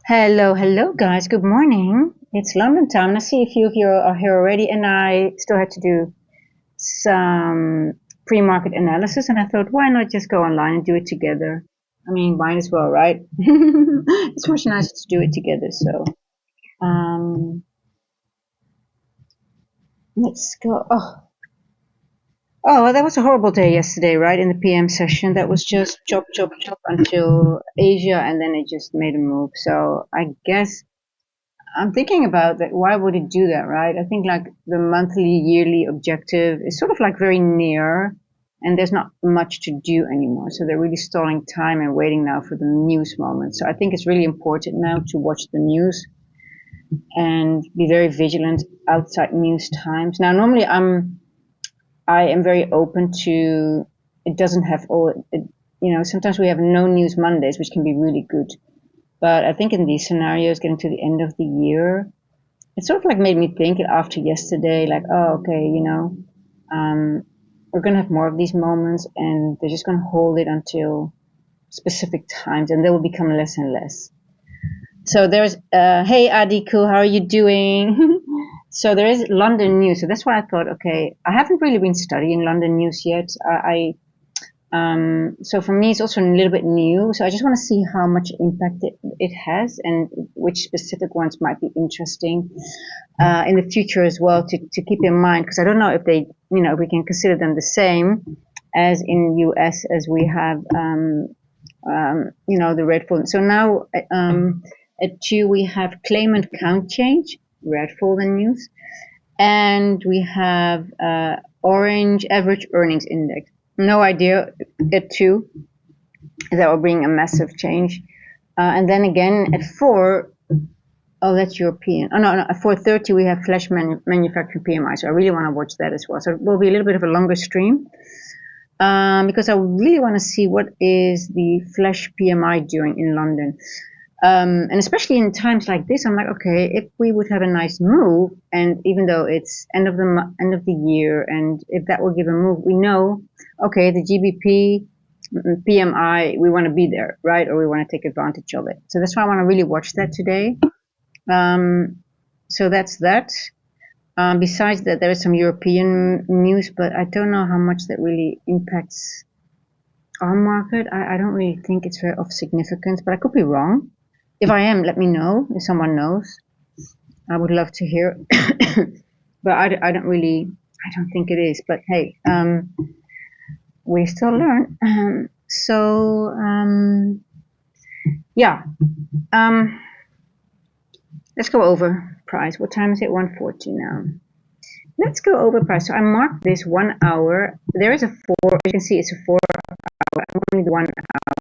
Hello, hello, guys. Good morning. It's London time. I see a few of you are here already, and I still had to do some pre-market analysis, and I thought, why not just go online and do it together? I mean, might as well, right? It's much nicer to do it together. So, um, let's go. Oh, well, that was a horrible day yesterday, right? In the PM session, that was just chop, chop, chop until Asia, and then it just made a move. So I guess I'm thinking about that. Why would it do that, right? I think like the monthly, yearly objective is sort of like very near, and there's not much to do anymore. So they're really stalling time and waiting now for the news moment. So I think it's really important now to watch the news and be very vigilant outside news times. Now, normally I am very open to. It doesn't have all. Sometimes we have no news Mondays, which can be really good. But I think in these scenarios, getting to the end of the year, it sort of like made me think after yesterday, like, oh, okay, we're going to have more of these moments and they're just going to hold it until specific times and they will become less and less. So there's, hey, Adiku, how are you doing? So there is London news. So that's why I thought, okay, I haven't really been studying London news yet. So for me, it's also a little bit new. So I just want to see how much impact it has and which specific ones might be interesting in the future as well to keep in mind. Because I don't know if if we can consider them the same as in US as we have, the red folder. So now at 2 we have claimant count change, red folder news, and we have orange average earnings index. No idea at 2 that will bring a massive change. And then again at 4, oh, that's European. Oh, no, at 4:30 we have flash manufacturing PMI. So I really want to watch that as well. So it will be a little bit of a longer stream because I really want to see what is the flash PMI doing in London. And especially in times like this, I'm like, okay, if we would have a nice move, and even though it's end of the year, and if that will give a move, we know, okay, the GBP, PMI, we want to be there, right? Or we want to take advantage of it. So that's why I want to really watch that today. So that's that. Besides that, there is some European news, but I don't know how much that really impacts our market. I don't really think it's very of significance, but I could be wrong. If I am, let me know. If someone knows, I would love to hear. But I don't think it is. But hey, we still learn. Yeah. Let's go over price. What time is it? 1:40 now. Let's go over price. So I marked this 1 hour. There is a 4. You can see it's a 4 hour. I'm only the 1 hour.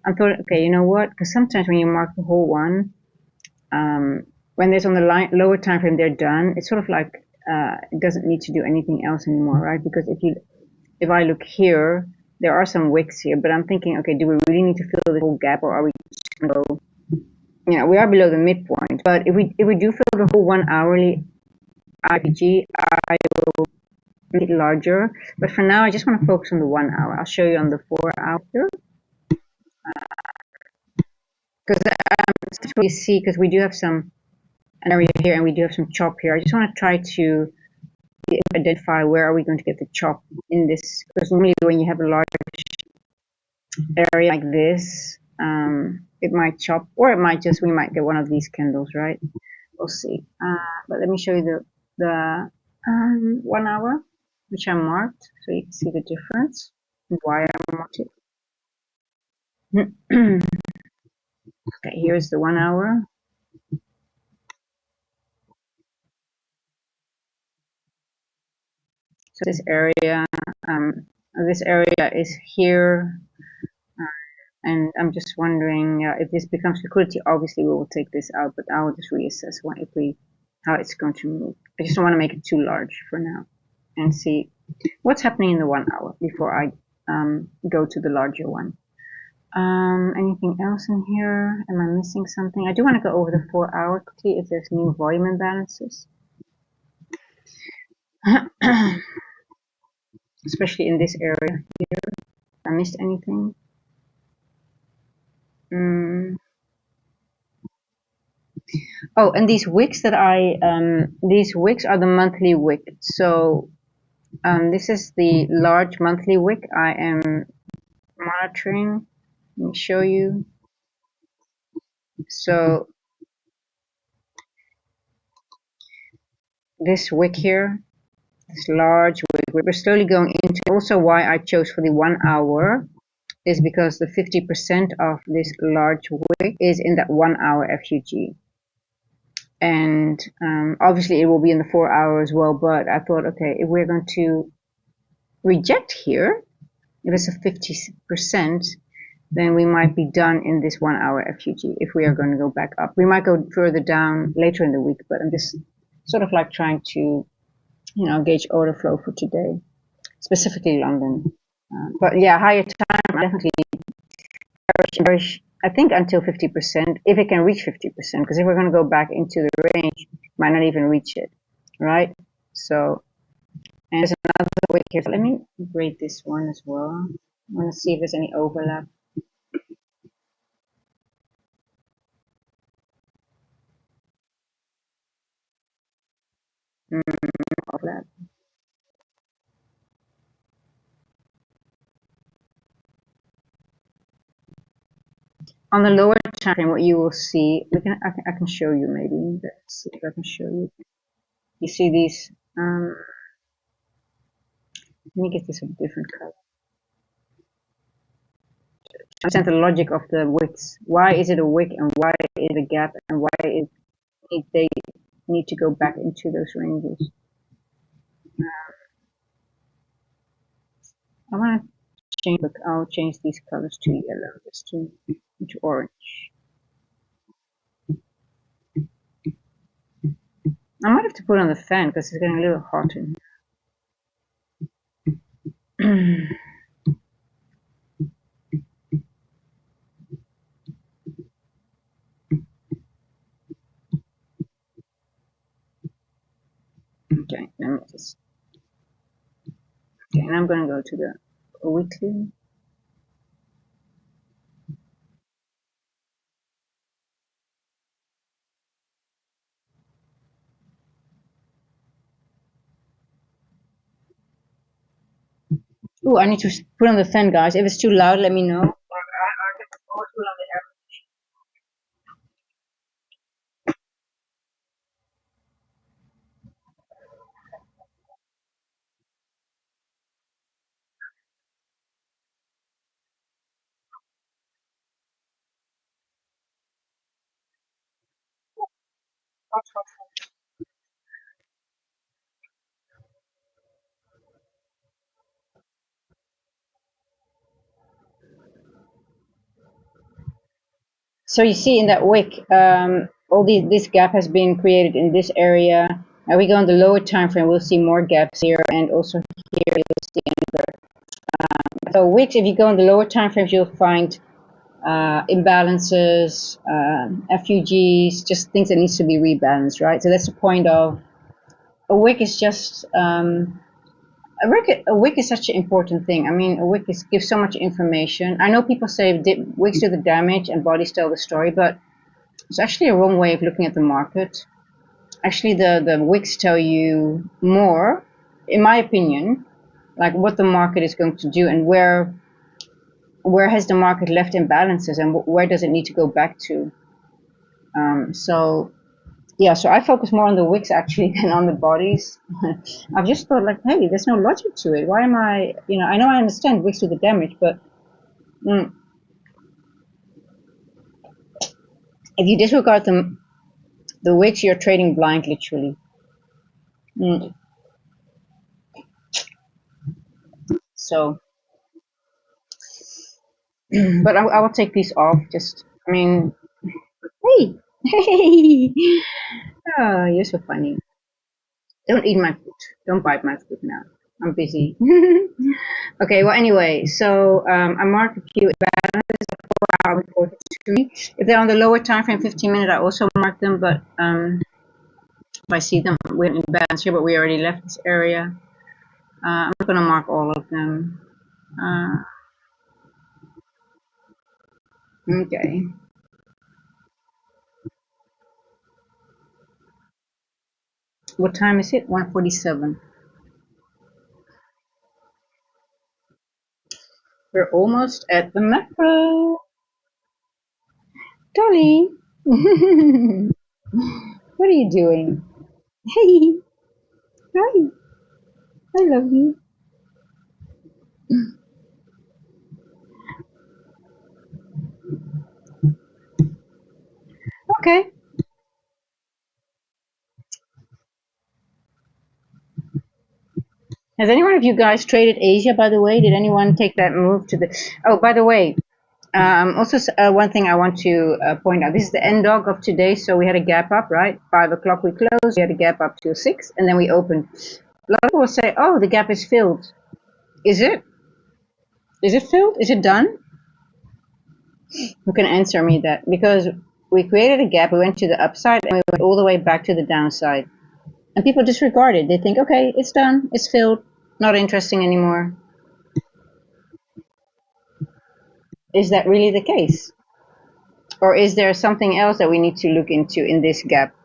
I thought, okay, you know what? Because sometimes when you mark the whole one, when there's on the lower time frame, they're done. It's sort of like it doesn't need to do anything else anymore, right? Because if I look here, there are some wicks here, but I'm thinking, okay, do we really need to fill the whole gap, or are we just going to go? We are below the midpoint, but if we do fill the whole 1 hourly IPG, I will make it larger. But for now, I just want to focus on the 1 hour. I'll show you on the 4 hour because you see, because we do have an area here and we do have some chop here. I just want to try to identify where are we going to get the chop in this, because normally when you have a large area like this, it might chop, or it might we might get one of these candles, right? We'll see. But let me show you the 1 hour, which I marked, so you can see the difference and why I marked it. Okay, here's the 1 hour. So this area is here, and I'm just wondering if this becomes liquidity. Obviously, we will take this out, but I will just reassess how it's going to move. I just don't want to make it too large for now, and see what's happening in the 1 hour before I go to the larger one. Anything else in here? Am I missing something? I do want to go over the 4 hour quickly if there's new volume imbalances. Especially in this area here. I missed anything? Oh, and these wicks that these wicks are the monthly wick. So this is the large monthly wick I am monitoring. Let me show you. So this wick here, this large wick, we're slowly going into. Also, why I chose for the 1 hour is because the 50% of this large wick is in that 1 hour FUG. And obviously it will be in the 4 hour as well, but I thought, okay, if we're going to reject here, if it's a 50%, then we might be done in this 1 hour FUG if we are going to go back up. We might go further down later in the week, but I'm just sort of like trying to, gauge order flow for today, specifically London. But yeah, higher time, definitely I think until 50%, if it can reach 50%, because if we're going to go back into the range, might not even reach it, right? So, and there's another way here. So let me grade this one as well. I want to see if there's any overlap. Overlap. On the lower time frame, what you will see, I can show you maybe. Let's see if I can show you. You see these. Let me get this a different color. Understand the logic of the wicks. Why is it a wick and why is it a gap and why is they need to go back into those ranges? I want to change. Look, I'll change these colors to yellow, just to orange. I might have to put on the fan because it's getting a little hot in here. Okay, let me just. Okay, and I'm going to go to the weekly. Oh, I need to put on the fan, guys. If it's too loud, let me know. So you see in that wick, all this gap has been created in this area. Now we go on the lower time frame, we'll see more gaps here, and also here you'll see another. So wicks, if you go on the lower time frames, you'll find imbalances, FUGs, just things that needs to be rebalanced, right? So that's the point of a wick is just a wick is such an important thing. I mean, a wick gives so much information. I know people say wicks do the damage and bodies tell the story, but it's actually a wrong way of looking at the market. Actually, the wicks tell you more, in my opinion, like what the market is going to do and where has the market left imbalances and where does it need to go back to. So yeah, so I focus more on the wicks actually than on the bodies. I've just thought like, hey, there's no logic to it. Why am I, I know I understand wicks do the damage, but if you disregard the wicks, you're trading blind, literally. So, but I will take these off. Just, I mean, hey, hey, oh, you're so funny. Don't eat my food. Don't bite my food now. I'm busy. Okay, well, anyway, so I marked a few imbalances that are important to me. If they're on the lower time frame, 15 minutes, I also mark them, but if I see them, we're in balance here, but we already left this area. I'm not going to mark all of them. Okay. What time is it? 1:47. We're almost at the macro. Dolly, what are you doing? Hey, hi, I love you. Okay. Has anyone of you guys traded Asia, by the way? Did anyone take that move to the... Oh, by the way, also one thing I want to point out. This is the end dog of today, so we had a gap up, right? 5 o'clock we closed, we had a gap up till 6, and then we opened. A lot of people say, oh, the gap is filled. Is it? Is it filled? Is it done? Who can answer me that? Because we created a gap, we went to the upside, and we went all the way back to the downside. And people disregard it. They think, okay, it's done, it's filled, not interesting anymore. Is that really the case? Or is there something else that we need to look into in this gap?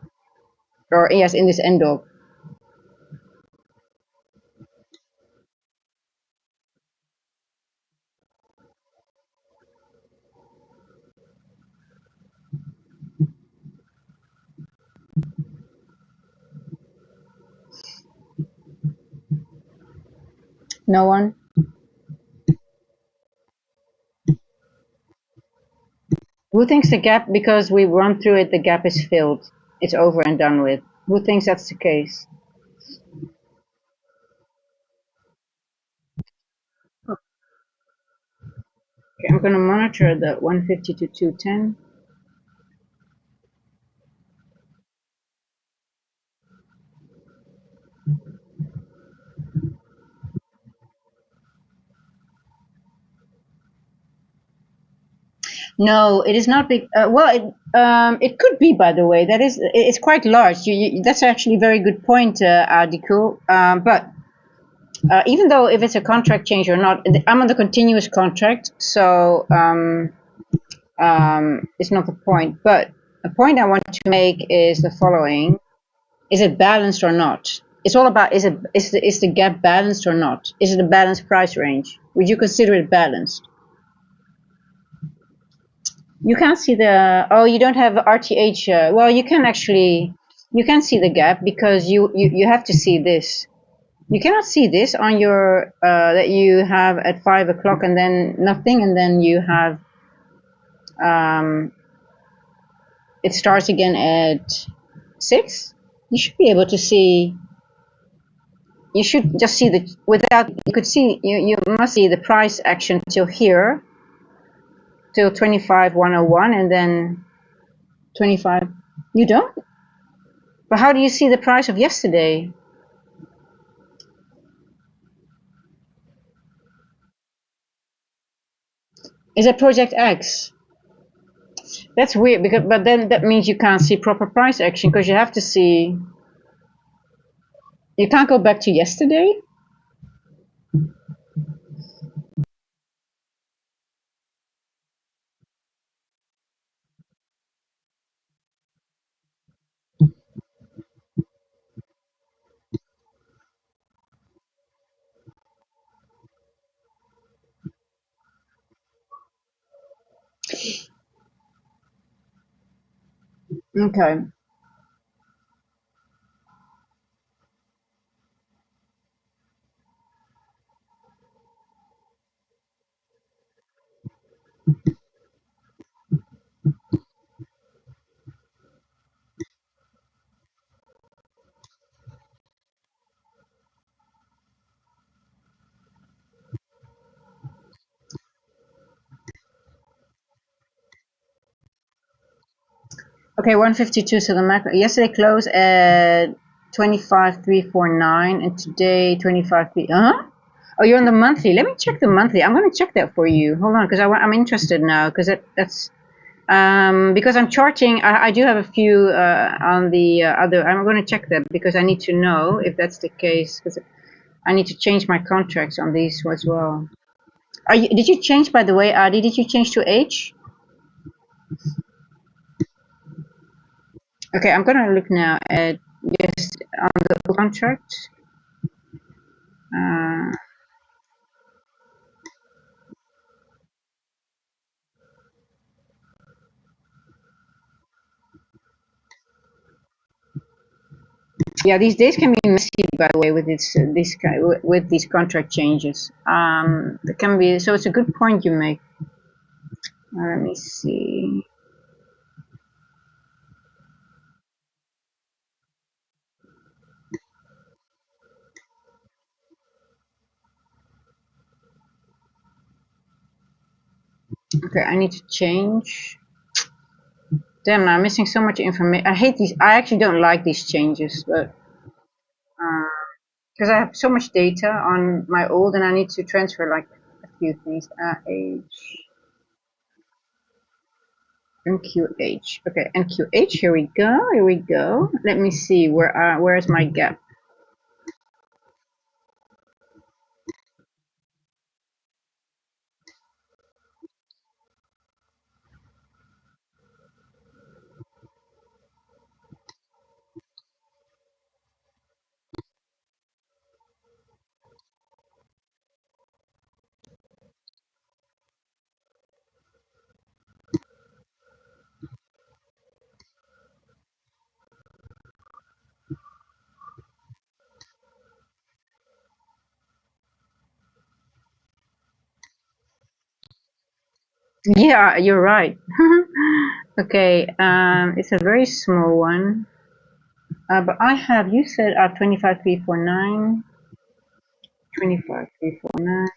Or yes, in this end dog? No one? Who thinks the gap, because we run through it, the gap is filled? It's over and done with. Who thinks that's the case? Okay, I'm going to monitor the 150 to 210. No, it is not big. It could be, by the way. It's quite large. That's actually a very good point, Adikul. But even though if it's a contract change or not, I'm on the continuous contract, so it's not the point. But the point I want to make is the following: is it balanced or not? It's all about is the gap balanced or not? Is it a balanced price range? Would you consider it balanced? You can't see the, oh, you don't have RTH. Well, you can see the gap because you have to see this. You cannot see this on your, that you have at 5 o'clock and then nothing, and then you have, it starts again at 6. You should be able to see, you should just see the, without, you could see, you must see the price action till here, till 25,101, and then 25. You don't? But how do you see the price of yesterday? Is it Project X? That's weird, because but then that means you can't see proper price action because you have to see. You can't go back to yesterday. Okay. Okay, 152. So the macro yesterday closed at 25,349, and today 25,3. Oh, you're on the monthly. Let me check the monthly. I'm going to check that for you. Hold on, because I'm interested now, because that's because I'm charting. I do have a few on the other. I'm going to check that because I need to know if that's the case, because I need to change my contracts on these as well. Did you change, by the way, Adi? Did you change to H? Okay, I'm gonna look now at Yes, on the contract. Yeah, these days can be messy, by the way, with with these contract changes. It can be, so it's a good point you make. Let me see. Okay, I need to change. Damn, I'm missing so much information. I hate these. I actually don't like these changes, but because I have so much data on my old, and I need to transfer like a few things. Age. NQH. Okay, NQH. Here we go. Here we go. Let me see. Where's my gap? Yeah, you're right. Okay, it's a very small one. But I have, you said 25349, 25349.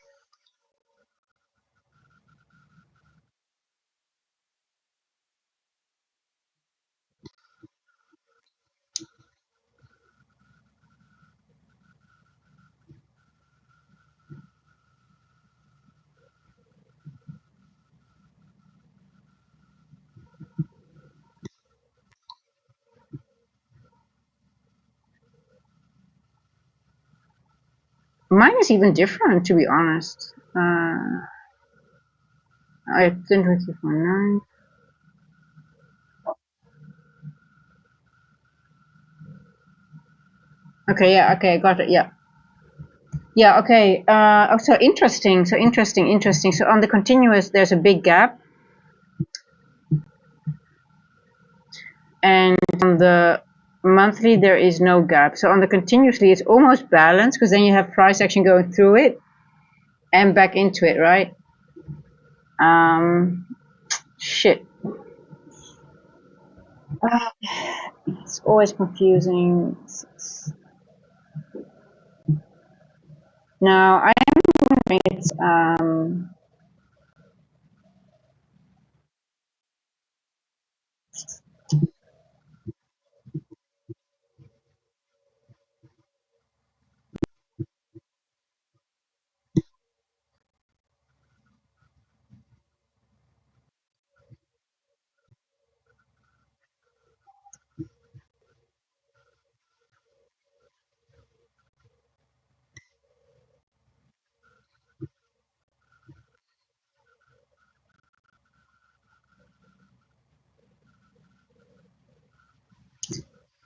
Mine is even different, to be honest. I 25349. Okay, yeah, okay, got it, yeah. Yeah, okay. Oh, so interesting, so interesting, interesting. So on the continuous, there's a big gap. And on the monthly, there is no gap. So on the continuously, it's almost balanced because then you have price action going through it and back into it, right? Shit. It's always confusing. Now, I am wondering, it's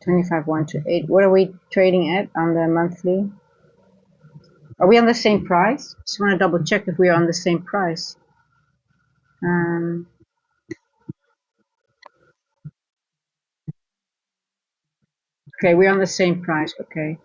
25,128. What are we trading at on the monthly? Are we on the same price? Just want to double check if we are on the same price. Okay, we're on the same price. Okay.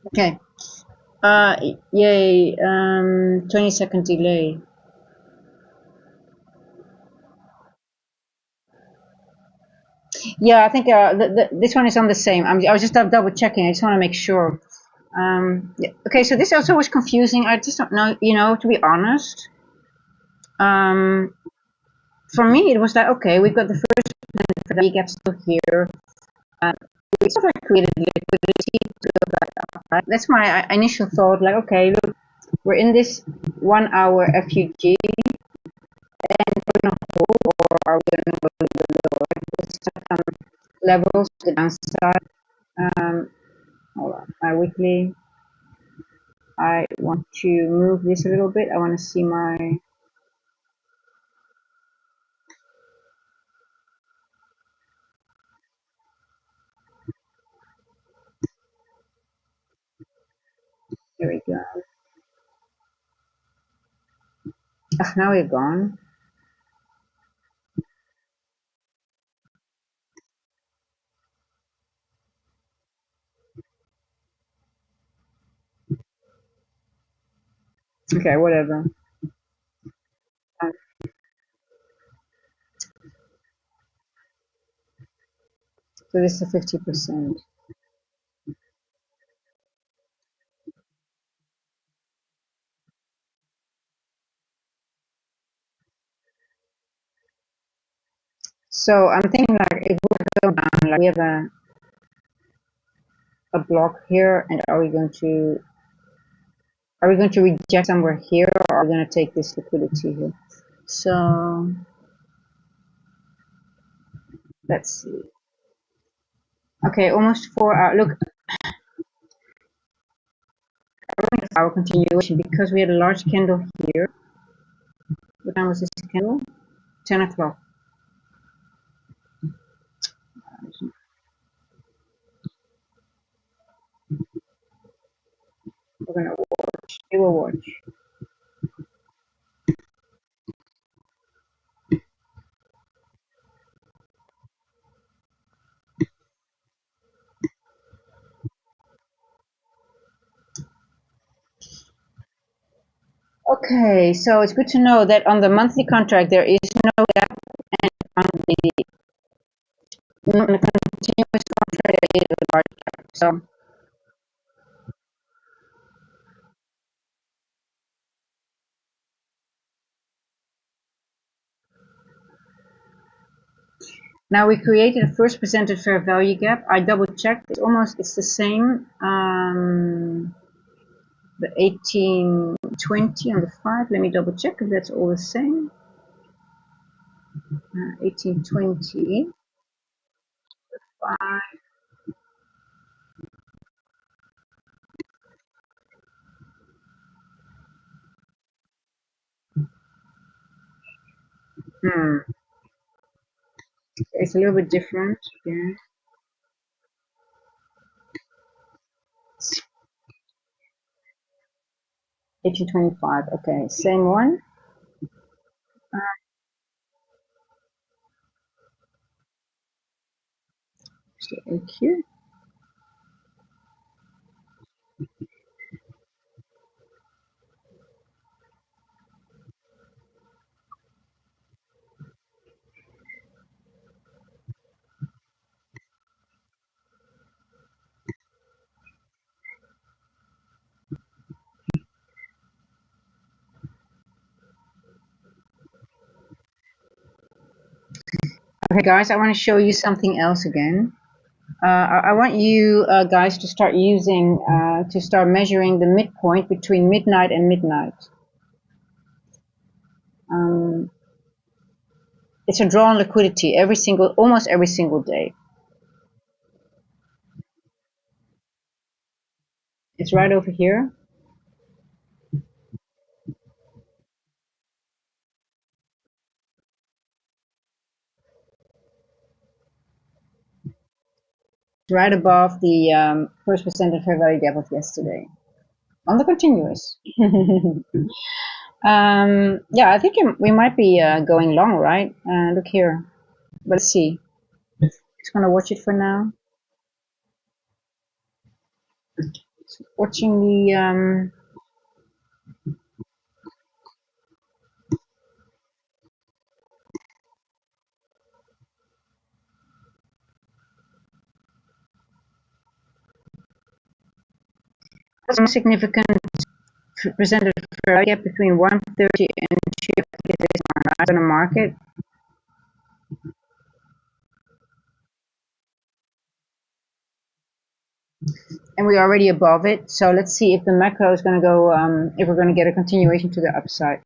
Okay. Yay. 20-second delay. Yeah, I think this one is on the same. I was just double checking. I just want to make sure. Yeah. Okay, so this also was confusing. I just don't know, to be honest. For me, it was like, okay, we've got the first gap still here. We sort of created liquidity to go back up right? That's my initial thought. Like, okay, look, we're in this 1 hour FUG, and we're gonna hold, or are we gonna go a little bit lower? There's some levels to the downside. Hold on, my weekly. I want to move this a little bit. I want to see my. Here we go. Ah, now we're gone. Okay, whatever. Uh, So this is 50%. So I'm thinking like if we go down, like we have a block here, and are we going to reject somewhere here, or are we going to take this liquidity here? So let's see. Okay, almost 4 hours. Look, our continuation, because we had a large candle here. What time was this candle? 10 o'clock. We're gonna watch. We will watch. Okay, so it's good to know that on the monthly contract there is no gap, and on the continuous contract there is a large gap. So now we created a first presented fair value gap. I double checked. It's the same. The 1820 on the 5. Let me double check if that's all the same. 1820. 5. It's a little bit different. Yeah. 1825. Okay, same one. So AQ. Okay, guys, I want to show you something else again. I want you guys to start measuring the midpoint between midnight and midnight. It's a draw on liquidity almost every single day. It's right over here. Right above the first percentage fair value gap of yesterday on the continuous. Yeah, I think we might be going long, right? Look here. Let's see. Just gonna watch it for now. Watching the significant presented fair gap between 130 and 2 on the market. and we're already above it. So let's see if the macro is going to go, if we're going to get a continuation to the upside.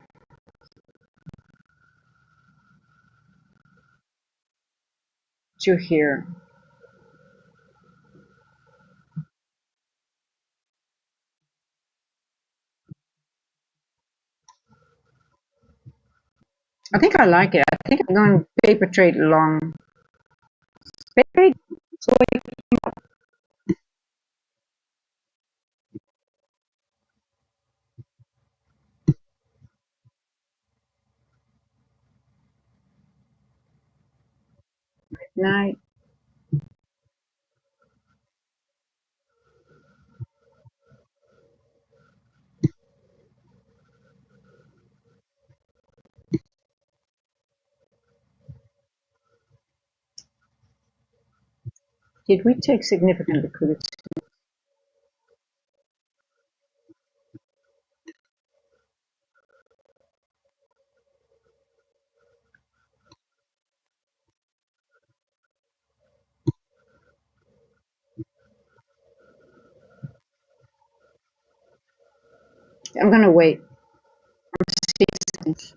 To here. I think I like it. I think I'm going to paper trade long. Paper trade night. Did we take significant liquidity? I'm going to wait. 6 seconds.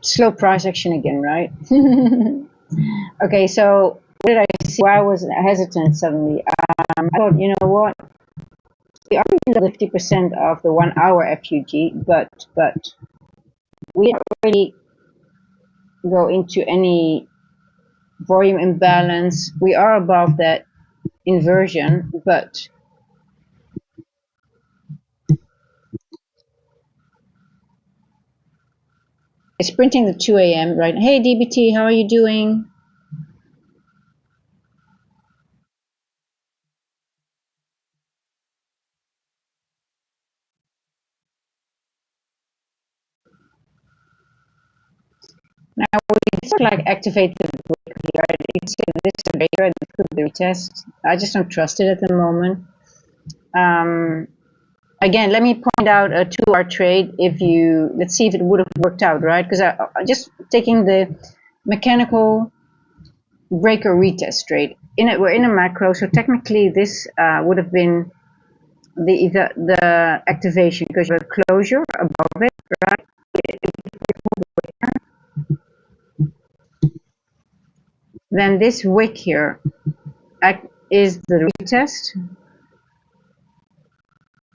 Slow price action again, right? Okay, so what did I see? Why I was hesitant suddenly? I thought, you know what? We are below 50% of the 1 hour FUG, but we don't really go into any volume imbalance. We are above that inversion, but it's printing the 2 a.m. right. Hey DBT, how are you doing? Now we sort of like activated the breaker here. It's this is a breaker and it could be retest. I just don't trust it at the moment. Again, let me point out a 2-hour trade. If you let's see if it would have worked out, right? Because I just taking the mechanical breaker retest trade. We're in a macro, so technically this would have been the activation because you have a closure above it, right? Then this wick here is the retest.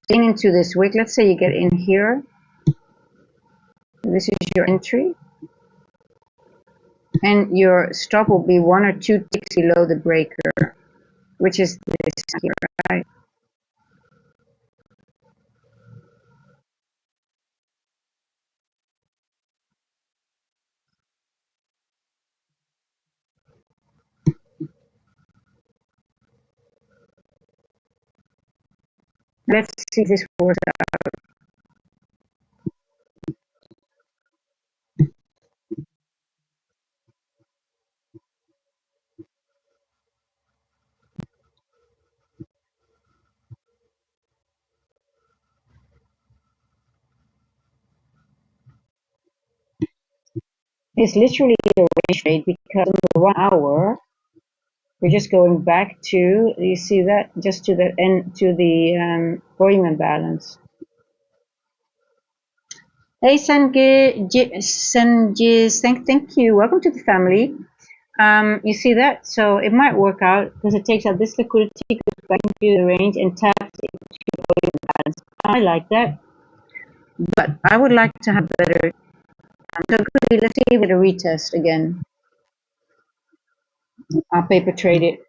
In into this wick, let's say you get in here. This is your entry. And your stop will be 1 or 2 ticks below the breaker, which is this here, right? Let's see if this works out. It's literally a range trade because on the 1 hour, we're just going back to, you see that, just to the end, to the volume imbalance. Hey Sanjis, thank you. Welcome to the family. You see that? So it might work out because it takes out this liquidity, goes back into the range and taps into volume imbalance. I like that, but I would like to have better. So quickly, let's see with a retest again. I'll paper trade it.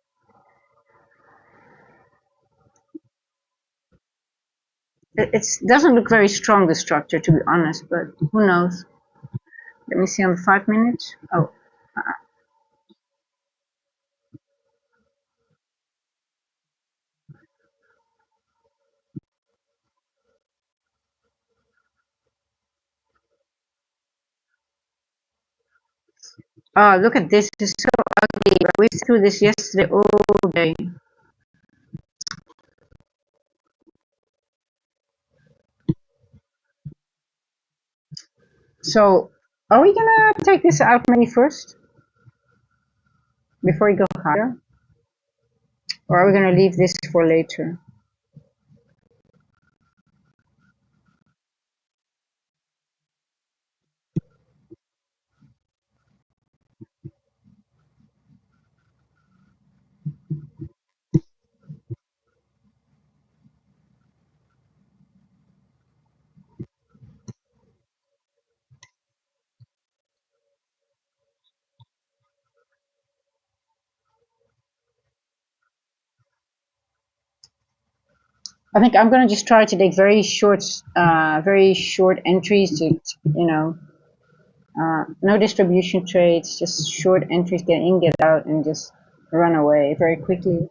It doesn't look very strong, the structure, to be honest, but who knows? Let me see on the 5 minutes. Oh, oh, look at this. It's so ugly. We went through this yesterday all day. So, are we gonna take this out maybe first before we go higher? Or are we gonna leave this for later? I think I'm gonna just try to take very short entries to, no distribution trades, just short entries, get in, get out, and just run away very quickly.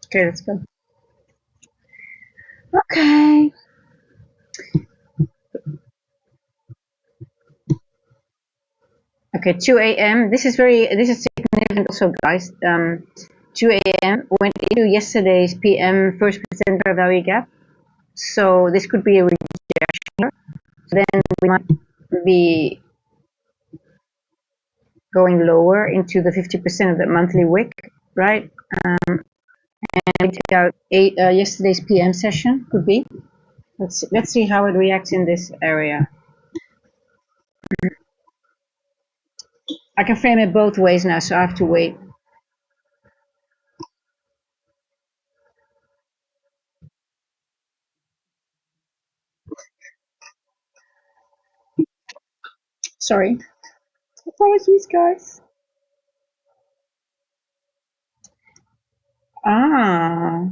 Okay, let's go. Okay. Okay, 2 a.m. This is significant also, guys. 2 a.m. went into yesterday's PM first percent value gap. So this could be a rejection. Then we might be going lower into the 50% of the monthly wick, right? And we take out yesterday's PM session, could be. Let's see how it reacts in this area. I can frame it both ways now, so I have to wait. Sorry. Apologies, guys. Ah,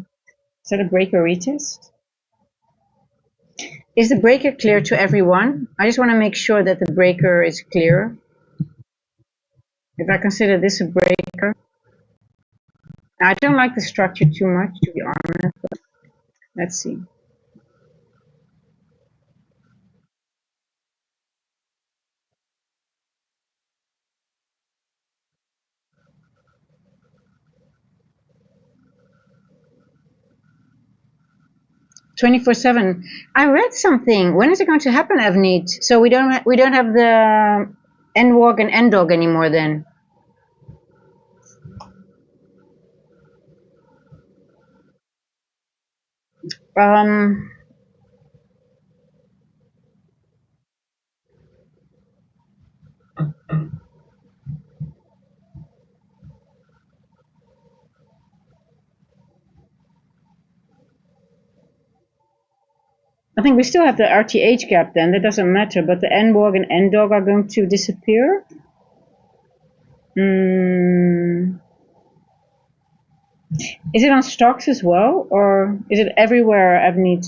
is that a breaker retest? Is the breaker clear to everyone? I just want to make sure that the breaker is clear. If I consider this a breaker, I don't like the structure too much, to be honest, but let's see. "24/7." I read something. When is it going to happen, Avneet? So we don't have the NWOG and NDOG anymore then. Um, I think we still have the RTH gap then. That doesn't matter. But the NWOG and NDOG are going to disappear. Is it on stocks as well, or is it everywhere, Avneet?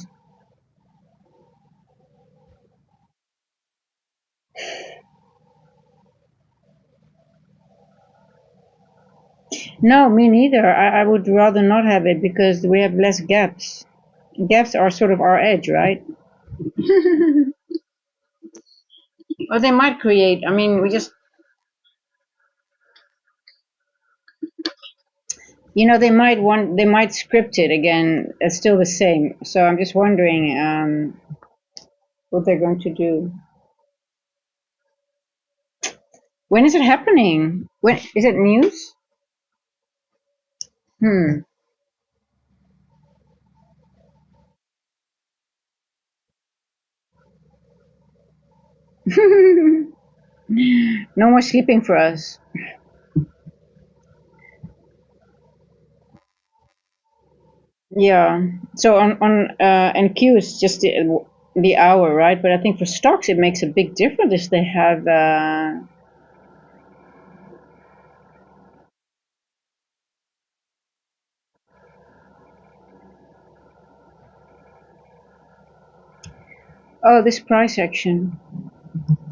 No, me neither. I would rather not have it because we have less gaps. Gaps are sort of our edge, right? Or they might create. I mean, we just, they might script it again. It's still the same. So I'm just wondering what they're going to do. When is it happening? When is it news? Hmm. No more sleeping for us. Yeah. So on NQ it's just the hour, right? But I think for stocks it makes a big difference if they have. Oh, this price action.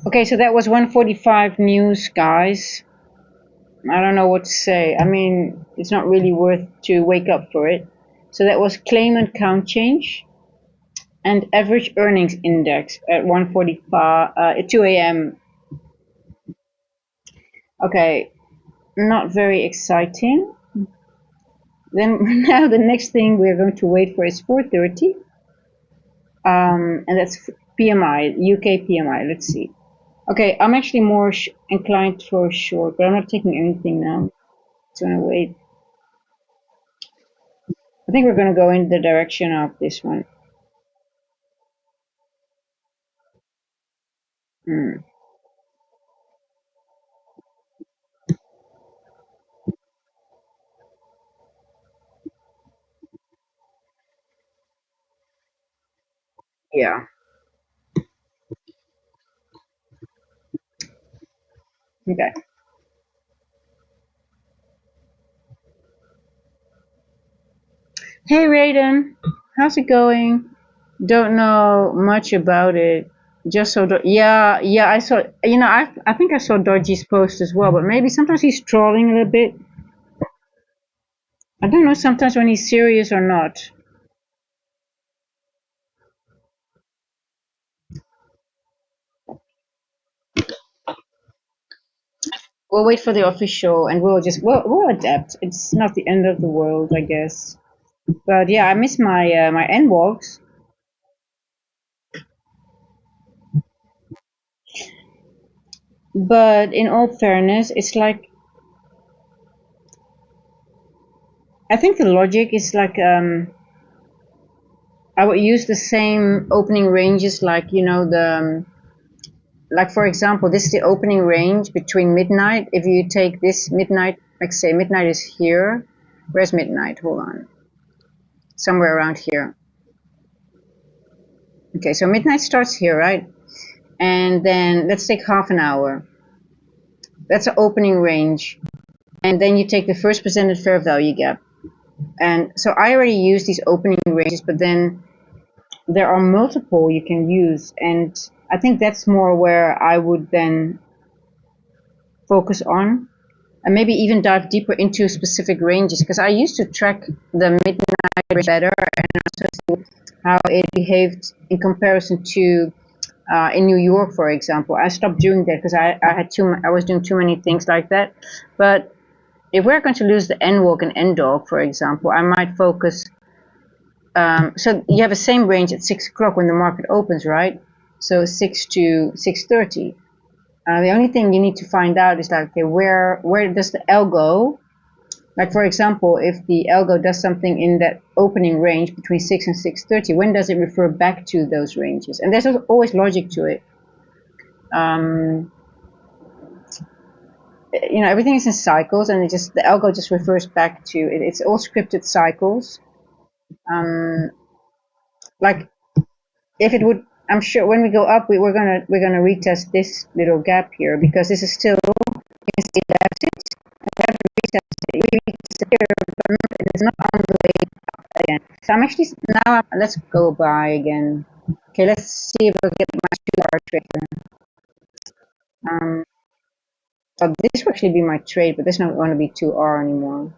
Okay, so that was 145 news, guys. I don't know what to say. I mean, it's not really worth to wake up for it. So that was claimant count change and average earnings index at 1:45 at 2 a.m. Okay, not very exciting. Then now the next thing we're going to wait for is 4:30, and that's PMI, UK PMI. Let's see. Okay, I'm actually more inclined for short, but I'm not taking anything now. So I'm gonna wait. I think we're gonna go in the direction of this one. Hmm. Yeah. Okay. Hey Raiden, how's it going? Don't know much about it. Just so yeah, yeah. I saw. I think I saw Dodgy's post as well, but maybe sometimes he's trolling a little bit. I don't know sometimes when he's serious or not. We'll wait for the official and we'll adapt. It's not the end of the world, I guess. But yeah, I miss my N walks. But in all fairness, it's like I think the logic is like I would use the same opening ranges like like for example, this is the opening range between midnight. If you take this midnight, like say midnight is here. Where's midnight? Hold on. Somewhere around here. Okay, so midnight starts here, right? And then let's take half an hour. That's an opening range. And then you take the first presented fair value gap. And so I already used these opening ranges, but then there are multiple you can use. And I think that's more where I would then focus on and maybe even dive deeper into specific ranges because I used to track the midnight range better and also see how it behaved in comparison to in New York, for example. I stopped doing that because I was doing too many things like that. But if we're going to lose the N walk and N dog, for example, I might focus. So you have the same range at 6 o'clock when the market opens, right? So 6 to 6:30. The only thing you need to find out is like, okay, where does the L go? Like for example, if the algo does something in that opening range between 6 and 6:30, when does it refer back to those ranges? And there's always logic to it. Um, Everything is in cycles, and the algo just refers back to it. It's all scripted cycles. Um, like if it would, I'm sure when we go up, we're gonna retest this little gap here because this is still elastic. We haven't retested it. We retested here, but it's not on the way up again. So I'm actually now. Let's go by again. Okay, let's see if I get my 2 hour trader. Um, Oh, this will actually be my trade, but this is not going to be 2R anymore.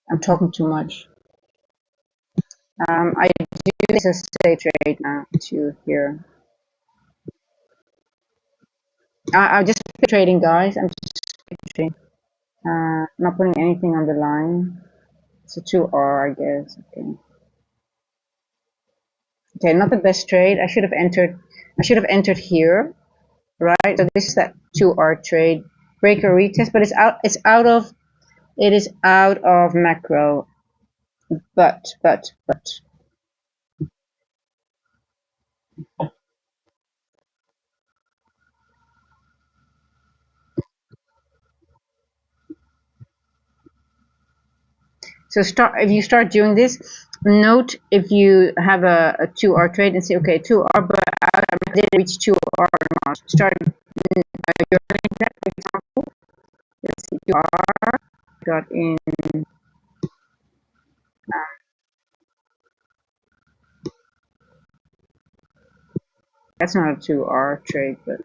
I'm talking too much. I do this as a trade now to here. I'm just trading, guys. I'm just trading. Not putting anything on the line. It's a 2R, I guess. Okay. Okay, not the best trade. I should have entered. I should have entered here, right? So this is that 2R trade, breaker retest, but it's out. It's out of. It is out of macro. But. So start if you start doing this. Note if you have a 2R trade and say, okay, 2R, but I didn't reach 2R or not. Start journaling that, for example. Let's see, 2R got in. That's not a 2R trade, but.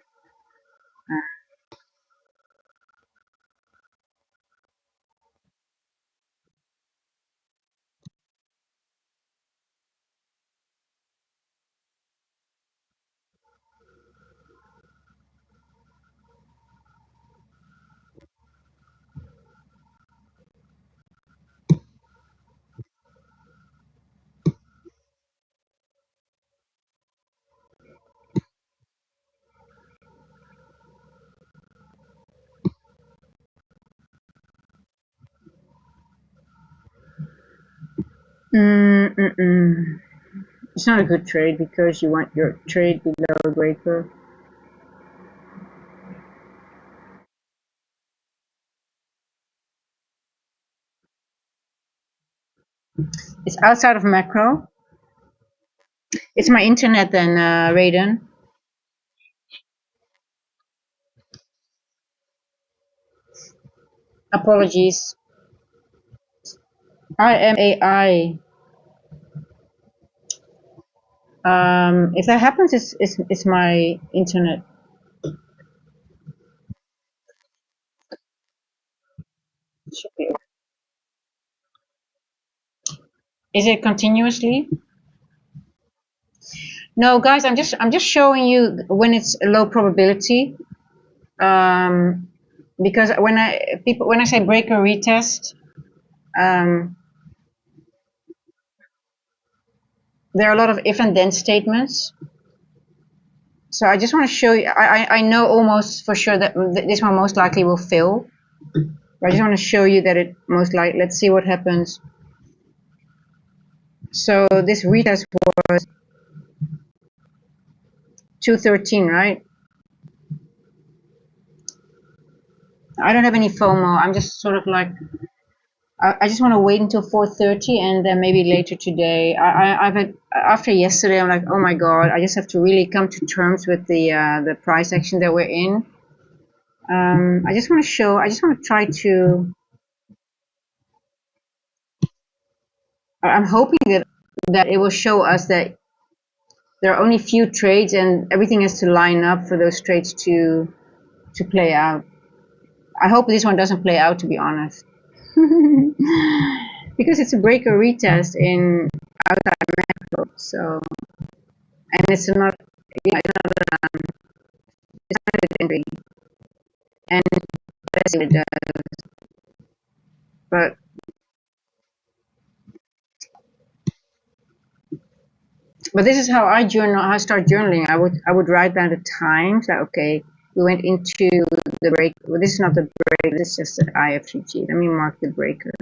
It's not a good trade because you want your trade below breaker. It's outside of macro. It's my internet then, Raiden. Apologies. I am AI. If that happens, it's my internet. Should be. Is it continuously? No, guys. I'm just showing you when it's a low probability. Um, because when I say breaker retest, um, there are a lot of if and then statements. So I just want to show you. I know almost for sure that this one most likely will fail. But I just want to show you that it most likely. Let's see what happens. So this retest was 213, right? I don't have any FOMO. I'm just sort of like I just want to wait until 4:30 and then maybe later today. I've had after yesterday. I'm like, oh my god, I just have to really come to terms with the price action that we're in. I just want to show. I just want to try to. I'm hoping that it will show us that there are only few trades and everything has to line up for those trades to play out. I hope this one doesn't play out, to be honest. Because it's a breaker retest in outside macro, so and it's not it's not a good entry, and let's see what it does. But this is how I journal. How I start journaling. I would write down the times. That okay, we went into the break. Well, this is not the break. This is just the IFGG. Let me mark the breaker.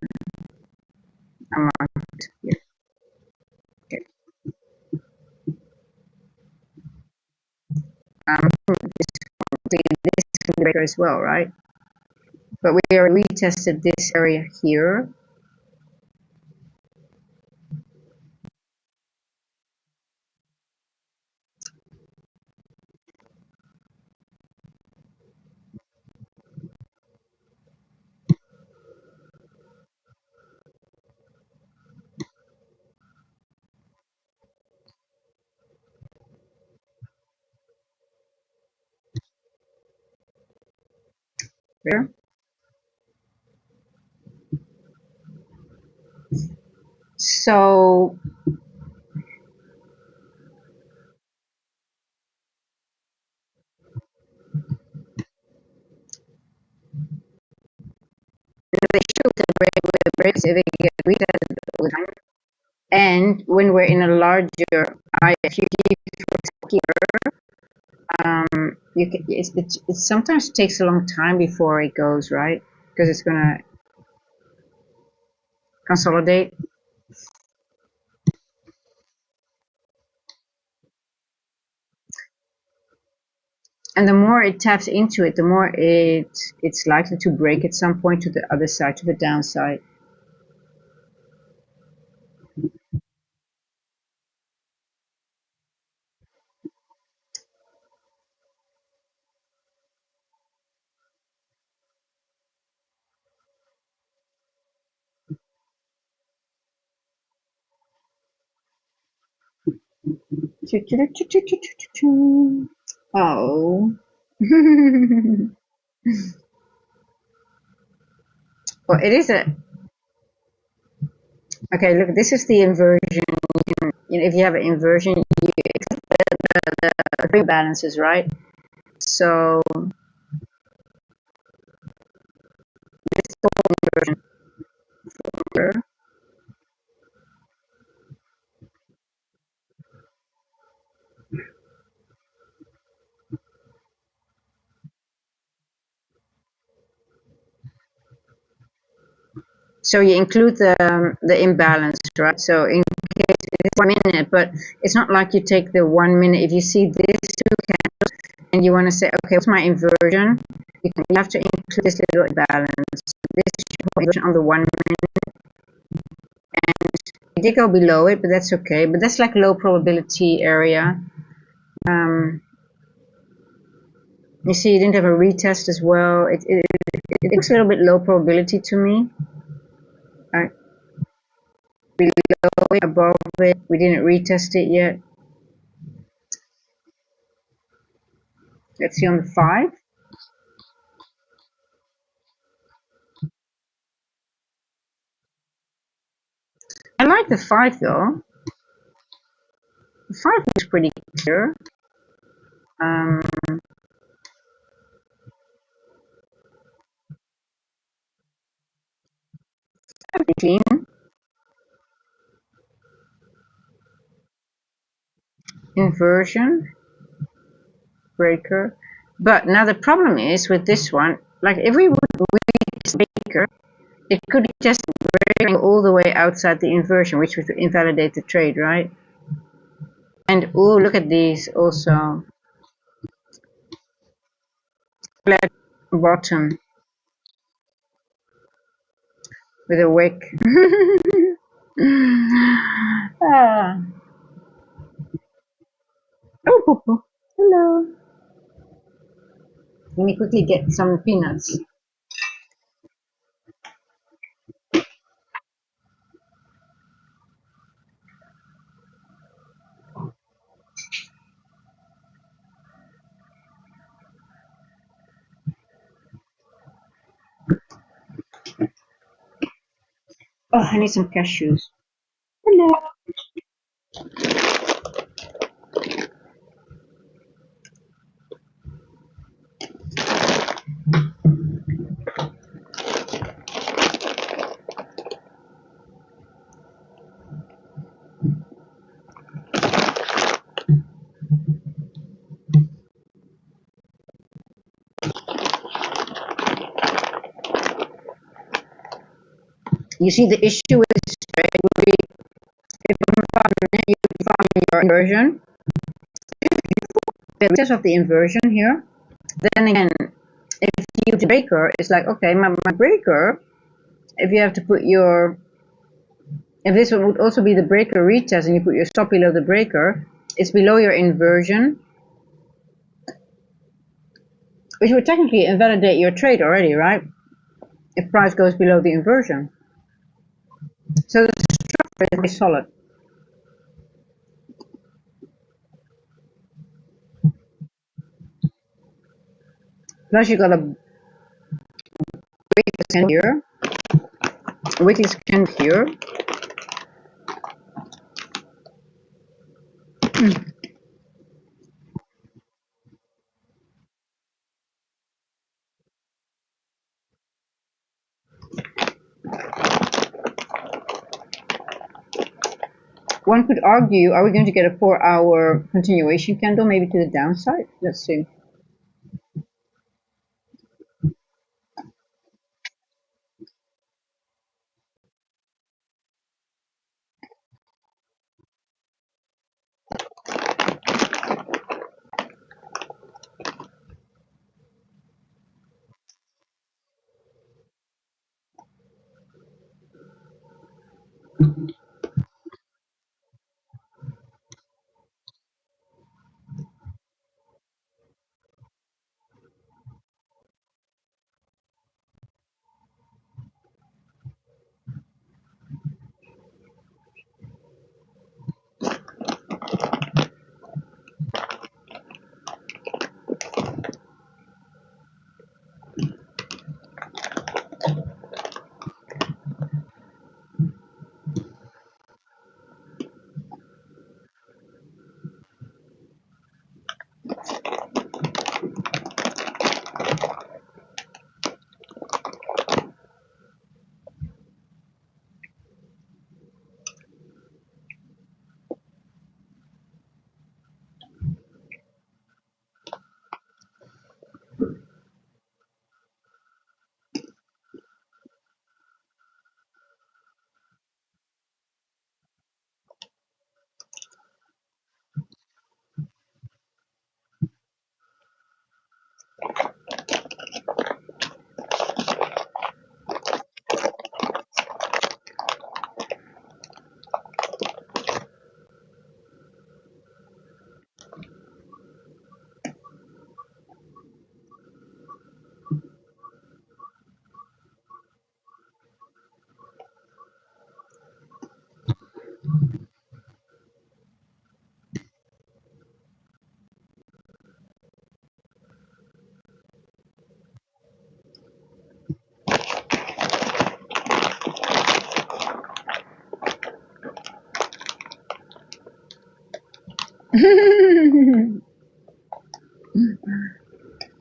I marked it here. Okay. This is the breaker as well, right? But we already retested this area here. Here. So they show the breaks if they get retested all the time. And when we're in a larger IFUD here, it sometimes takes a long time before it goes, right? Because it's gonna consolidate. And the more it taps into it, the more it's likely to break at some point to the other side, to the downside. Oh. Well, it is a okay. Look, this is the inversion. If you have an inversion, you accept the rebalances, right? So this whole inversion here. So you include the imbalance, right? So in case it's 1 minute, but it's not like you take the 1 minute. If you see these two candles and you want to say, okay, what's my inversion? You have to include this little imbalance. This is your inversion on the 1 minute, and it did go below it, but that's okay. But that's like low probability area. You see, you didn't have a retest as well. It looks a little bit low probability to me. Below it, above it, we didn't retest it yet. Let's see on the 5. I like the 5 though. The 5 looks pretty clear. Um, pretty clean. Inversion, breaker. But now the problem is with this one, like if we would read this breaker, it could just break all the way outside the inversion, which would invalidate the trade, right? And oh, look at these also. Flat bottom with a wick. Ah. Oh, hello. Let me quickly get some peanuts. Oh, I need some cashews. Hello. You see, the issue with this trade would be if you find your inversion, the retest of the inversion here, then again, if you the breaker, it's like, okay, my breaker, if you have to put your, if this one would also be the breaker retest and you put your stop below the breaker, it's below your inversion, which would technically invalidate your trade already, right? If price goes below the inversion. So the structure is very solid. Plus you got a candle here, weekly candle here. One could argue, are we going to get a 4-hour continuation candle, maybe to the downside? Let's see.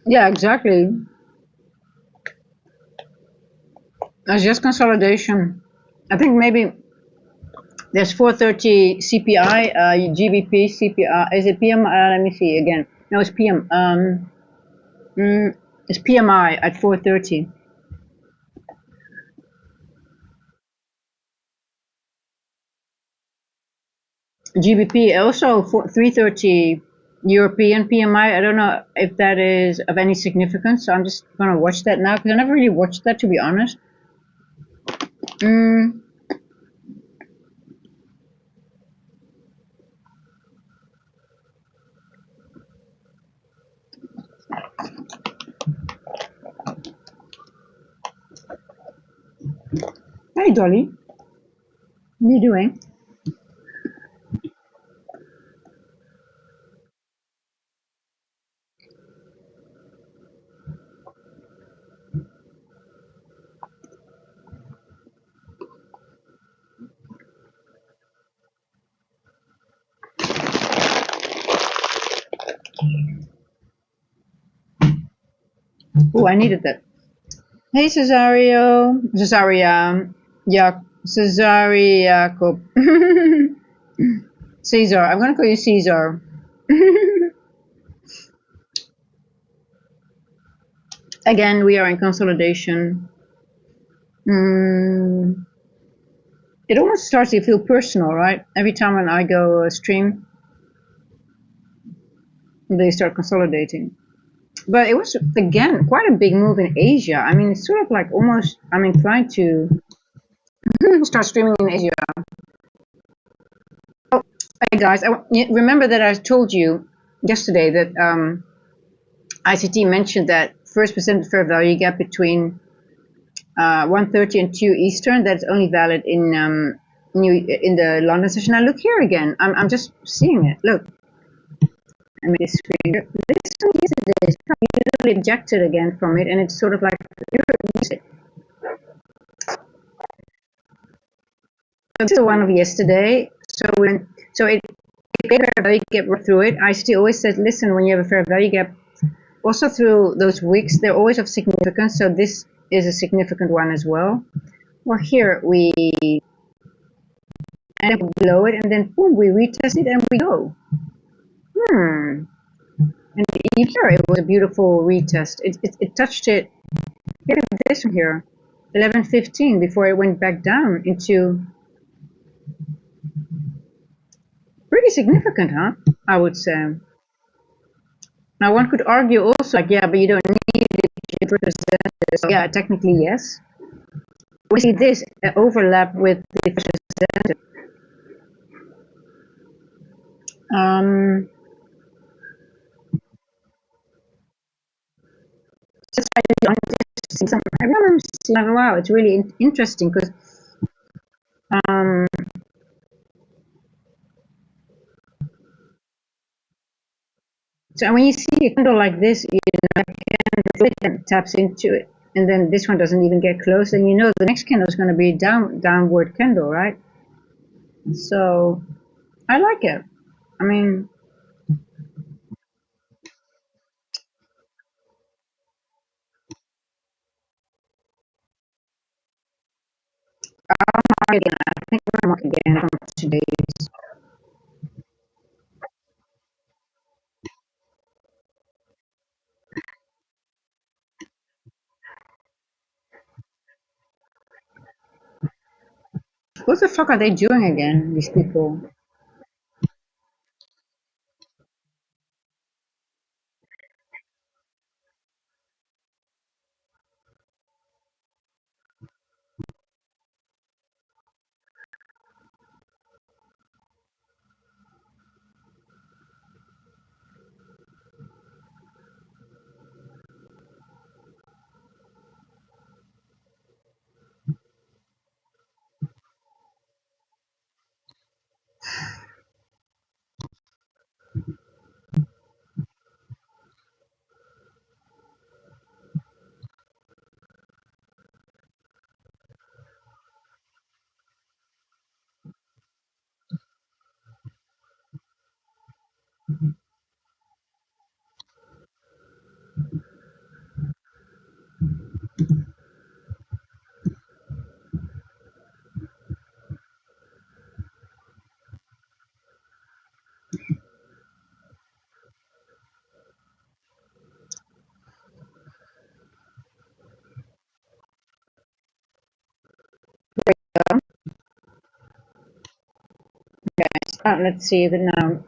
Yeah, exactly. That's just consolidation. I think maybe there's 430 CPI, GBP, CPI. Is it PMI? Let me see again. No, it's PM. It's PMI at 430. GBP also 330 European PMI. I don't know if that is of any significance. So I'm just gonna watch that now because I never really watched that, to be honest. Hey, Dolly. What are you doing? Oh, I needed that. Hey, Cesario. Cesaria. Yeah, Cesaria Jacob. Caesar. I'm going to call you Caesar. Again, we are in consolidation. It almost starts to feel personal, right? Every time when I go stream, they start consolidating. But it was, again, quite a big move in Asia. I mean, it's sort of like almost, I'm inclined to start streaming in Asia. Oh, hey guys, remember that I told you yesterday that ICT mentioned that first percent fair value gap between 1:30 and 2 Eastern, that's only valid in the London session. Now look here again. I'm just seeing it. Look. I made this screen. This one yesterday is usually ejected again from it, and it's sort of like you it. this is the one of yesterday. So it fair value gap through it. ICT always said, listen, when you have a fair value gap, also through those weeks, they're always of significance. So this is a significant one as well. Well, here we end up below it, and then boom, we retest it and we go. And here it was a beautiful retest. It touched it. Look at this one here, 11:15 before it went back down into pretty significant, huh? I would say. Now one could argue also like, yeah, but you don't need it to represent it. So yeah, technically yes. We see this overlap with the representative. Just I remember seeing, wow, it's really interesting because so when you see a candle like this, you know, it taps into it, and then this one doesn't even get close, and you know the next candle is going to be a downward candle, right? So I like it. I mean, again, I think we're mark again from today's. What the fuck are they doing again, these people? Let's see it now.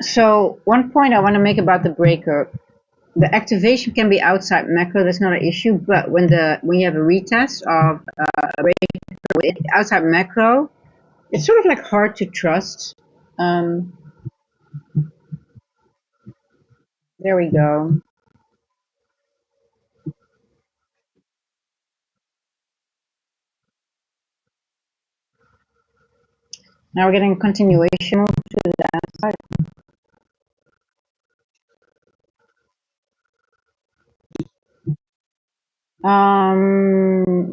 So one point I want to make about the breaker, the activation can be outside macro. That's not an issue. But when you have a retest of a breaker outside macro, it's sort of like hard to trust. Um, there we go. Now we're getting a continuation move to the downside.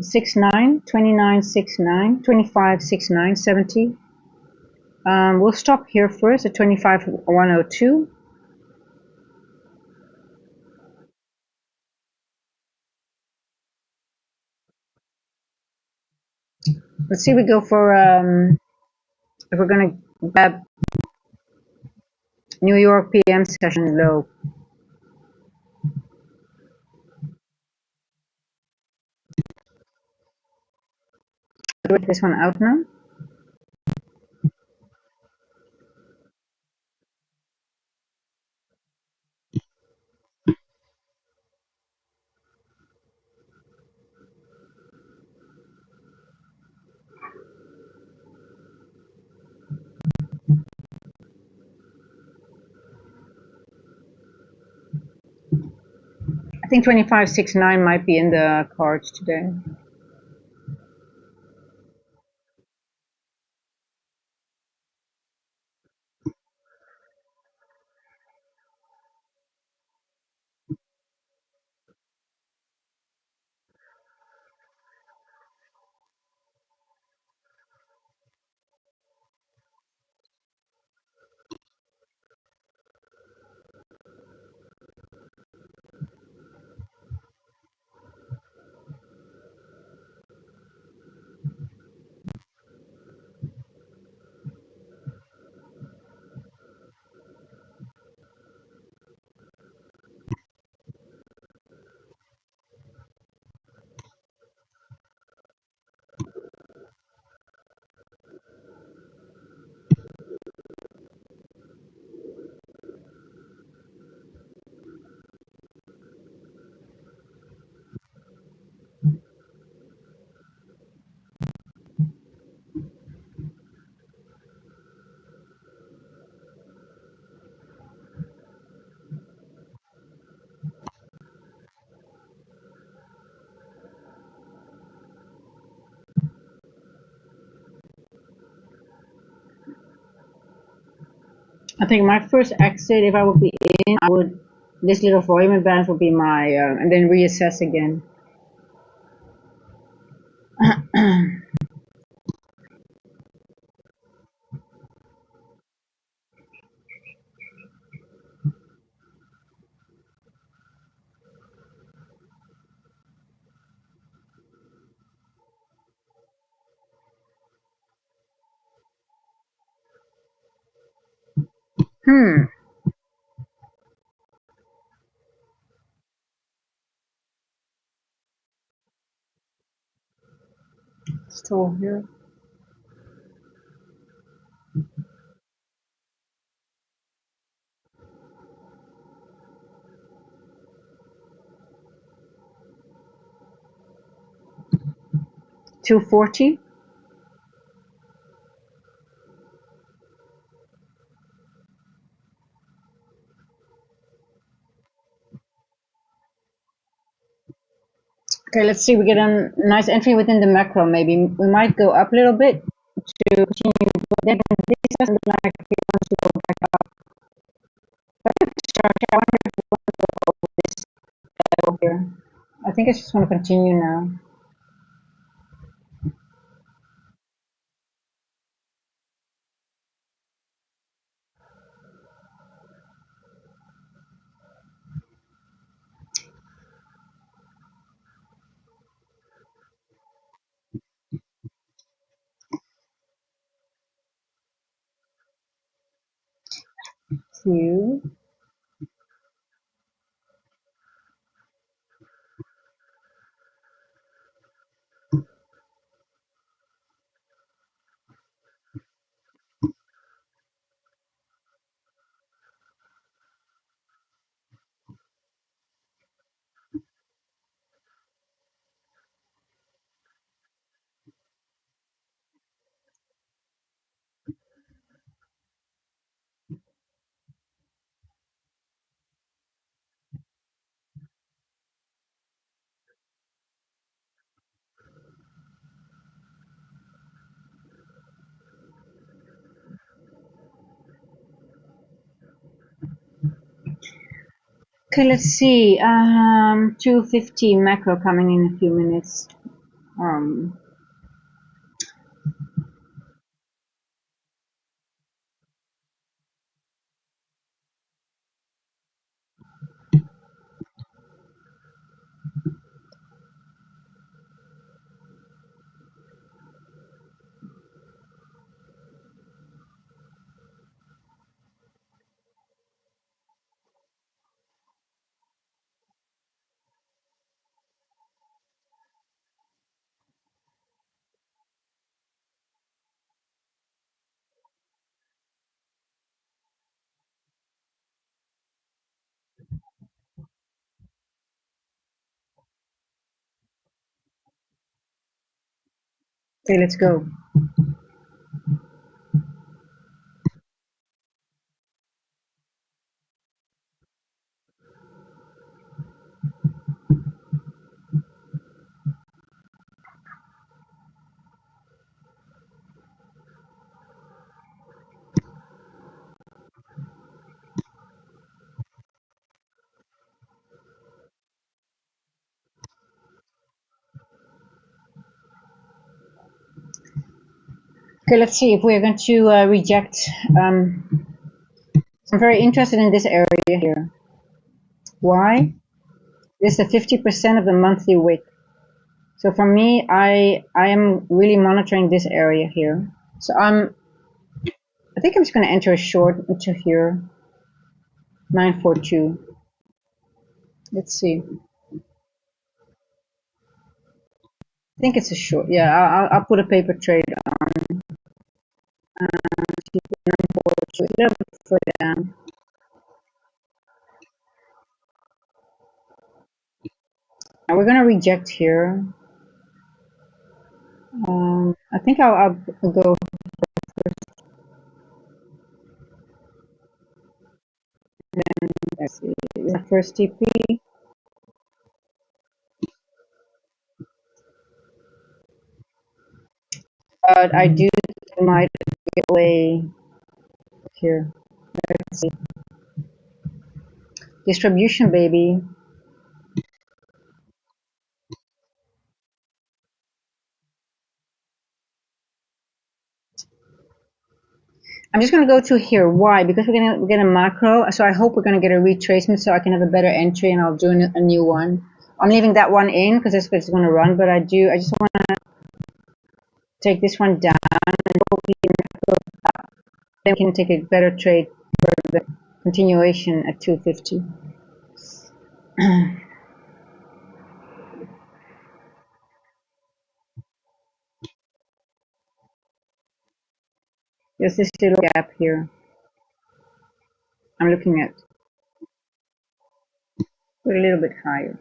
69, 29, 69, 25, 69, 70. We'll stop here first at 25, 102. Let's see, we go for, if we're going to grab New York PM session low. Work this one out now. I think 25.69 might be in the cards today. I think my first exit, if I would be in, I would, this little volume band would be my, and then reassess again. Hmm. Still here. 240. Okay, let's see. We get a nice entry within the macro. Maybe we might go up a little bit to continue. But then this doesn't look like it wants to go back up. But I wonder if we want to go over this level here. I think I just want to continue now. Two. Okay, let's see. 250 macro coming in a few minutes. Um, okay, let's go. Okay, let's see if we're going to reject. I'm very interested in this area here. Why? This is the 50% of the monthly wick. So for me, I am really monitoring this area here. So I think I'm just going to enter a short into here. 942. Let's see. I think it's a short. Yeah, I'll put a paper trade on. 942. A little bit further down. Now we're going to reject here. I think I'll go. Let's see. The first TP. But I do think I might get away here. see. Distribution, baby. I'm just going to go to here. Why? Because we're going to get a macro. So I hope we're going to get a retracement so I can have a better entry and I'll do a new one. I'm leaving that one in because that's what it's going to run. But I just want to take this one down and hopefully then we can take a better trade for the continuation at 250. There's this little gap here. I'm looking at a little bit higher.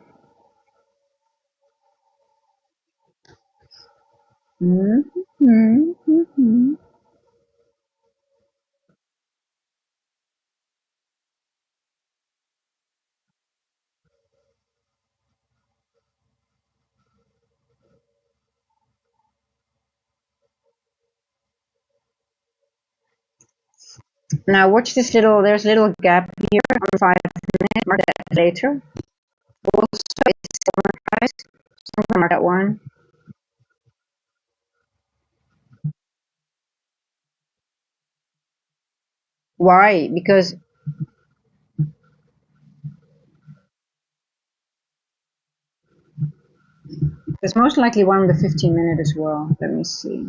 Now watch this there's a little gap here on 5 minutes, mark that later. Also, it's settlement price, so I'm gonna mark that one. Why? Because there's most likely one on the 15-minute as well. Let me see.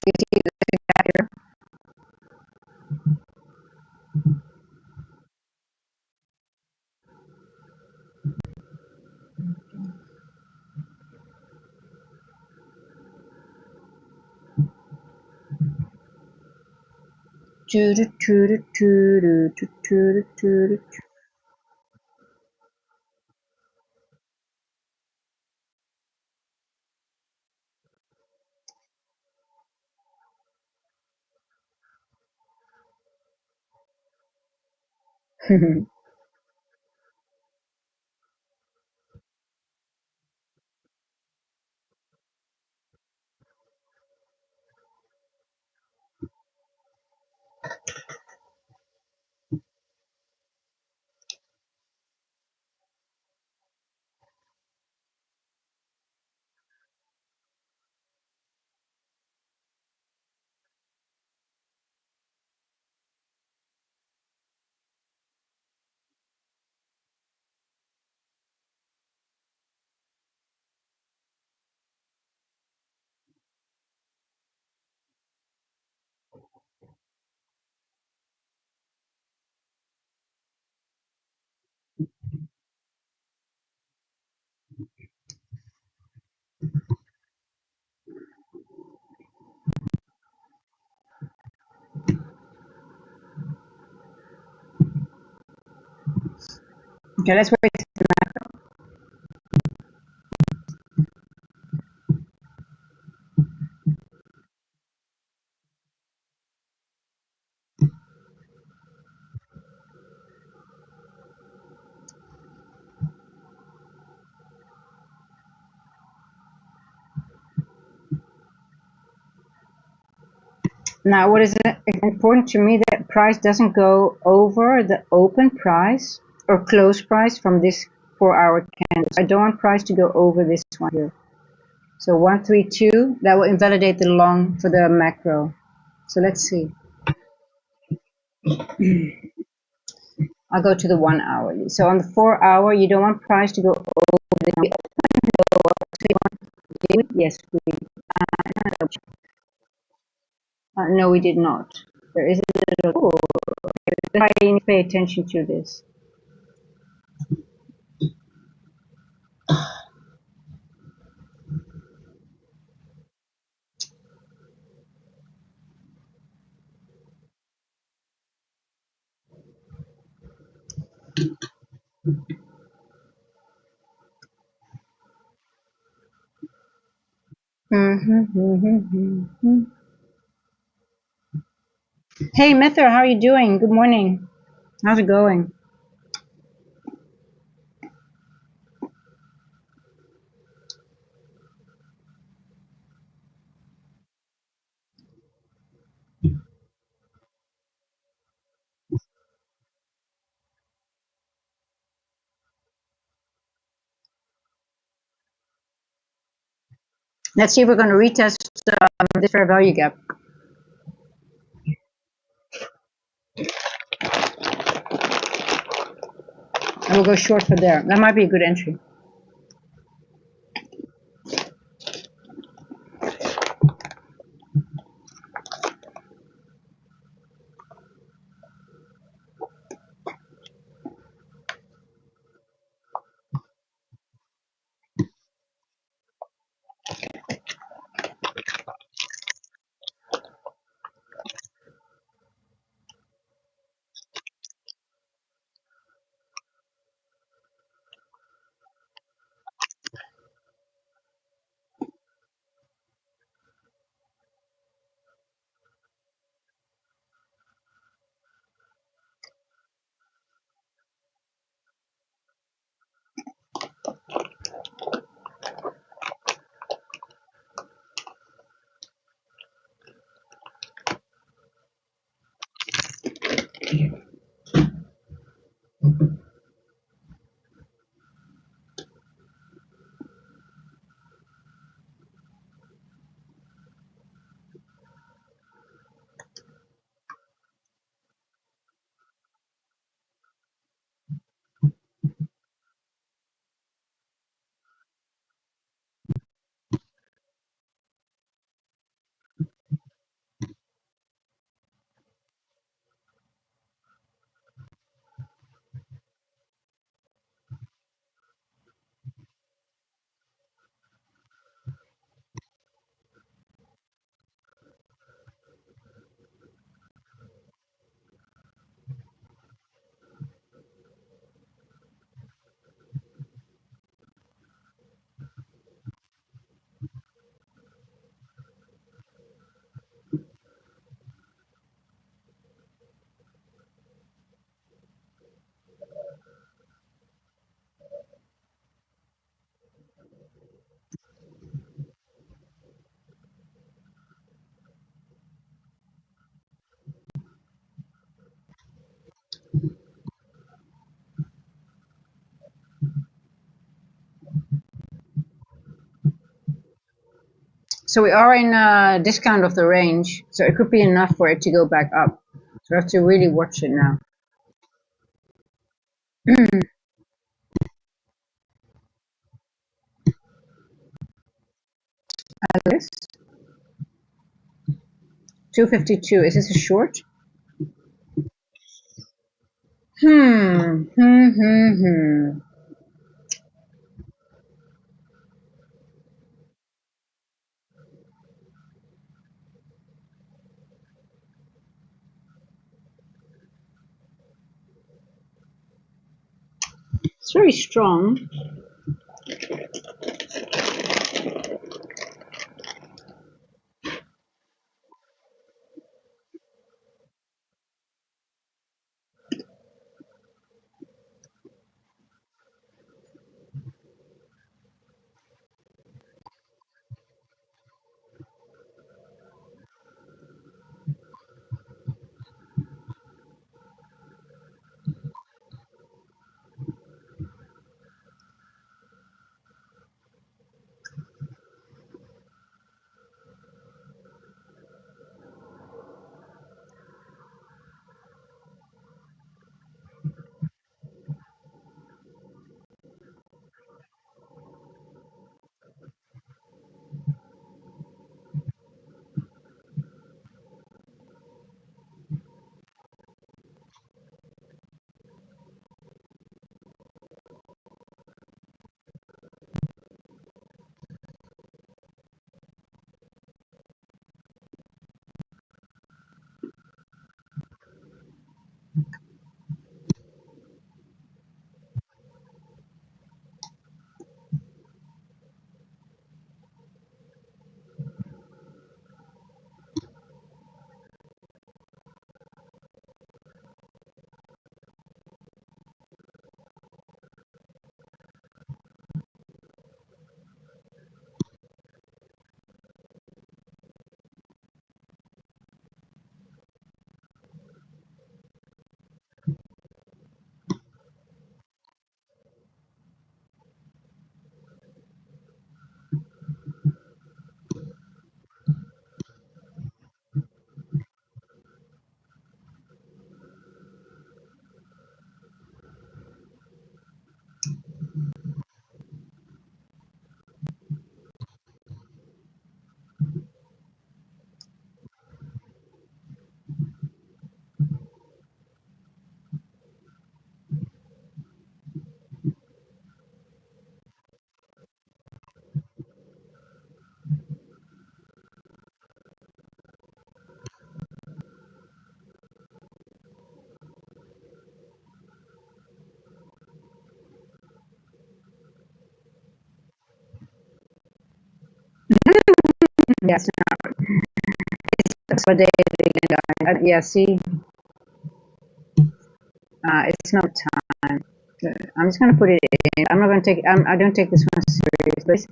You see the gap here? Okay, let's wait. Now, what is important to me that price doesn't go over the open price or close price from this 4-hour candle. I don't want price to go over this one here. So 132, that will invalidate the long for the macro. So let's see. I'll go to the 1 hourly. So on the 4-hour, you don't want price to go over the yes, we no, we did not. There is a little. I need to pay attention to this. Hey, Mether, how are you doing? Good morning. How's it going? Let's see if we're going to retest this fair value gap. And we'll go short for there. That might be a good entry. So we are in a discount of the range, so it could be enough for it to go back up. So we have to really watch it now. Alice, 252. Is this a short? Hmm. It's very strong. Yes, it's validating. Yeah, see, it's no time. I'm just going to put it in. I'm not going to take. I don't take this one serious, but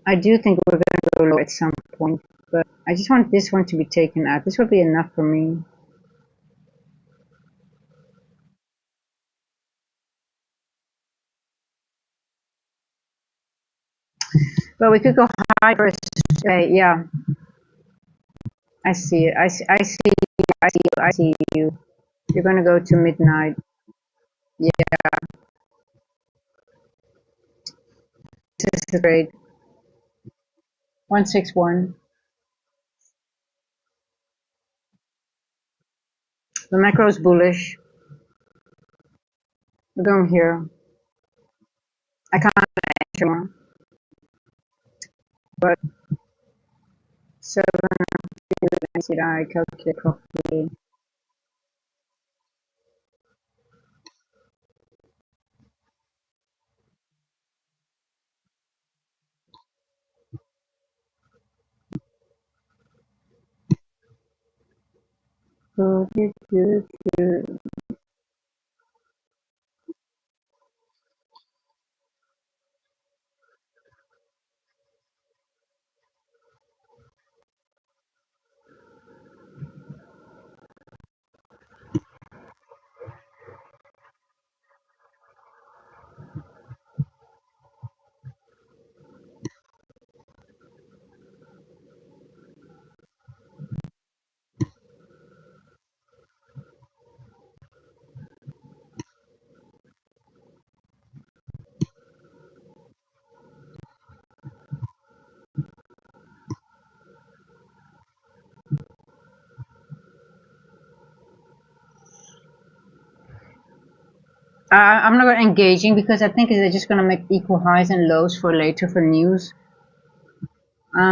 I do think we're going to go low at some point. But I just want this one to be taken out. This will be enough for me. But we could go high first. Yeah, I see it. I see. I see. I see you. I see you. You're going to go to midnight. Yeah, this is great. 161. The macro is bullish. We're going here. I can't enter more, but 7 NCI calculate properly. Good, good, good. I'm not engaging because I think they're just going to make equal highs and lows for later for news. We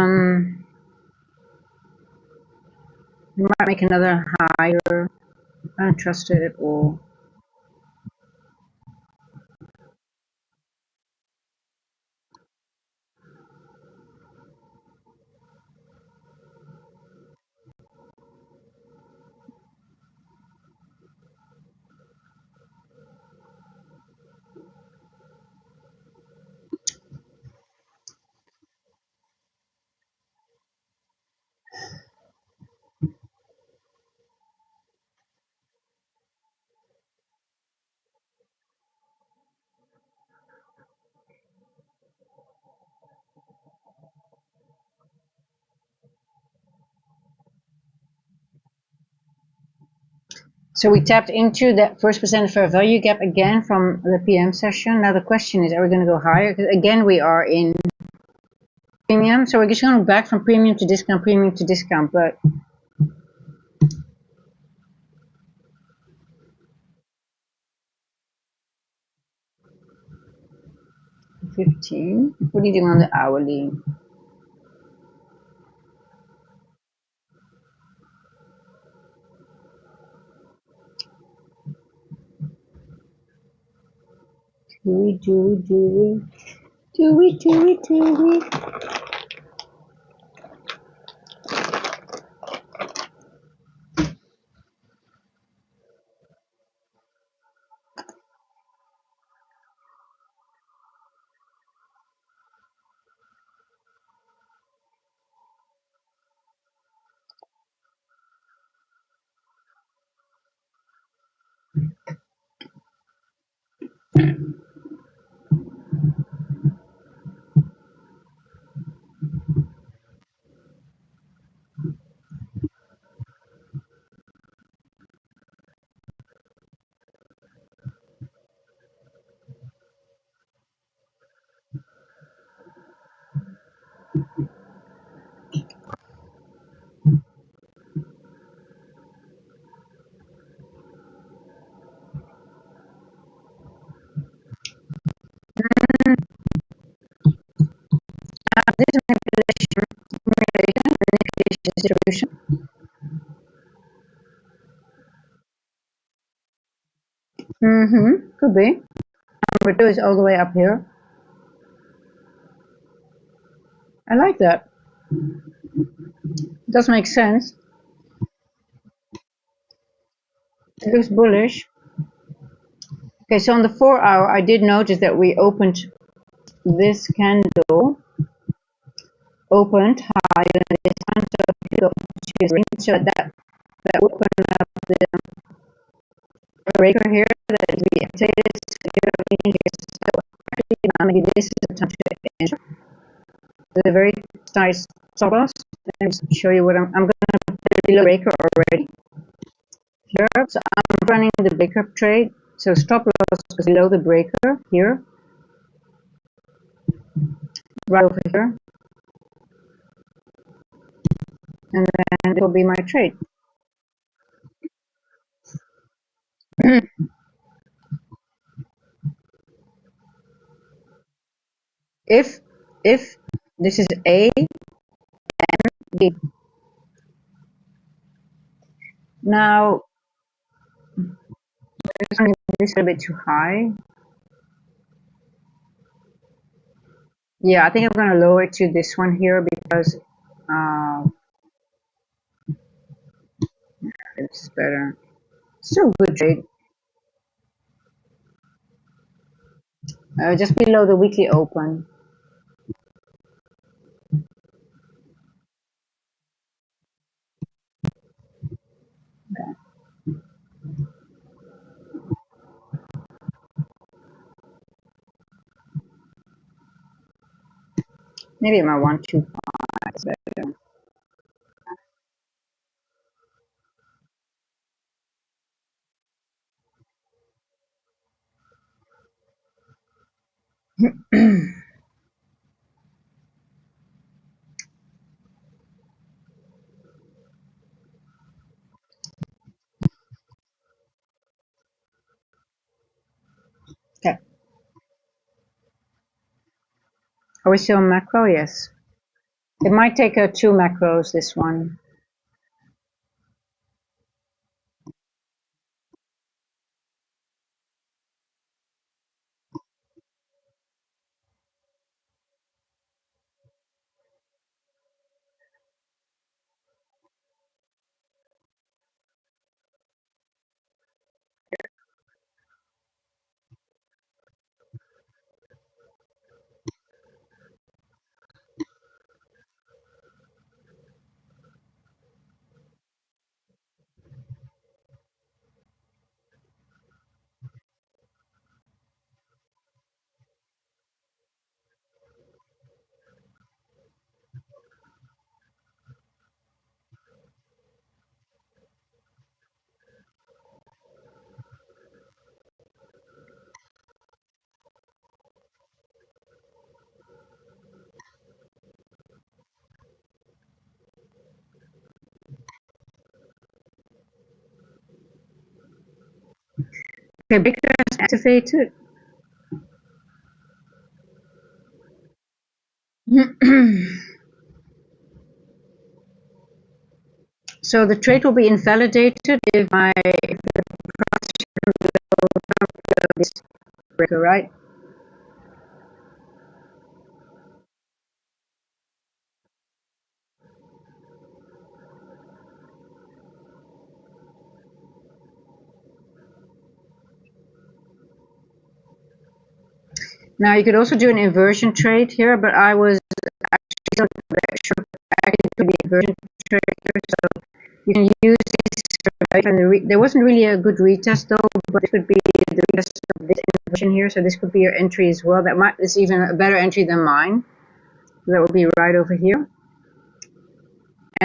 might make another higher. I don't trust it at all. So we tapped into that first percent fair value gap again from the PM session. Now the question is, are we going to go higher? Because again, we are in premium. So we're just going back from premium to discount, but 15. What are you doing on the hourly? Do we? This is manipulation distribution. Could be. Number 2 is all the way up here. I like that. Does make sense. It looks bullish. Okay, so on the 4-hour, I did notice that we opened this candle, opened higher than this one, so that would open up the breaker here that we activated. So actually, maybe this is the time to enter. The very nice stop loss. Let me show you what I'm going to put below breaker already. Here, so I'm running the breaker trade. So stop loss is below the breaker here, right over here, and then it will be my trade. if this is A and B. Now this is a bit too high. Yeah, I think I'm going to lower it to this one here because it's better. Still good trade. Just below the weekly open. Okay. Maybe my 125 is better. Okay. Are we still macro? Yes. It might take 2 macros, this one. Okay, breaker is activated. So the trade will be invalidated if the price below this breaker, right? Now you could also do an inversion trade here, but I was actually sure to the inversion trade here, so you can use this. And there wasn't really a good retest though, but it could be the retest of this inversion here. So this could be your entry as well. Is even a better entry than mine. So that would be right over here.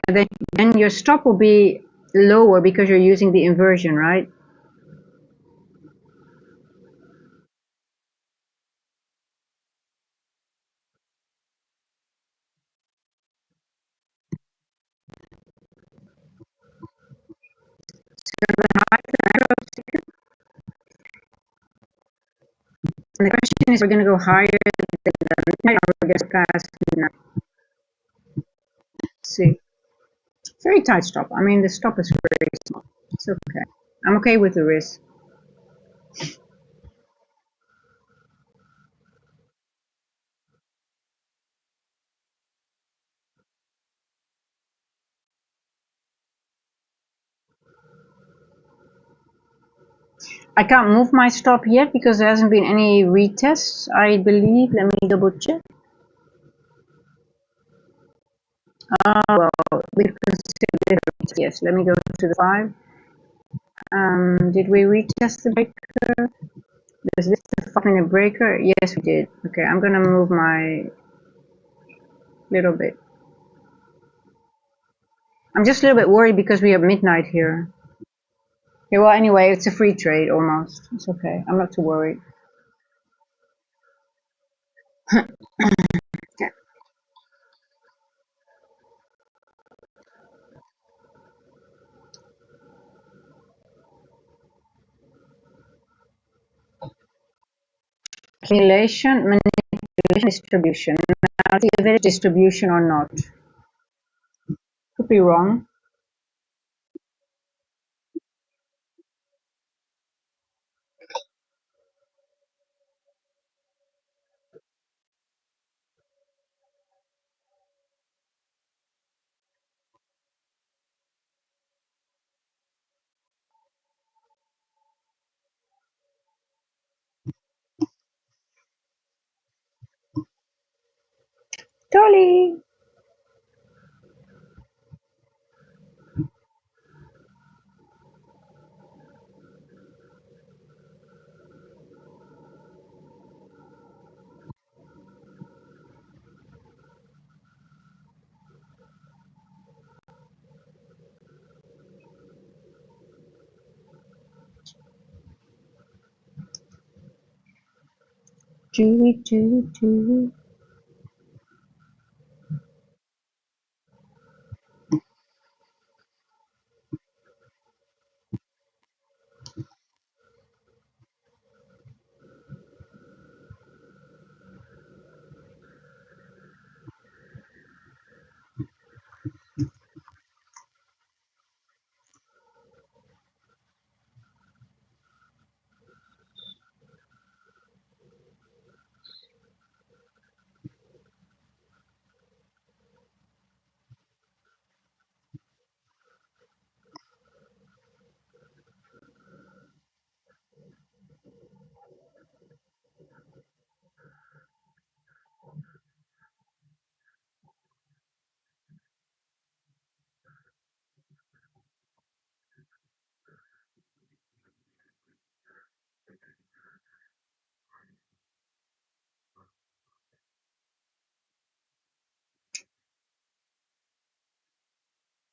And then your stop will be lower because you're using the inversion, right? And the question is, we're going to go higher than the midnight, or we're just past midnight. Let's see. Very tight stop. I mean, the stop is very small. It's okay. I'm okay with the risk. I can't move my stop yet because there hasn't been any retests, I believe. Let me double check. Well, we've considered it. Yes, let me go to the 5. Did we retest the breaker? Is this the 5-minute breaker? Yes, we did. Okay, I'm gonna move my little bit. I'm just a little bit worried because we have midnight here. Yeah, well, anyway, it's a free trade almost. It's okay. I'm not too worried. Okay. Accumulation, manipulation, distribution. Now, see if it is distribution or not. Could be wrong. Dolly. Do.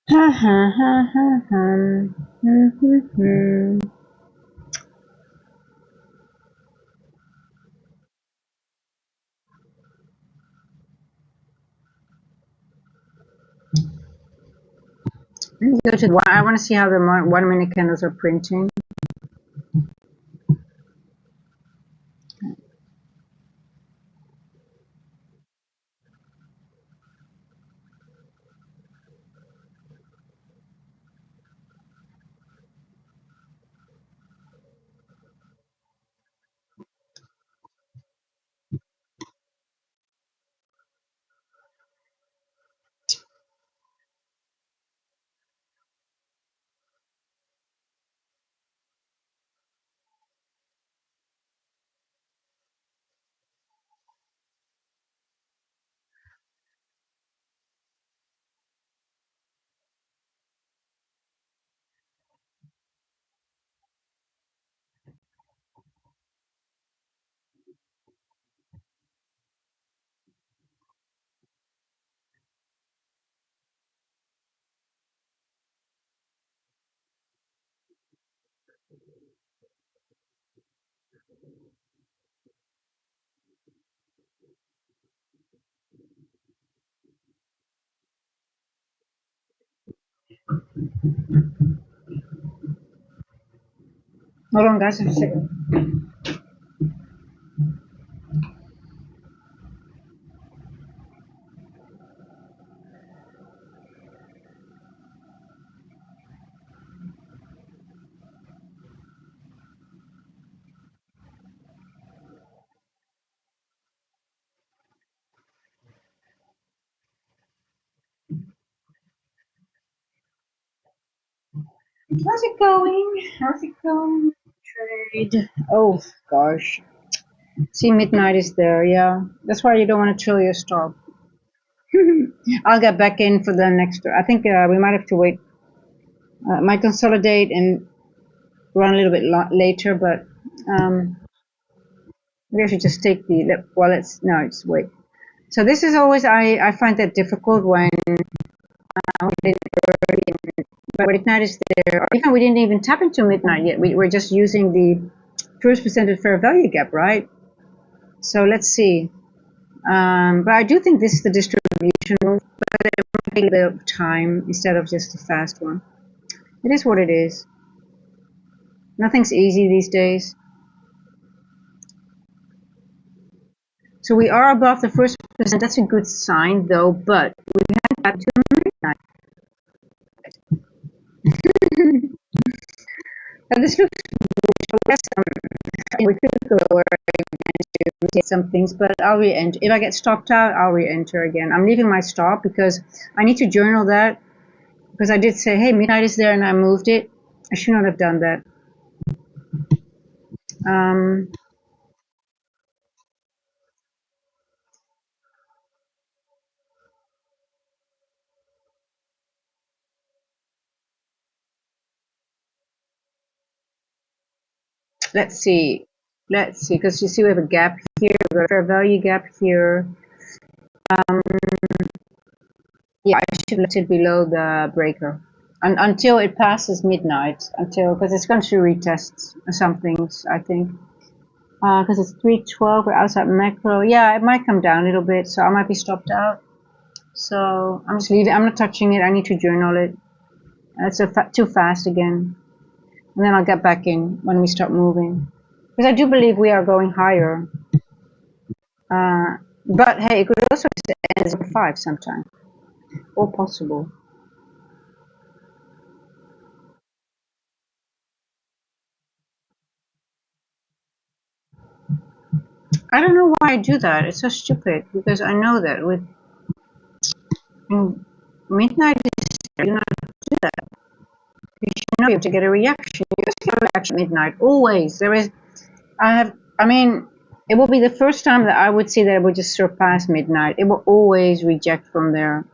Ha ha ha ha ha. Hmm. Let me go to the one. I want to see how the 1-minute candles are printing. Hold on, guys, a second. How's it going? How's it going? trade. Oh gosh. See, midnight is there. Yeah, that's why you don't want to chill your stop. I'll get back in for the next. I think we might have to wait. Might consolidate and run a little bit later, but maybe I should just take the. Well, it's no, it's wait. So this is always I find that difficult when we didn't early, but midnight is there. Or even we didn't even tap into midnight yet. We're just using the first percentage fair value gap, right? So let's see. But I do think this is the distribution move, but it might take a bit of time instead of just a fast one. It is what it is. Nothing's easy these days. So we are above the first percent. That's a good sign, though. But we haven't got to midnight. This looks less. We could go lower to take some things, but I'll re-enter. If I get stopped out, I'll re-enter again. I'm leaving my stop because I need to journal that. Because I did say, hey, midnight is there, and I moved it. I should not have done that. Let's see. Let's see, because you see we have a gap here, we've got a fair value gap here. Yeah, I should let it below the breaker until it passes midnight, because it's going to retest some things, I think. Because it's 312, we're outside macro. Yeah, it might come down a little bit, so I might be stopped out. So I'm just leaving. I'm not touching it. I need to journal it. It's too fast again. And then I'll get back in when we start moving. Because I do believe we are going higher. But hey, it could also end as 5 sometime. All possible. I don't know why I do that. It's so stupid because I know that with midnight is there, you not do that. You should know you have to get a reaction. You just get a reaction at midnight. Always. There is I mean, it will be the first time that I would see that it would just surpass midnight. It will always reject from there.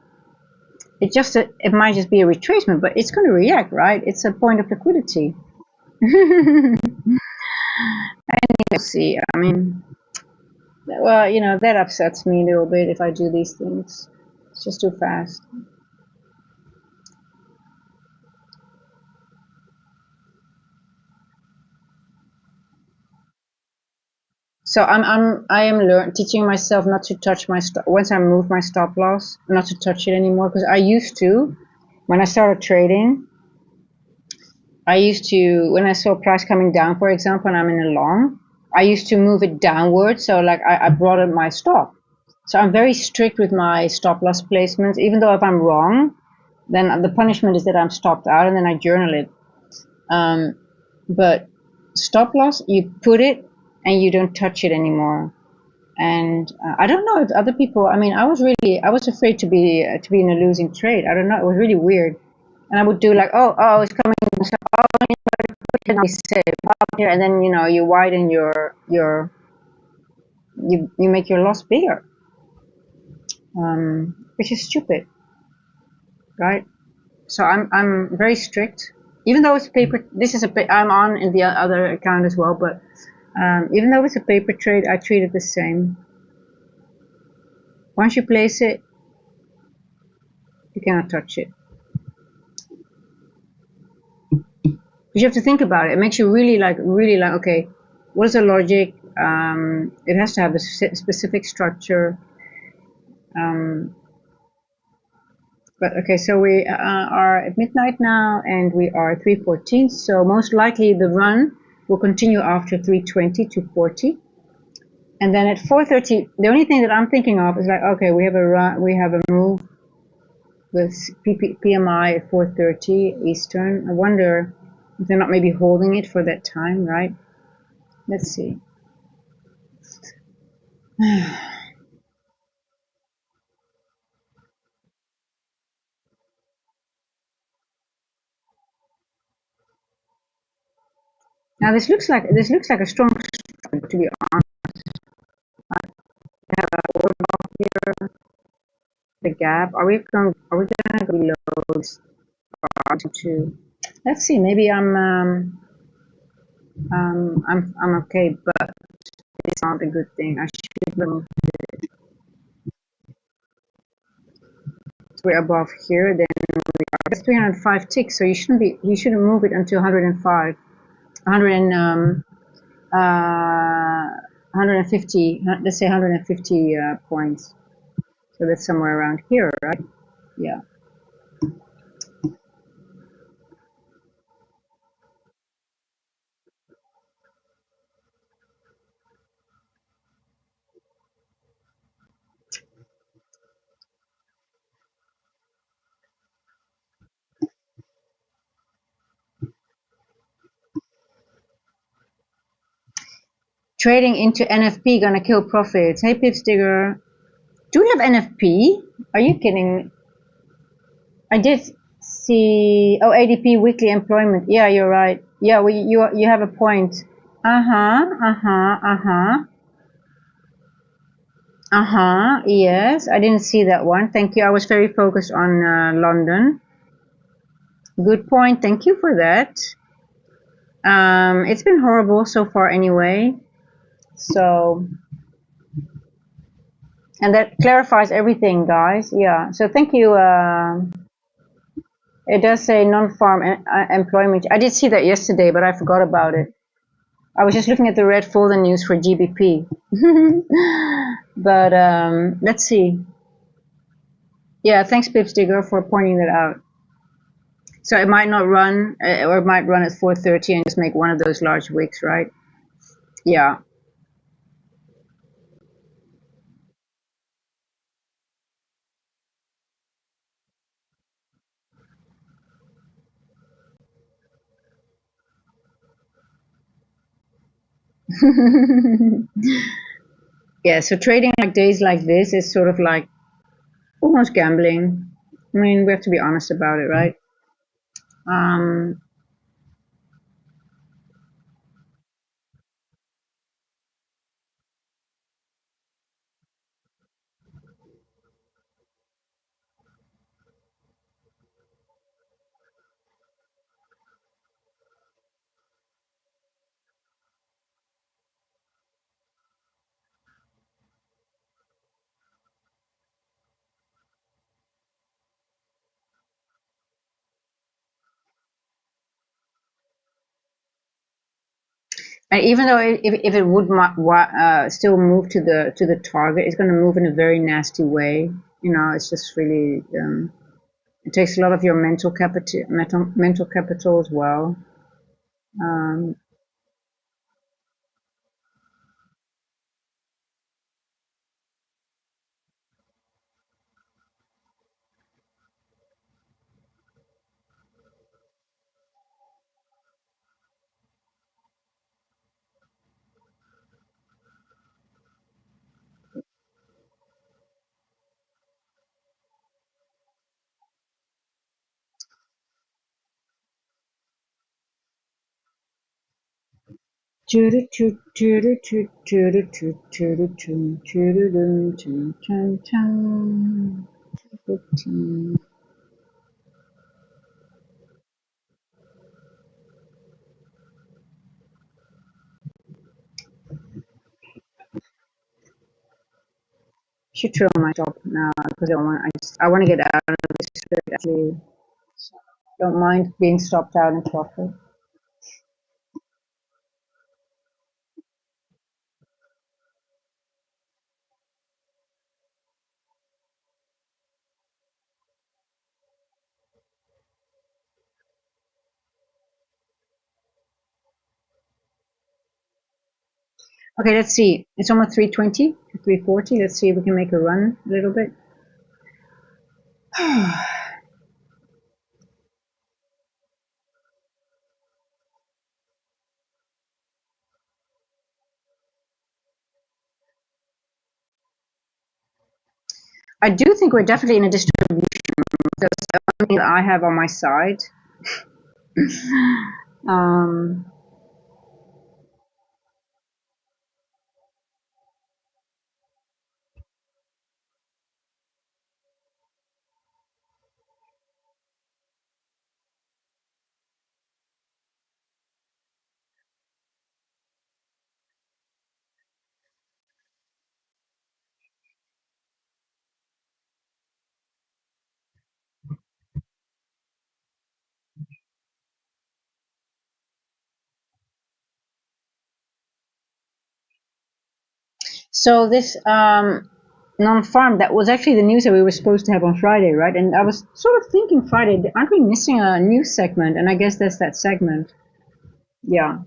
It might just be a retracement, but it's going to react, right? It's a point of liquidity. And you'll see. I mean, well, that upsets me a little bit if I do these things. It's just too fast. So I am teaching myself not to touch my stop once I move my stop loss, not to touch it anymore, because I used to when I started trading. I used to, when I saw price coming down, for example, and I'm in a long, I used to move it downward. So like I brought up my stop. So I'm very strict with my stop loss placements. Even though if I'm wrong, then the punishment is that I'm stopped out and then I journal it. But stop loss, you put it and you don't touch it anymore. And I don't know if other people. I mean, I was afraid to be in a losing trade. I don't know. It was really weird. And I would do like, oh, it's coming. So, oh, put it on safe up here, and then you widen you make your loss bigger, which is stupid, right? So I'm very strict, even though it's paper. This is I'm on in the other account as well, but even though it's a paper trade, I treat it the same. Once you place it, you cannot touch it. Because you have to think about it. It makes you really like, okay, what is the logic? It has to have a specific structure. But okay, so we are at midnight now, and we are 314. So most likely the run will continue after 320 to 40. And then at 4:30, the only thing that I'm thinking of is like, okay, we have a move with PMI at 4:30 Eastern. I wonder if they're not maybe holding it for that time, right? Let's see. Now this looks like a strong strike, to be honest. We have a order block here, the gap. Are we gonna go below this to? Let's see. Maybe I'm okay, but it's not a good thing. I should move. We're above here, then we are. That's 305 ticks, so you shouldn't move it until 105, 100 and 150. Let's say 150 points. So that's somewhere around here, right? Yeah. Trading into NFP gonna kill profits. Hey, Pips Digger. Do we have NFP? Are you kidding? I did see. Oh, ADP weekly employment. Yeah, you're right. Yeah, you have a point. Yes, I didn't see that one. Thank you. I was very focused on London. Good point. Thank you for that. It's been horrible so far anyway. So, and that clarifies everything, guys. Yeah. So thank you. It does say non-farm employment. I did see that yesterday, but I forgot about it. I was just looking at the red folder news for GBP. But let's see. Yeah, thanks, Pips Digger, for pointing that out. So it might not run, or it might run at 4:30 and just make one of those large wicks, right? Yeah. Yeah, so trading like days like this is sort of like almost gambling. I mean, we have to be honest about it, right? Um, and even though if it would still move to the target, it's going to move in a very nasty way. You know, it's just really it takes a lot of your mental capital as well. Um, should throw my job now because I want to get out of this trade actually. Don't mind being stopped out in profit. Okay, let's see. It's almost 320 to 340. Let's see if we can make a run a little bit. I do think we're definitely in a distribution. That's the only thing that I have on my side. Um, So this non-farm, that was actually the news that we were supposed to have on Friday, right? And I was sort of thinking Friday, aren't we missing a news segment? And I guess that's that segment. Yeah.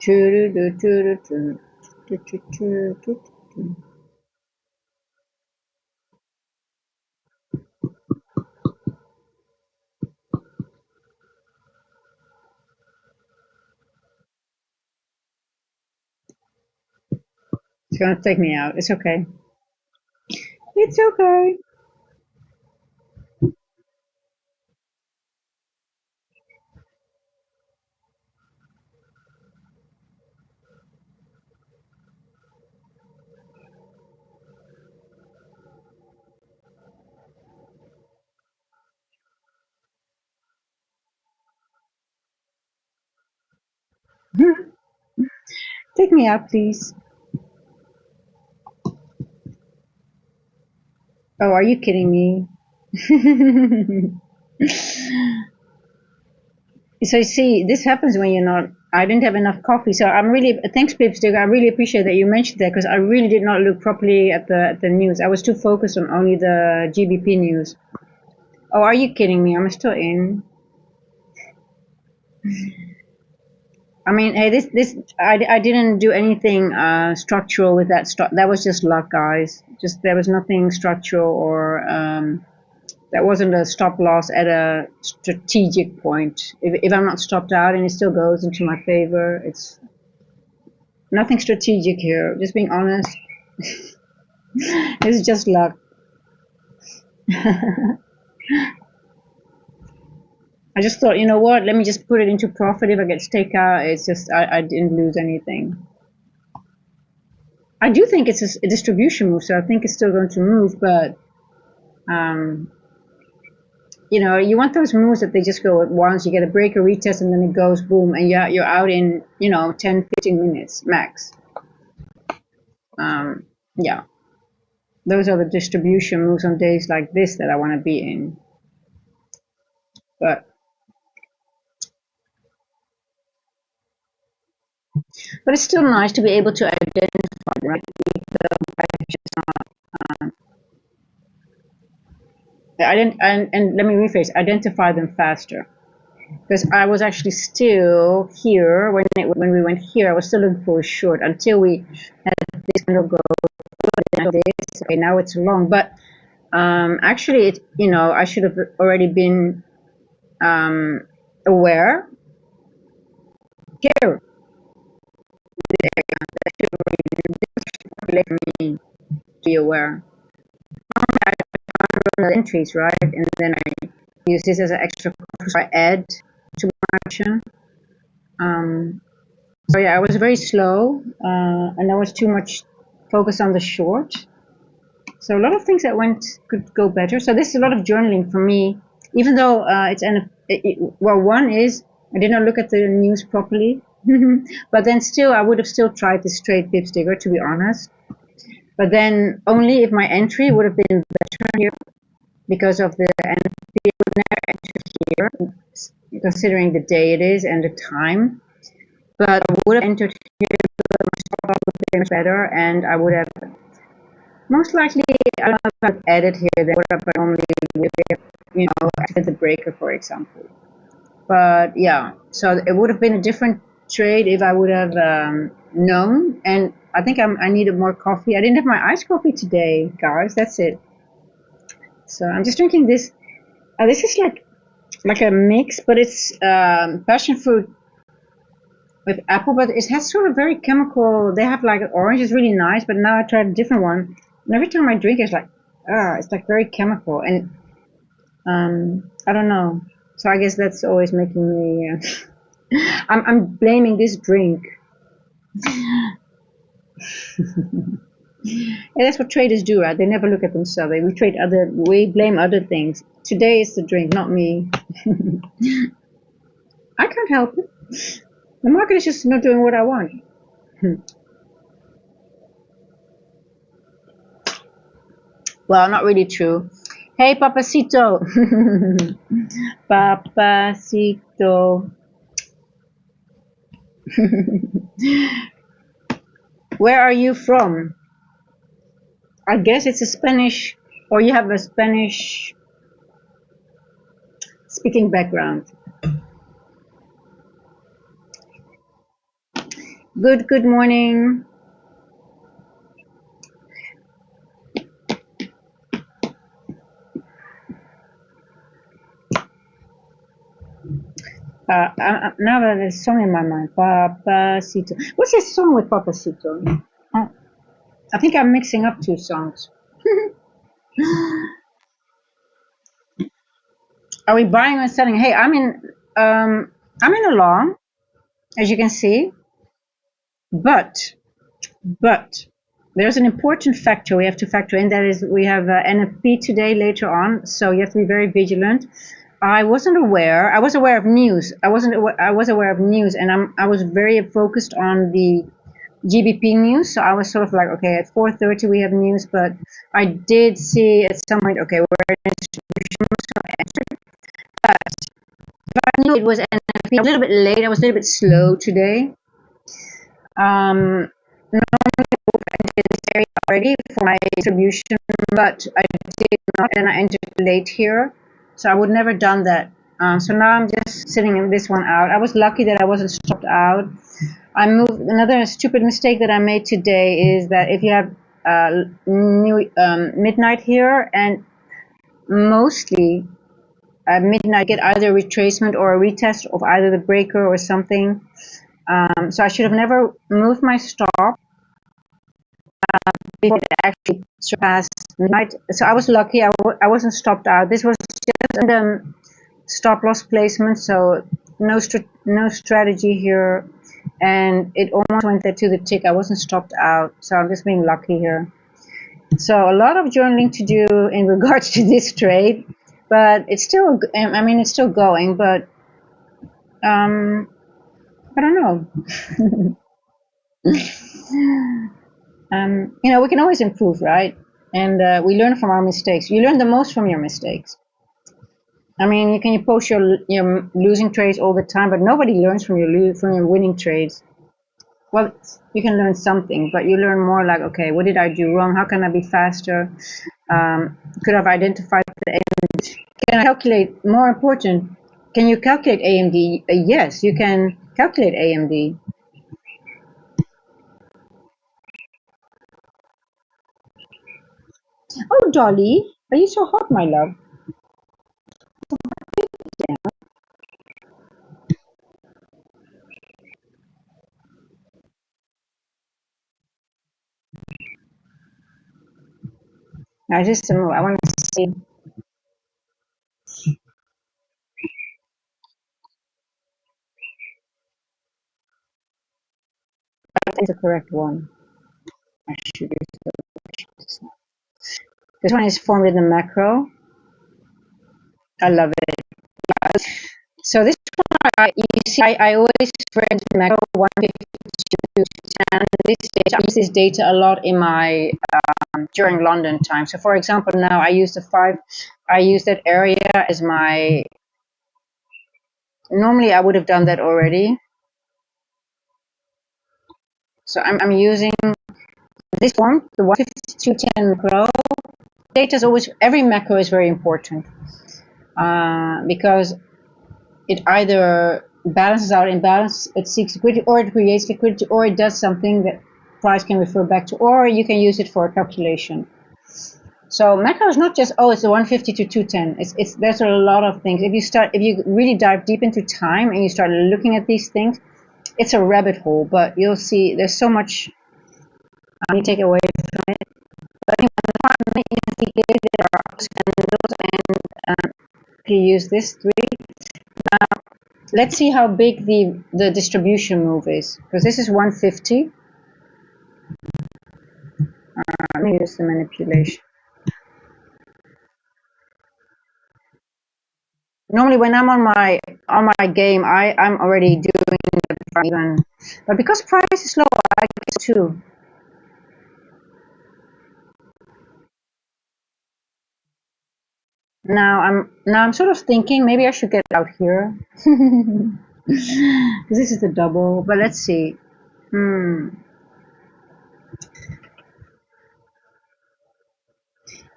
It's gonna take me out. It's okay. It's okay. Take me out, please. Oh, are you kidding me? So you see, this happens when you're not. I didn't have enough coffee, so I'm really thanks, Pipstick. I really appreciate that you mentioned that because I really did not look properly at the news. I was too focused on only the GBP news. Oh, are you kidding me? I'm still in. I mean, hey, I didn't do anything structural with that stock. That was just luck, guys. Just there was nothing structural or that wasn't a stop loss at a strategic point. If I'm not stopped out and it still goes into my favor, it's nothing strategic here. Just being honest, it's just luck. I just thought, you know what? Let me just put it into profit. If I get takeout, it's just I didn't lose anything. I do think it's a distribution move, so I think it's still going to move. But you know, you want those moves that they just go at once. You get a break, a retest, and then it goes boom, and you're out in 10, 15 minutes max. Yeah, those are the distribution moves on days like this that I want to be in. But it's still nice to be able to identify, right? And let me rephrase, identify them faster. Because I was actually still here when we went here. I was still looking for a short until we had this kind of go. This okay, now it's long, but actually, I should have already been aware. Here, that should already let me be aware. I run the entries, right, and then I use this as an extra. So I add to my action. So yeah, I was very slow, and I was too much focused on the short. So a lot of things that could go better. So this is a lot of journaling for me, even though well, one is I did not look at the news properly, but then still I would have still tried the straight pip sticker, to be honest. But then only if my entry would have been better here because of the NFP would never enter here, considering the day it is and the time. But I would have entered here, but my stop loss would have been better, and I would have most likely, I don't know if I've added here that would have normally would have, acted the breaker, for example. But yeah, so it would have been a different trade if I would have known. And I think I needed more coffee. I didn't have my iced coffee today, guys. That's it. So I'm just drinking this. This is like like a mix, but it's passion fruit with apple, but it has sort of very chemical. They have like orange is really nice, but now I tried a different one, and every time I drink it's like it's like very chemical, and I don't know. So I guess that's always making me. I'm blaming this drink. And that's what traders do, right? They never look at themselves. We blame other things. Today is the drink, not me. I can't help it. The market is just not doing what I want. Well, not really true. Hey, Papacito. Papacito. Where are you from? I guess it's a Spanish, or you have a Spanish speaking background. Good morning. Now there's a song in my mind. Papacito. What's this song with Papacito? I think I'm mixing up two songs. Are we buying or selling? Hey, I'm in a LON, as you can see, but there's an important factor we have to factor in. That is, we have NFP today later on, so you have to be very vigilant. I wasn't aware. I was aware of news. I was aware of news, and I was very focused on the GBP news. So I was sort of like, okay, at 4:30 we have news, but I did see at some point, okay, we're in a distribution, so I answered. But I knew it was NFP. A little bit late. I was a little bit slow today. Normally I entered this area already for my distribution, but I did not, and I entered late here. So I would never done that. So now I'm just sitting in this one out. I was lucky that I wasn't stopped out. I moved. Another stupid mistake that I made today is that if you have midnight here, and mostly at midnight, get either a retracement or a retest of either the breaker or something. So I should have never moved my stop before it actually surpassed midnight. So I was lucky. I wasn't stopped out. This was just stop loss placement, so no strategy here, and it almost went there to the tick. I wasn't stopped out, so I'm just being lucky here. So a lot of journaling to do in regards to this trade, but it's still, I mean, it's still going, but I don't know. We can always improve, right? And we learn from our mistakes. You learn the most from your mistakes. I mean, you can post your losing trades all the time, but nobody learns from your winning trades. Well, you can learn something, but you learn more like, okay, what did I do wrong? How can I be faster? Could I have identified the AMD? Can I calculate? More important, can you calculate AMD? Yes, you can calculate AMD. Oh, Dolly, are you so hot, my love? I just I want to see. I think the correct one. I should use this one. This one is formed in the macro. I love it. So this one, you see, I always read macro 152 and this data. I use this data a lot in my during London time. So for example, now I use I use that area as my. Normally, I would have done that already. So I'm using this one, the 152.10 macro. Data is always, every macro is very important because it either balances out imbalance, it seeks liquidity, or it creates liquidity, or it does something that price can refer back to, or you can use it for a calculation. So macro is not just, oh, it's the 150 to 210. It's there's a lot of things. If you really dive deep into time and you start looking at these things, it's a rabbit hole. But you'll see there's so much you take away from it. But anyway, the farm indicated there are ups and downs, and you use this three. Let's see how big the distribution move is, because this is 150. Let me use the manipulation. Normally, when I'm on my game, I'm already doing the even, but because price is low, I guess too. Now I'm sort of thinking maybe I should get out here. This is the double, but let's see. Hmm.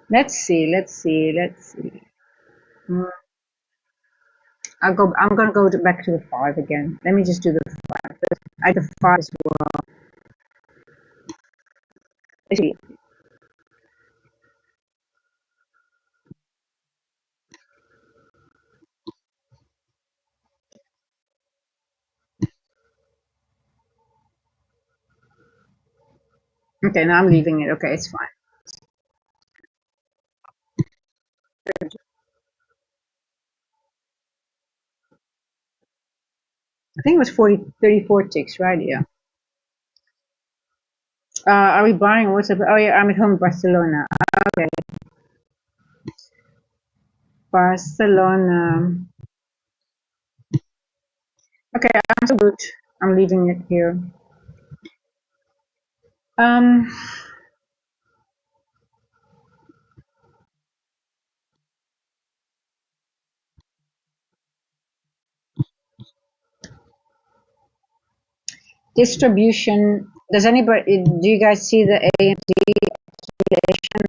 Let's see. Let's see. Let's see. Hmm. I'm gonna go back to the five again. Let me just do the five. I the five as well. Let's see. Okay, now I'm leaving it. Okay, it's fine. I think it was 34 ticks, right? Yeah. Are we buying? What's up? Oh yeah, I'm at home in Barcelona. Okay, Barcelona. Okay, I'm so good. I'm leaving it here. Um, distribution. Does anybody? Do you guys see the AMD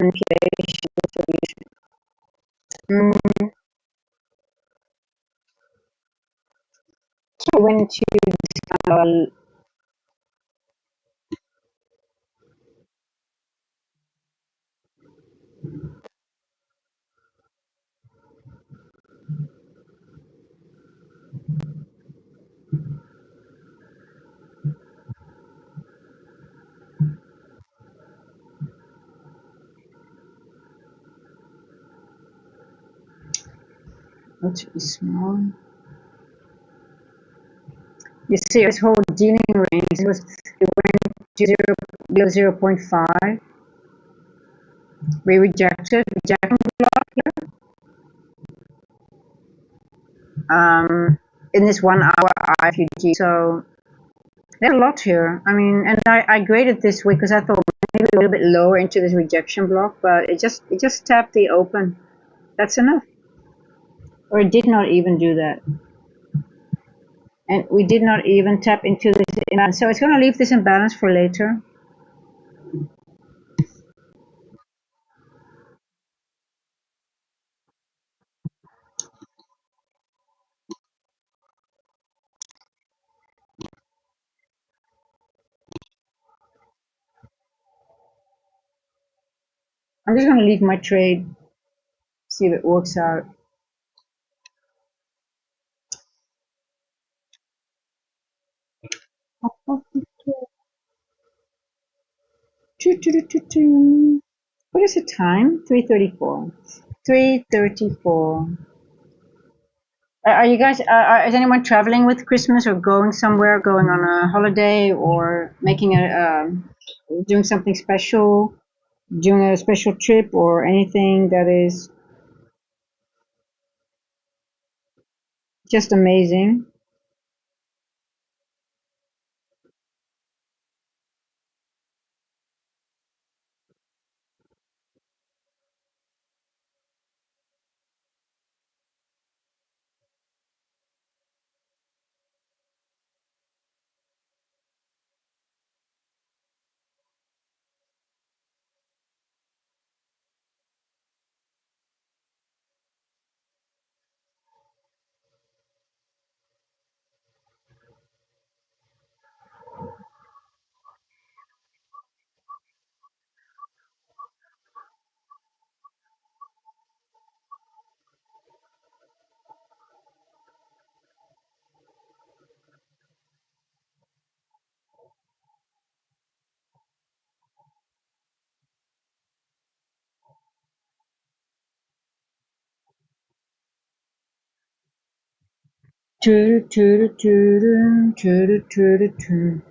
manipulation distribution? Mm, so when to not to be small. You see, this whole dealing range it went to below 0.5. We rejected rejection block here. In this 1 hour IFUG. So there's a lot here. I mean, and I graded this week because I thought maybe a little bit lower into this rejection block, but it just tapped the open. That's enough. Or it did not even do that. And we did not even tap into this imbalance. So it's going to leave this imbalance for later. I'm just going to leave my trade, see if it works out. What is the time? 3:34. 3:34. Are you guys? Is anyone traveling with Christmas or going somewhere, going on a holiday, or making doing something special, doing a special trip, or anything that is just amazing? Toot, toot, toot, toot, toot, toot.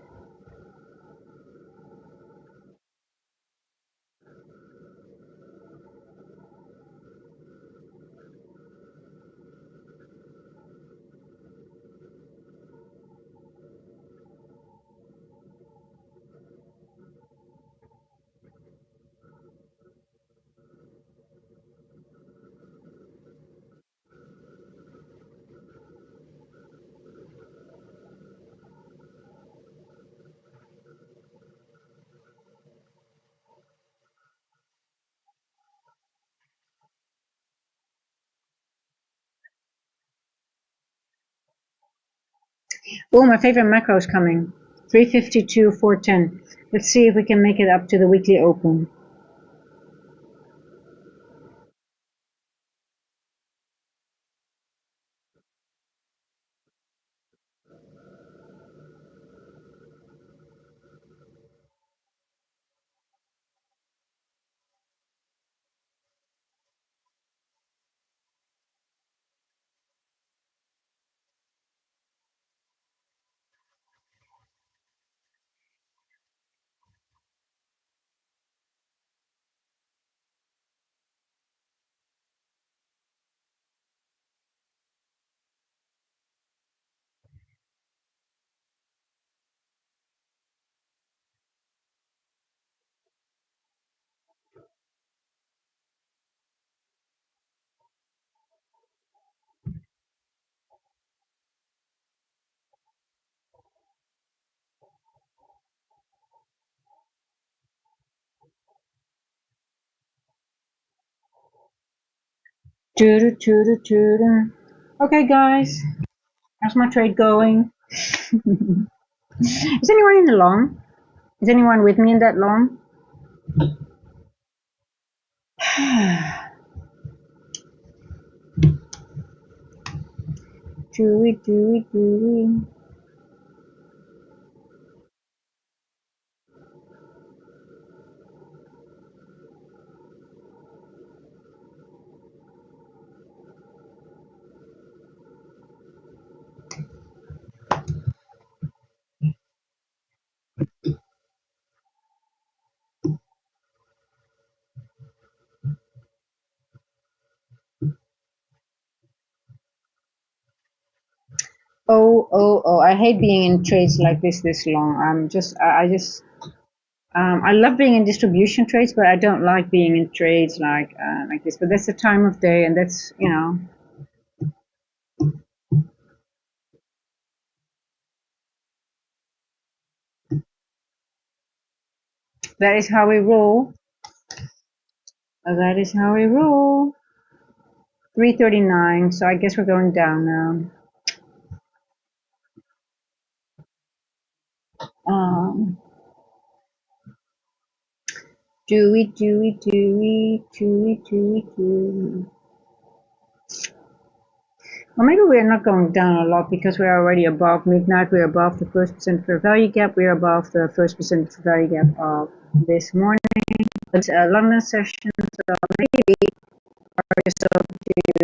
Oh, my favorite macro is coming. 352, 410. Let's see if we can make it up to the weekly open. Toot, toot, toot. Okay, guys, how's my trade going? Is anyone in the long? Is anyone with me in that long? Chewy, chewy, chewy. Oh, oh, oh! I hate being in trades like this long. I love being in distribution trades, but I don't like being in trades like this. But that's the time of day, and that's that is how we roll. That is how we roll. 339. So I guess we're going down now. Um, Dewey, Dewey, Dewey, Dewey, Dewey, Dewey. Well, maybe we're not going down a lot because we're already above midnight. We're above the first percent fair value gap. We're above the first percent fair value gap of this morning. It's a London session, so maybe are yourself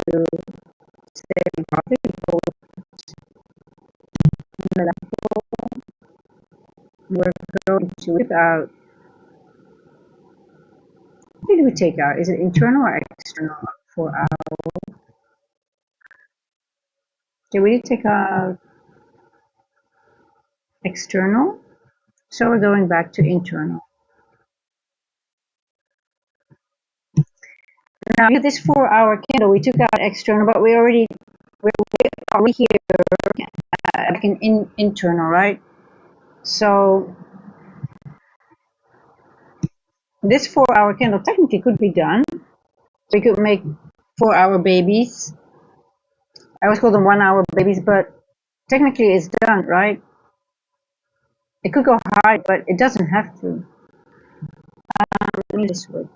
to stay in profit we're going to without. What did we take out? Is it internal or external for our? Okay, we did take out external, so we're going back to internal. Now, this 4-hour candle, we took out external, but we're already here back in internal, right? So this 4-hour candle technically could be done. We could make 4-hour babies. I always call them 1-hour babies, but technically it's done, right? It could go high, but it doesn't have to. Let me this way.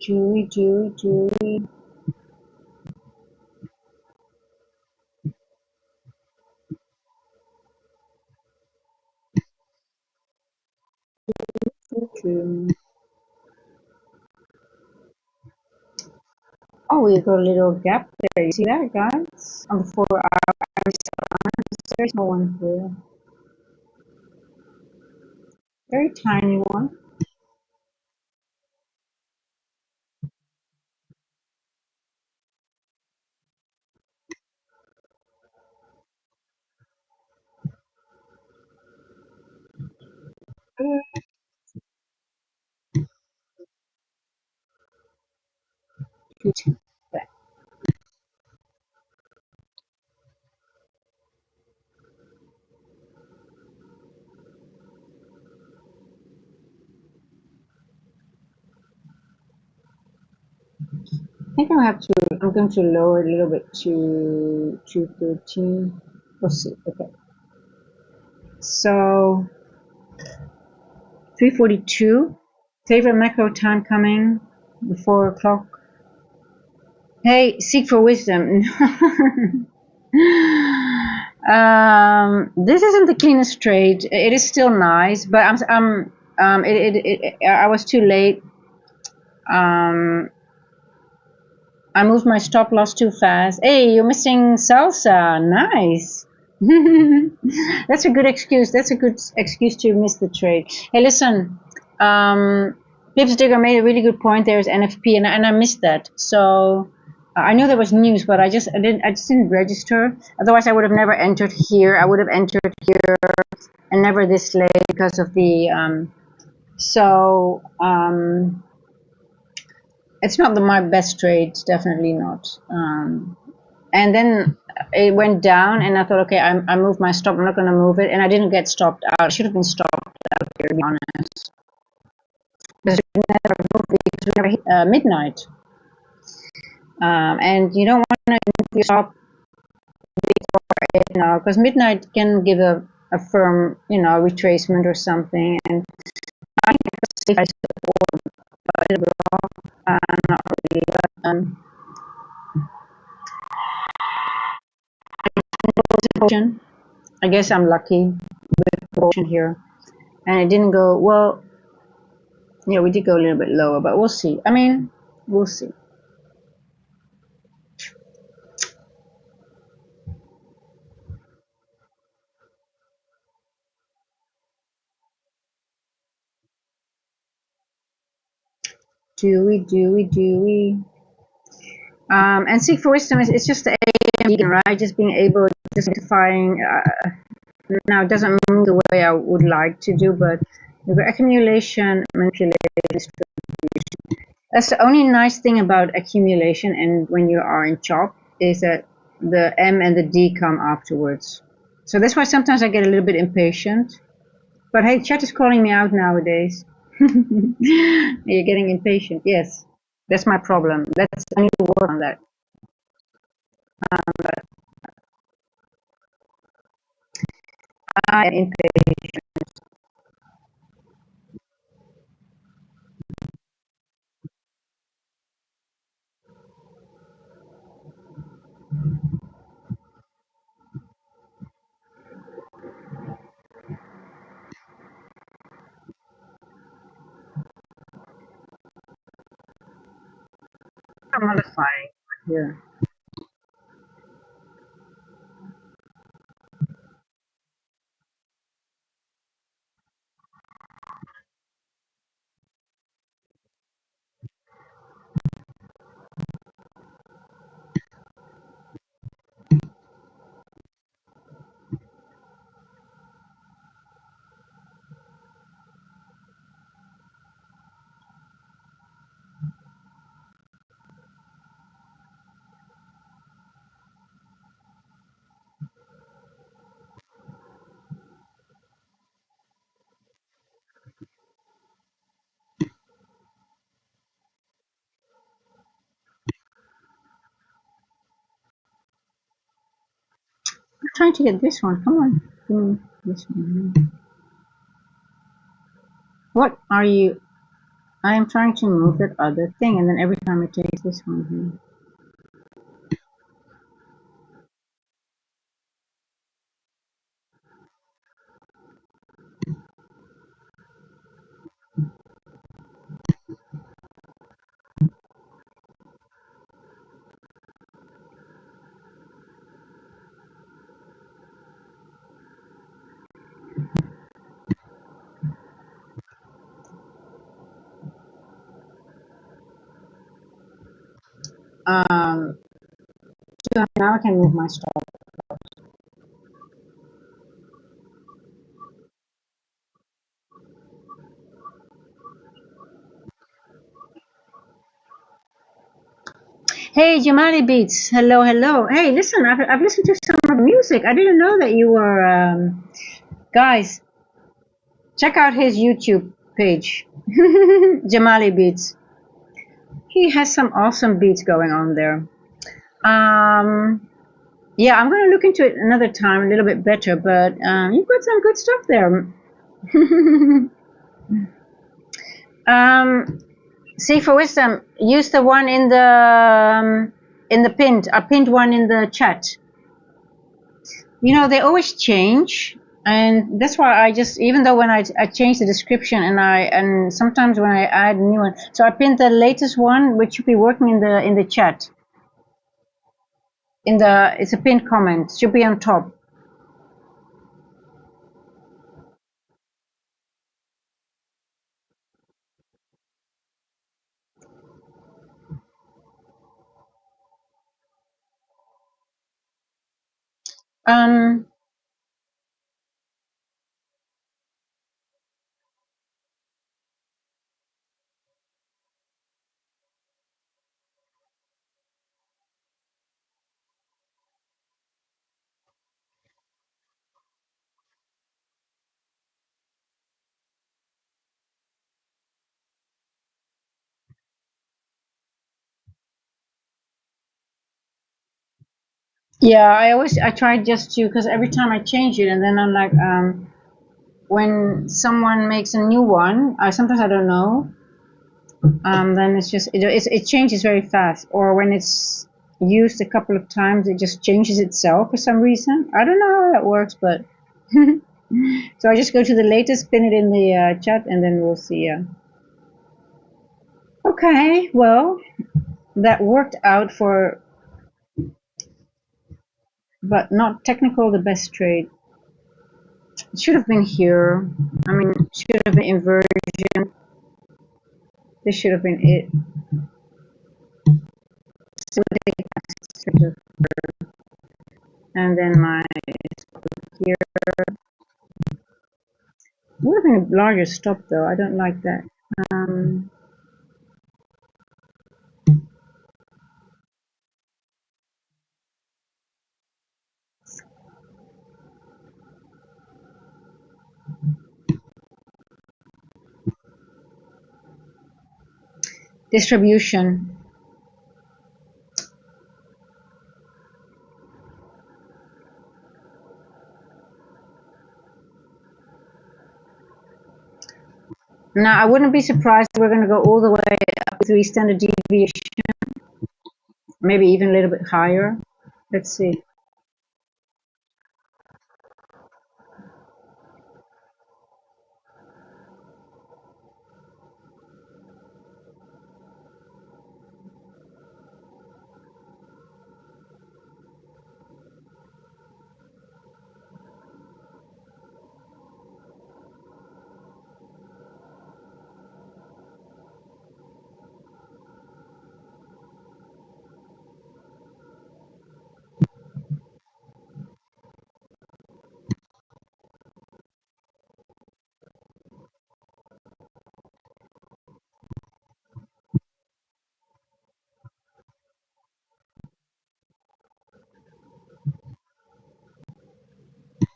Chewy, chewy, chewy. Okay. Oh, we got a little gap there. You see that, guys? On the 4 hour, very small one here. Very tiny one. Good. I think I'm going to lower it a little bit to 213. We'll see. Okay. So 3:42. Favorite macro time coming before o'clock. Hey, seek for wisdom. This isn't the cleanest trade. It is still nice, but I was too late. Um, I moved my stop loss too fast. Hey, you're missing salsa. Nice. That's a good excuse. That's a good excuse to miss the trade. Hey, listen. Pips Digger made a really good point. There's NFP, and I missed that. So I know there was news, but I just didn't register. Otherwise, I would have never entered here. I would have entered here and never this late because of the. So it's not my best trade. Definitely not. And then it went down, and I thought, okay, I moved my stop. I'm not going to move it, and I didn't get stopped out. I should have been stopped out here, to be honest. Because we never moved because we never hit midnight. And you don't want to move your stop before it, because midnight can give a firm, retracement or something. And I think it was safe. I support, but it wrong. Not really, but I guess I'm lucky with proportion here, and it didn't go well. Yeah, we did go a little bit lower, but we'll see. I mean, we'll see. Do we? And seek for wisdom is it's just the vegan, right? Just being able, just identifying. Now it doesn't move the way I would like to do, but the accumulation, manipulation, distribution. That's the only nice thing about accumulation, and when you are in chop, is that the M and the D come afterwards. So that's why sometimes I get a little bit impatient. But hey, chat is calling me out nowadays. You're getting impatient. Yes, that's my problem. I need to work on that. But I am impatient. I'm modifying here. I'm trying to get this one. Come on. Give me this one. What are you? I am trying to move that other thing, and then every time it takes this one here. Um, so now I can move my stop. Hey, Jamali Beats. Hello, hello. Hey, listen, I've listened to some of the music. I didn't know that you were, guys, check out his YouTube page, Jamali Beats. He has some awesome beats going on there. Um, yeah, I'm going to look into it another time a little bit better, but you've got some good stuff there. um, see for wisdom, use the one in the pinned. I pinned one in the chat. You know, they always change, and that's why I just, even though when I change the description and sometimes when I add a new one, so I pinned the latest one, which should be working in the chat. It's a pinned comment, should be on top. Um, yeah, I try just to, because every time I change it, and then I'm like, when someone makes a new one, sometimes I don't know. Then it's just it changes very fast, or when it's used a couple of times, it just changes itself for some reason. I don't know how that works, but so I just go to the latest, pin it in the chat, and then we'll see. Okay, well, that worked out for, but not technical the best trade. It should have been here. I mean, should have been inversion. This should have been it. So and then my here would have been a larger stop though. I don't like that. Um, Distribution. Now I wouldn't be surprised if we're going to go all the way up to 3 standard deviation, maybe even a little bit higher. Let's see.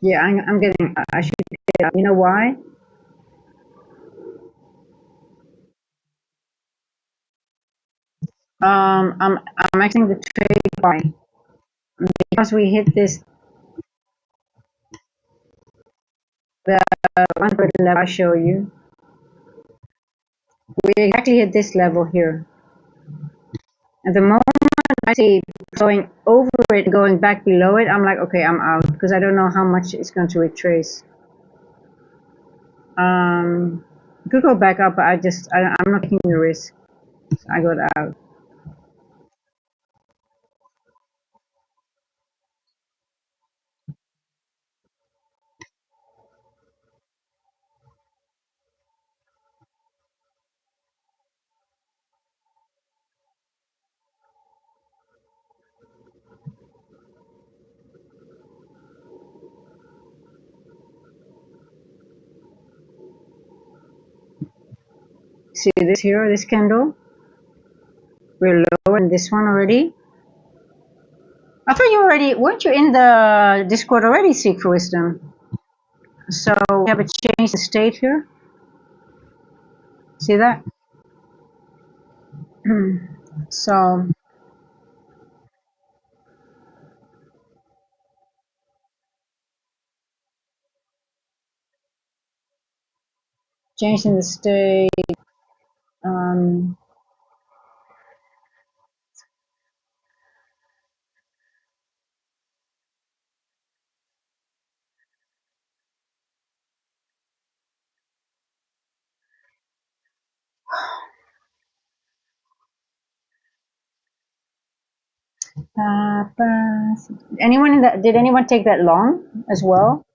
Yeah, I'm getting. I should get up. You know why? I'm acting the trade why because we hit this the 130 level I show you. We exactly hit this level here. At the moment I see going over it and going back below it, I'm like, okay, I'm out because I don't know how much it's going to retrace. It could go back up, but I'm not taking the risk. So I got out. See this here, this candle? We're lower than this one already. I thought you already, weren't you in the Discord already, Seek for Wisdom? So we have a change in state here. See that? So change in the state. Um, anyone in that? Did anyone take that long as well?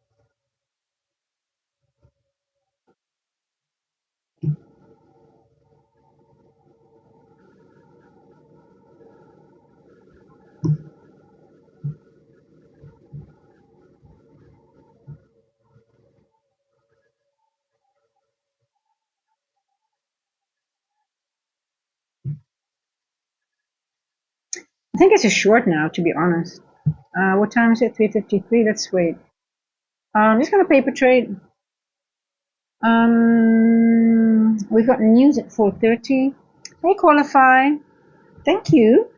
I think it's a short now, to be honest. What time is it? 3:53. Let's wait. I'm just gonna paper trade. We've got news at 4:30. Hey, qualify. Thank you.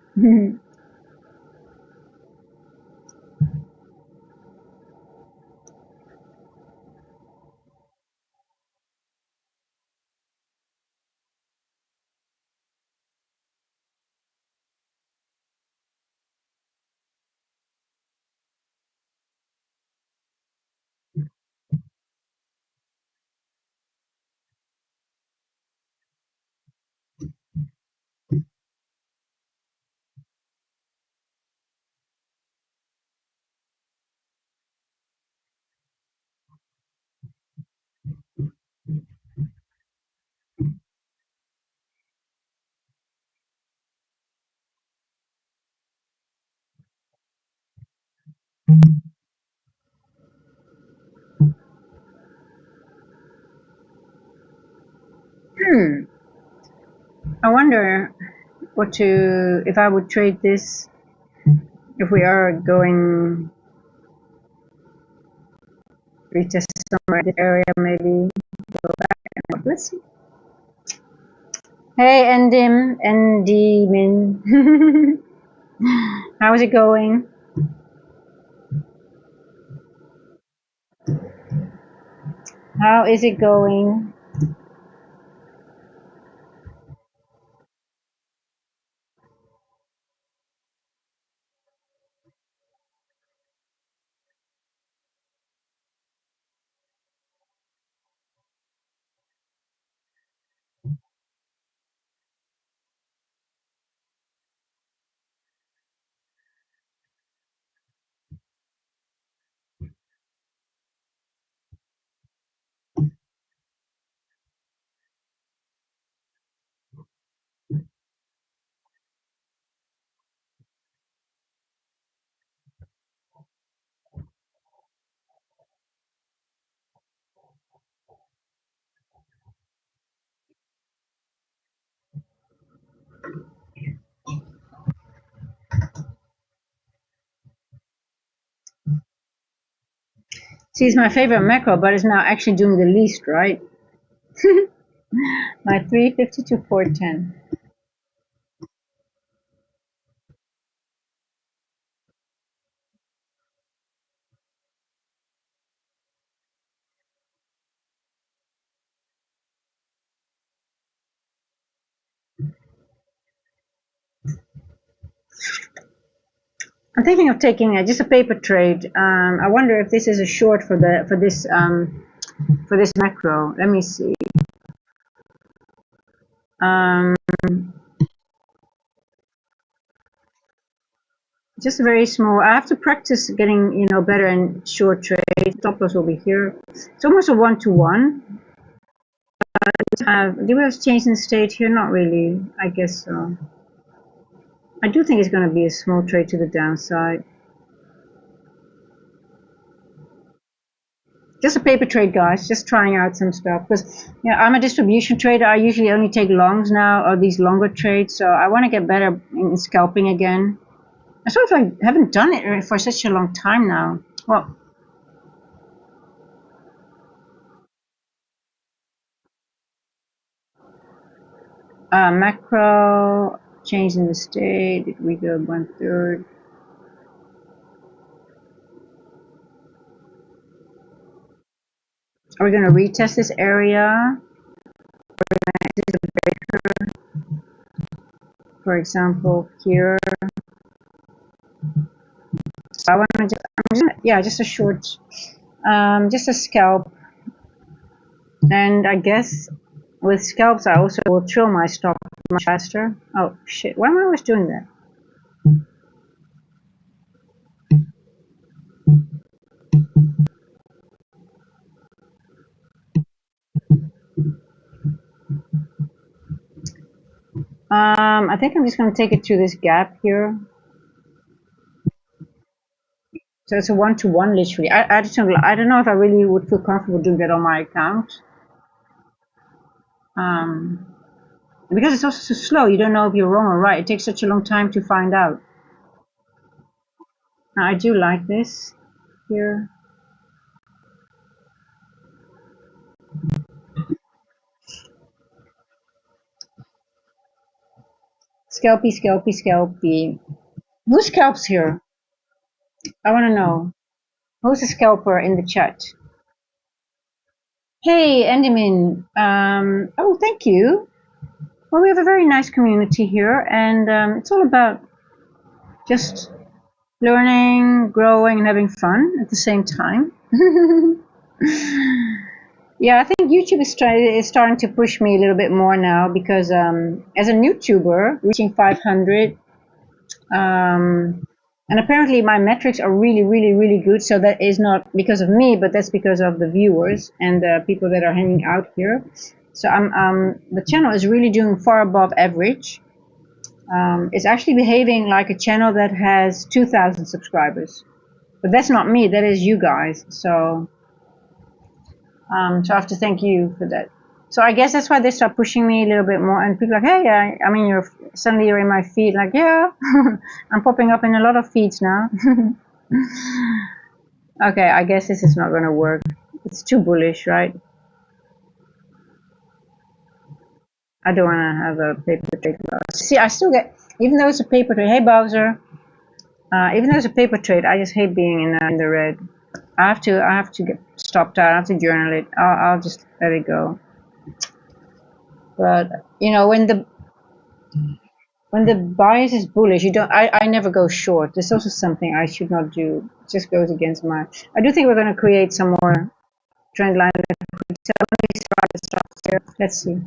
I wonder if I would trade this if we are going retest somewhere in this area, maybe go back and let's see. Hey, Andy Min. How's it going? How is it going? See, it's my favorite macro, but it's now actually doing the least, right? My 350 to 410. I'm thinking of taking just a paper trade. I wonder if this is a short for this macro. Let me see. Um, just very small. I have to practice getting better in short trade. Stop loss will be here. It's almost a 1-to-1. Do we have change in state here? Not really. I guess so. I do think it's going to be a small trade to the downside. just a paper trade, guys. Just trying out some stuff because I'm a distribution trader. I usually only take longs now, or these longer trades. So I want to get better in scalping again. I sort of like haven't done it for such a long time now. Well, macro change in the state. Did we go 1/3? Are we going to retest this area? For example, here. So I want to just a short, just a scalp. And I guess with scalps, I also will trill my stop much faster. Oh shit! Why am I always doing that? I think I'm just going to take it to this gap here. So it's a 1-to-1 literally. I don't know if I really would feel comfortable doing that on my account. Because it's also so slow, you don't know if you're wrong or right. It takes such a long time to find out. Now, I do like this here. Scalpy, scalpy, scalpy. Who scalps here? I want to know. Who's a scalper in the chat? Hey, Endymin. Oh, thank you. Well, we have a very nice community here, and it's all about just learning, growing, and having fun at the same time. Yeah, I think YouTube is starting to push me a little bit more now because as a YouTuber, reaching 500, and apparently my metrics are really, really, really good. So that is not because of me, but that's because of the viewers and the people that are hanging out here. So the channel is really doing far above average. It's actually behaving like a channel that has 2,000 subscribers. But that's not me, that is you guys. So I have to thank you for that. So I guess that's why they start pushing me a little bit more, and people are like, hey, I mean, you're in my feed. Like, yeah, I'm popping up in a lot of feeds now. Okay, I guess this is not going to work. It's too bullish, right? I don't want to have a paper trade. See, I still get, even though it's a paper trade. Hey, Bowser. Even though it's a paper trade, I just hate being in the red. I have to get stopped out. I have to journal it. I'll just let it go. But when the bias is bullish, I never go short. This is also something I should not do. It just goes against my. I do think we're going to create some more trend line. Let's see.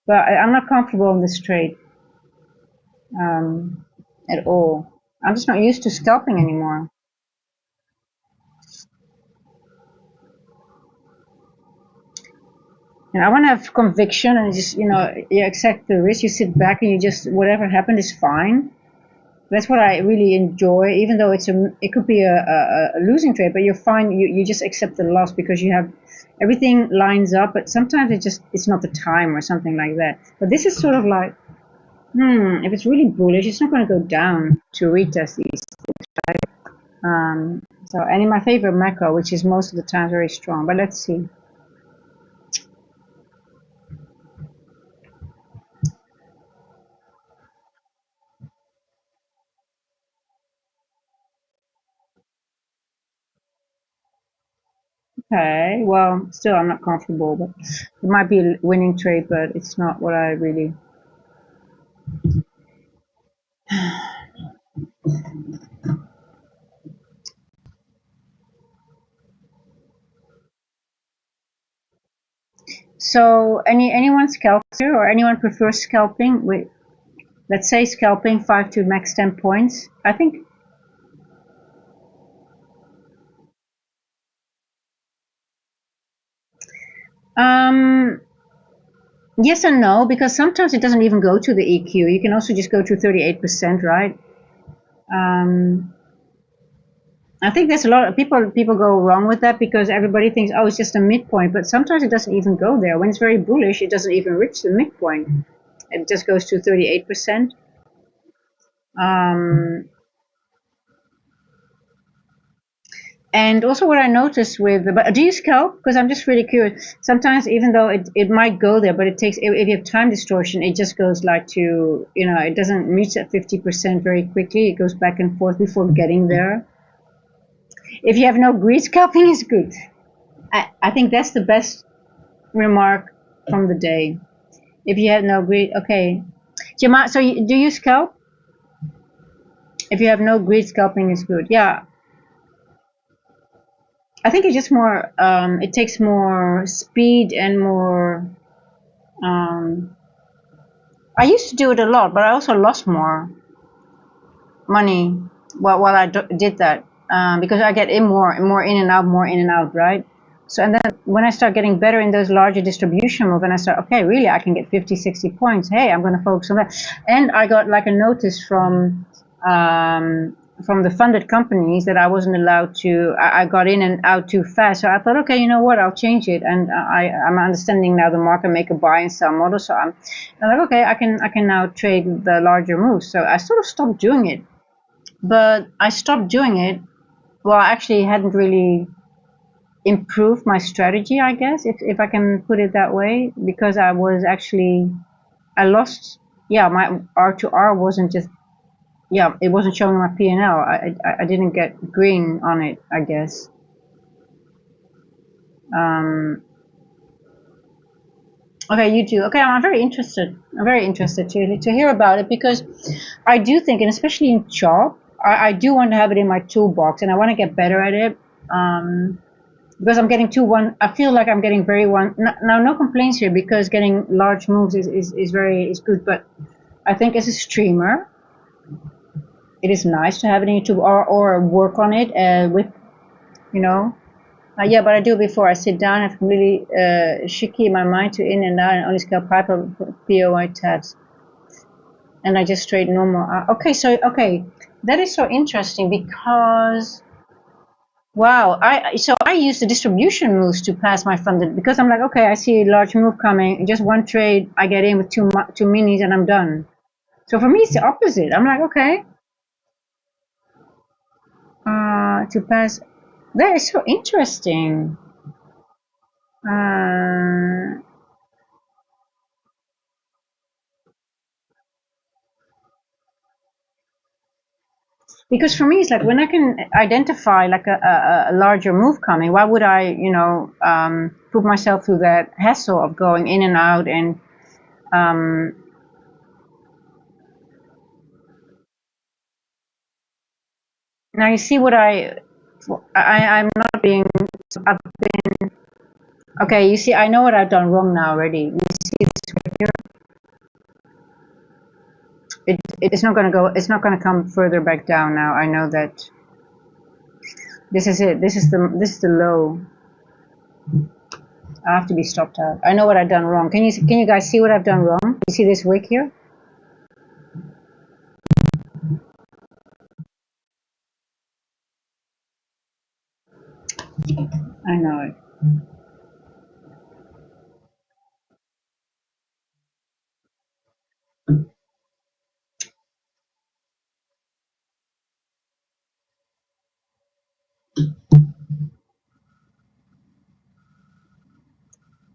But I'm not comfortable in this trade at all. I'm just not used to scalping anymore. And I want to have conviction and just, you accept the risk. You sit back and you just, whatever happened is fine. That's what I really enjoy, even though it could be a losing trade, but you're fine. You just accept the loss because you have everything lines up. But sometimes it's not the time or something like that. But this is sort of like, if it's really bullish, it's not going to go down to retest these things, right? So, and in my favorite macro, which is most of the time very strong. But let's see. Okay, well, still I'm not comfortable, but it might be a winning trade, but it's not what I really. So anyone scalps here, or anyone prefers scalping with, let's say scalping 5 to max 10 points? I think. Yes and no, because sometimes it doesn't even go to the EQ. You can also just go to 38%, right? I think there's a lot of people go wrong with that because everybody thinks, oh, it's just a midpoint, but sometimes it doesn't even go there. When it's very bullish, it doesn't even reach the midpoint. It just goes to 38%. And also what I noticed with, but do you scalp? Because I'm just really curious. Sometimes even though it might go there, but it takes, if you have time distortion, it just goes like to, it doesn't reach that 50% very quickly. It goes back and forth before getting there. If you have no greed, scalping is good. I think that's the best remark from the day. If you have no greed, okay. Jama, so do you scalp? If you have no greed, scalping is good. Yeah, I think it's just more. It takes more speed and more. I used to do it a lot, but I also lost more money while I did that because I get in more and more in and out, more in and out, right? So and then when I start getting better in those larger distribution moves, and I start, okay, really, I can get 50, 60 points. Hey, I'm going to focus on that. And I got like a notice from the funded companies that I wasn't allowed to. I got in and out too fast. So I thought, okay, you know what? I'll change it. And I'm understanding now the market make a buy and sell model. So I'm like, okay, I can now trade the larger moves. So I sort of stopped doing it. But I stopped doing it. Well, I actually hadn't really improved my strategy, I guess, if I can put it that way, because I lost, yeah, my R to R wasn't just, yeah, it wasn't showing my P&L. I didn't get green on it, I guess. Okay, you do. Okay, I'm very interested. I'm very interested to hear about it because I do think, and especially in chop, I do want to have it in my toolbox, and I want to get better at it. Because I'm getting I feel like I'm getting very now no complaints here because getting large moves is good, but I think as a streamer, it is nice to have it in YouTube or work on it with, yeah, but I do it before I sit down. I have completely shaky in my mind to in and out and only scale piper POI tabs. And I just trade normal. Okay, that is so interesting because, wow, I use the distribution moves to pass my funded because I'm like, okay, I see a large move coming. Just one trade, I get in with two minis and I'm done. So for me, it's the opposite. I'm like, okay, to pass. That is so interesting. Because for me, it's like when I can identify like a larger move coming, why would I, put myself through that hassle of going in and out and now you see what I'm not being, I've been, okay, you see, I know what I've done wrong now already. You see this right here? It's not going to go, it's not going to come further back down now. I know that this is it. This is the low. I have to be stopped out. I know what I've done wrong. Can you guys see what I've done wrong? You see this wick here? I know it.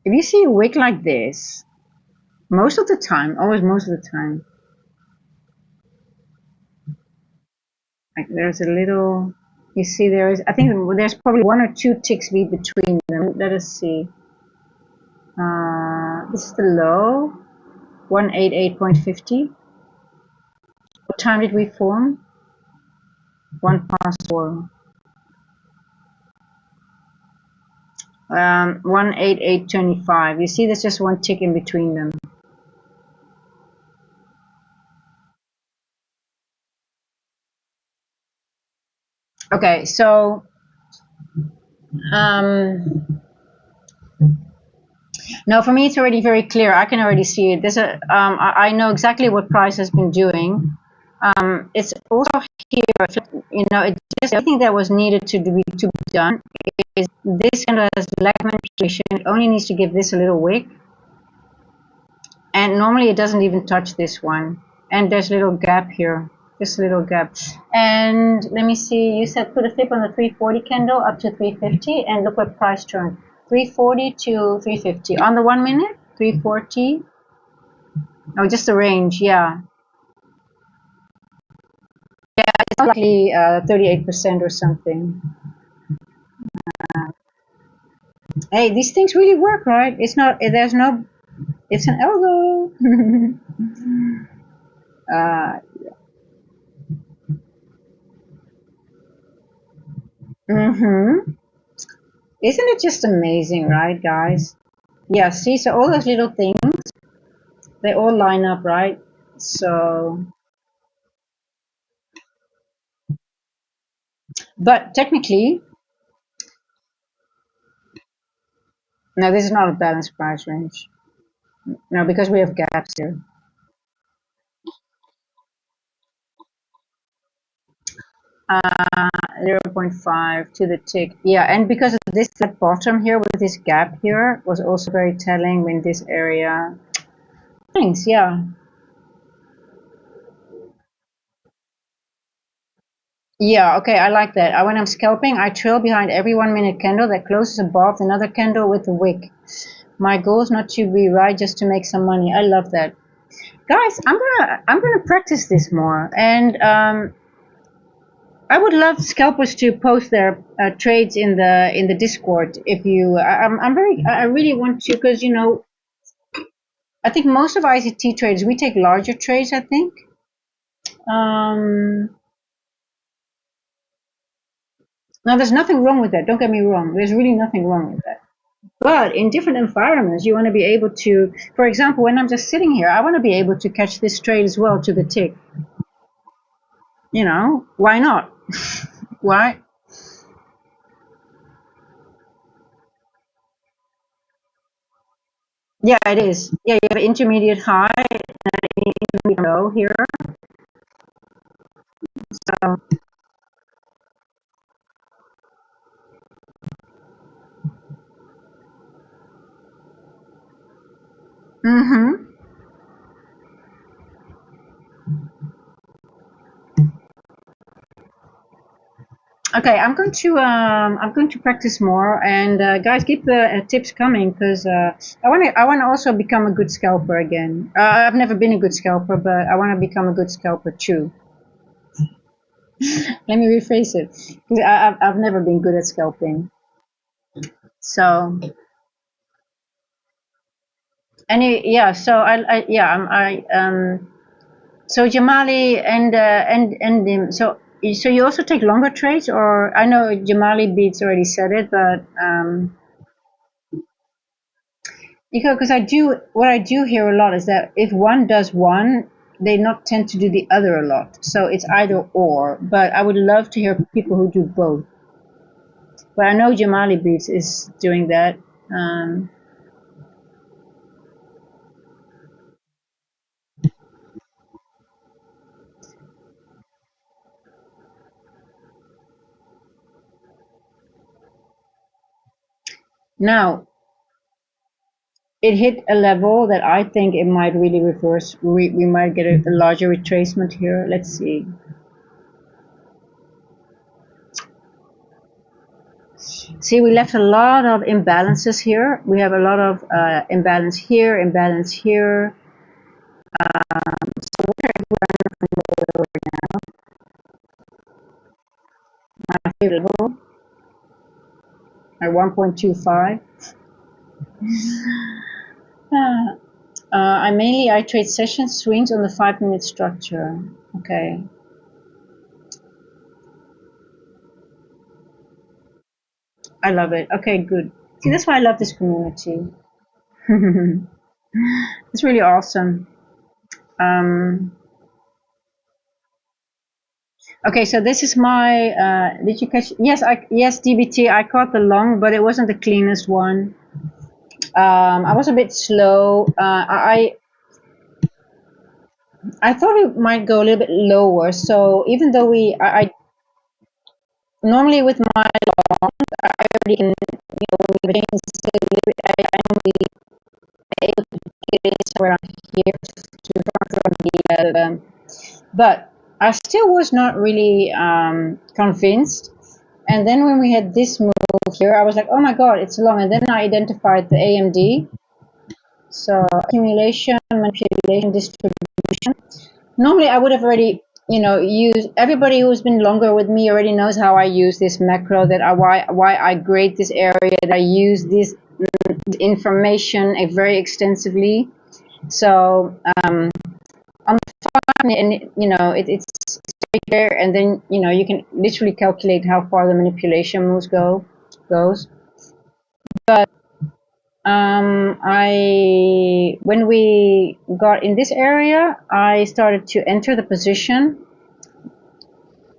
If you see a wick like this, most of the time, always most of the time, like there's a little, you see I think there's probably one or two ticks between them. Let us see. This is the low, 188.50. What time did we form? 1 past 4. 188.25. You see, there's just one tick in between them. Okay, so now for me it's already very clear. I can already see it. I know exactly what price has been doing. It's also here, you know, it just everything that was needed to be done is this candle has lack manipulation. It only needs to give this a little wick, and normally it doesn't even touch this one. And there's a little gap here, just a little gap. And let me see. You said put a flip on the 340 candle up to 350, and look what price turn. 340 to 350 on the 1 minute. 340. Oh, just the range, yeah. Yeah, it's likely 38% or something. Hey, these things really work, right? It's not, there's no, it's an algo. uh, mm-hmm. Isn't it just amazing, right, guys? Yeah, see, so all those little things, they all line up, right? So, but technically, no, this is not a balanced price range. No, because we have gaps here. 0.5 to the tick. Yeah, and because of this flat bottom here with this gap here was also very telling in this area. Thanks, yeah. Yeah, okay, I like that. When I'm scalping, I trail behind every 1 minute candle that closes above another candle with a wick. My goal is not to be right, just to make some money. I love that. Guys, I'm gonna practice this more, and I would love scalpers to post their trades in the Discord. If you, I really want to, because you know, I think most of ICT traders we take larger trades. I think. Um, Now, there's nothing wrong with that. Don't get me wrong. There's really nothing wrong with that. But in different environments, you want to be able to, for example, when I'm just sitting here, I want to be able to catch this trade as well to the tick. You know, why not? Why? Yeah, it is. Yeah, you have an intermediate high and an intermediate low here. So, mm-hmm. Okay, I'm going to practice more, and guys, keep the tips coming because I want to also become a good scalper again. I've never been a good scalper, but I want to become a good scalper too. Let me rephrase it because I've never been good at scalping. So yeah, so I yeah so Jamali so you also take longer trades, or I know Jamali Beats already said it, but because what I do hear a lot is that if one does one, they not tend to do the other a lot. So it's either or. But I would love to hear people who do both. But I know Jamali Beats is doing that. Um, Now it hit a level that I think it might really reverse. We might get a larger retracement here. Let's see. See, we left a lot of imbalances here. We have a lot of imbalance here, imbalance here. So what are we right now? My favorite level at 1.25. I trade session swings on the 5 minute structure. Okay. I love it. Okay, good. See, that's why I love this community. It's really awesome. Okay, so this is my. Did you catch? Yes, DBT. I caught the long, but it wasn't the cleanest one. I was a bit slow. I thought it might go a little bit lower. So even though I normally with my I already can, when we change a little bit, I normally able to get it somewhere around here to front run but I still was not really convinced. And then when we had this move here, I was like, oh my god, it's long. And then I identified the AMD. So accumulation, manipulation, distribution. Normally I would have already, used, everybody who's been longer with me already knows how I use this macro, that why I grade this area, that I use this information very extensively. So on the farm, and it's right there, and then you can literally calculate how far the manipulation moves goes. But when we got in this area, I started to enter the position,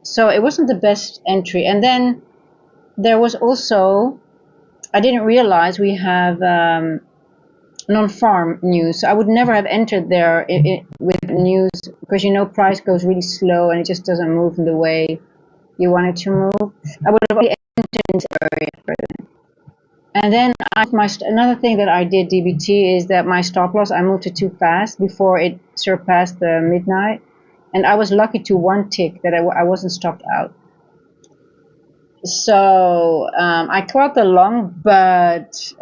so it wasn't the best entry. And then there was also, I didn't realize we have non-farm news. So I would never have entered there with news, because price goes really slow and it just doesn't move in the way you want it to move. I would have only entered in this area further. And then another thing that I did DBT is that my stop loss, I moved it too fast before it surpassed the midnight, and I was lucky to one tick that I wasn't stopped out. So I caught the long, but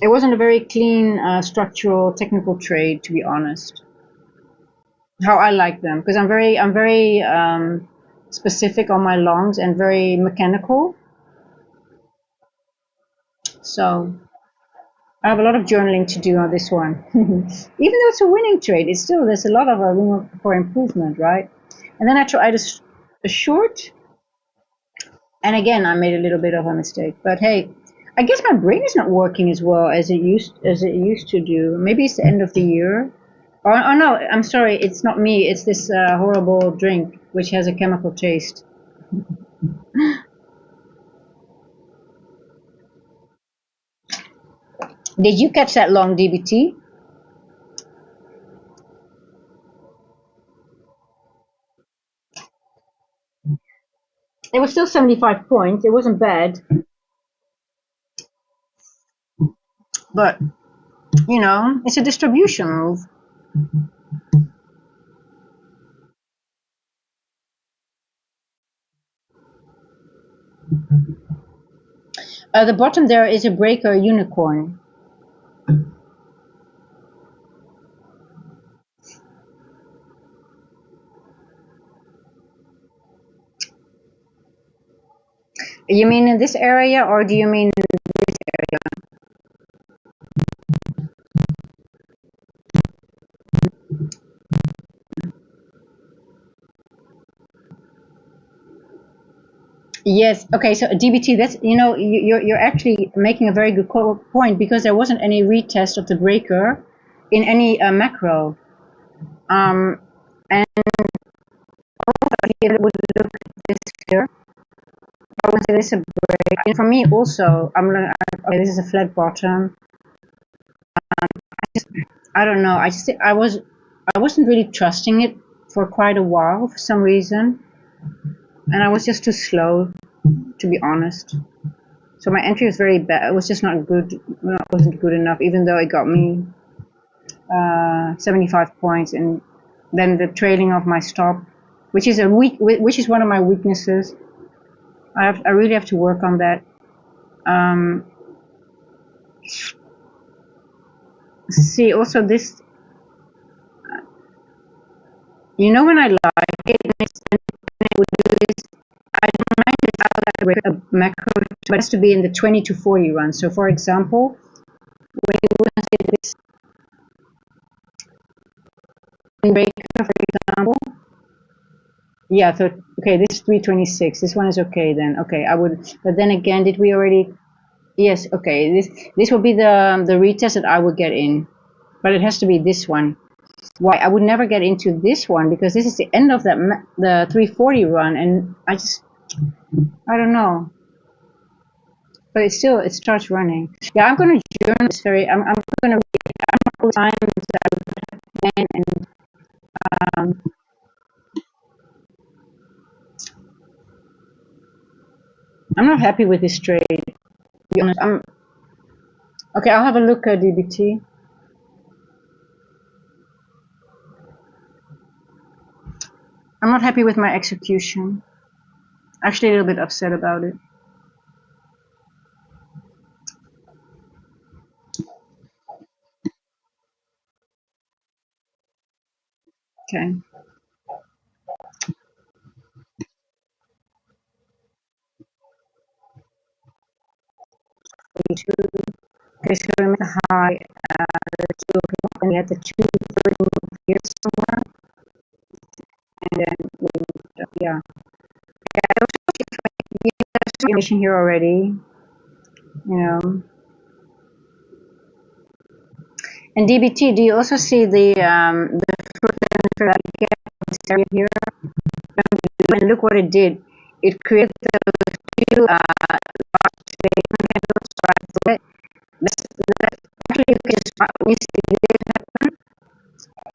it wasn't a very clean structural technical trade, to be honest. How I like them, because I'm very specific on my longs and very mechanical. So I have a lot of journaling to do on this one. Even though it's a winning trade, there's a lot of room for improvement, right? And then I tried a short, and again I made a little bit of a mistake. But hey, I guess my brain is not working as well as it used to do. Maybe it's the end of the year. Oh no, I'm sorry, it's not me. It's this horrible drink which has a chemical taste. Did you catch that long DBT? It was still 75 points. It wasn't bad. But, it's a distribution move. The bottom there is a breaker unicorn. You mean in this area, or do you mean in this area? Yes. Okay. So DBT, that's, you're actually making a very good point, because there wasn't any retest of the breaker in any macro. And here would look at this here. I would say this is a break. And for me also, okay, this is a flat bottom. I don't know. I wasn't really trusting it for quite a while for some reason, and I was just too slow, to be honest. So my entry was very bad. It was just not good. Well, it wasn't good enough, even though it got me 75 points, and then the trailing of my stop, which is one of my weaknesses. I really have to work on that. See, also this, when I like it, and it would do this, I don't mind this outside a macro, but it has to be in the 20 to 40 run. So for example, when you want to say this breaker, for example, yeah, so okay, this is 326. This one is okay then. Okay, I would, but then again, did we already? Yes, okay. This will be the retest that I would get in, but it has to be this one. Why I would never get into this one, because this is the end of the 340 run, and I don't know. But it starts running. Yeah, I'm gonna journal this I'm gonna read. I'm not times I would plan and um, I'm not happy with this trade. To be honest, okay. I'll have a look at DBT. I'm not happy with my execution. Actually, a little bit upset about it. Okay. Okay, so we made a high, and we had the 230 move here somewhere, and then we moved up, yeah. There was information here already, you know. And DBT, do you also see the first this area here? And look what it did. It created those two large candles right there. Actually, you can just when you see this happen,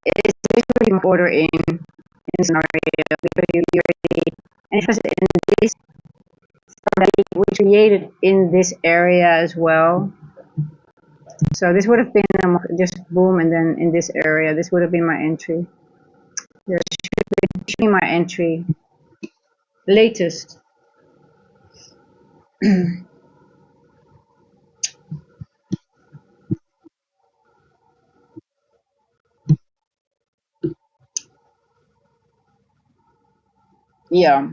it's literally order in scenario because you already, and it was in this which created in this area as well. So this would have been just boom, and then in this area, this would have been my entry. This should be my entry. Latest. Yeah.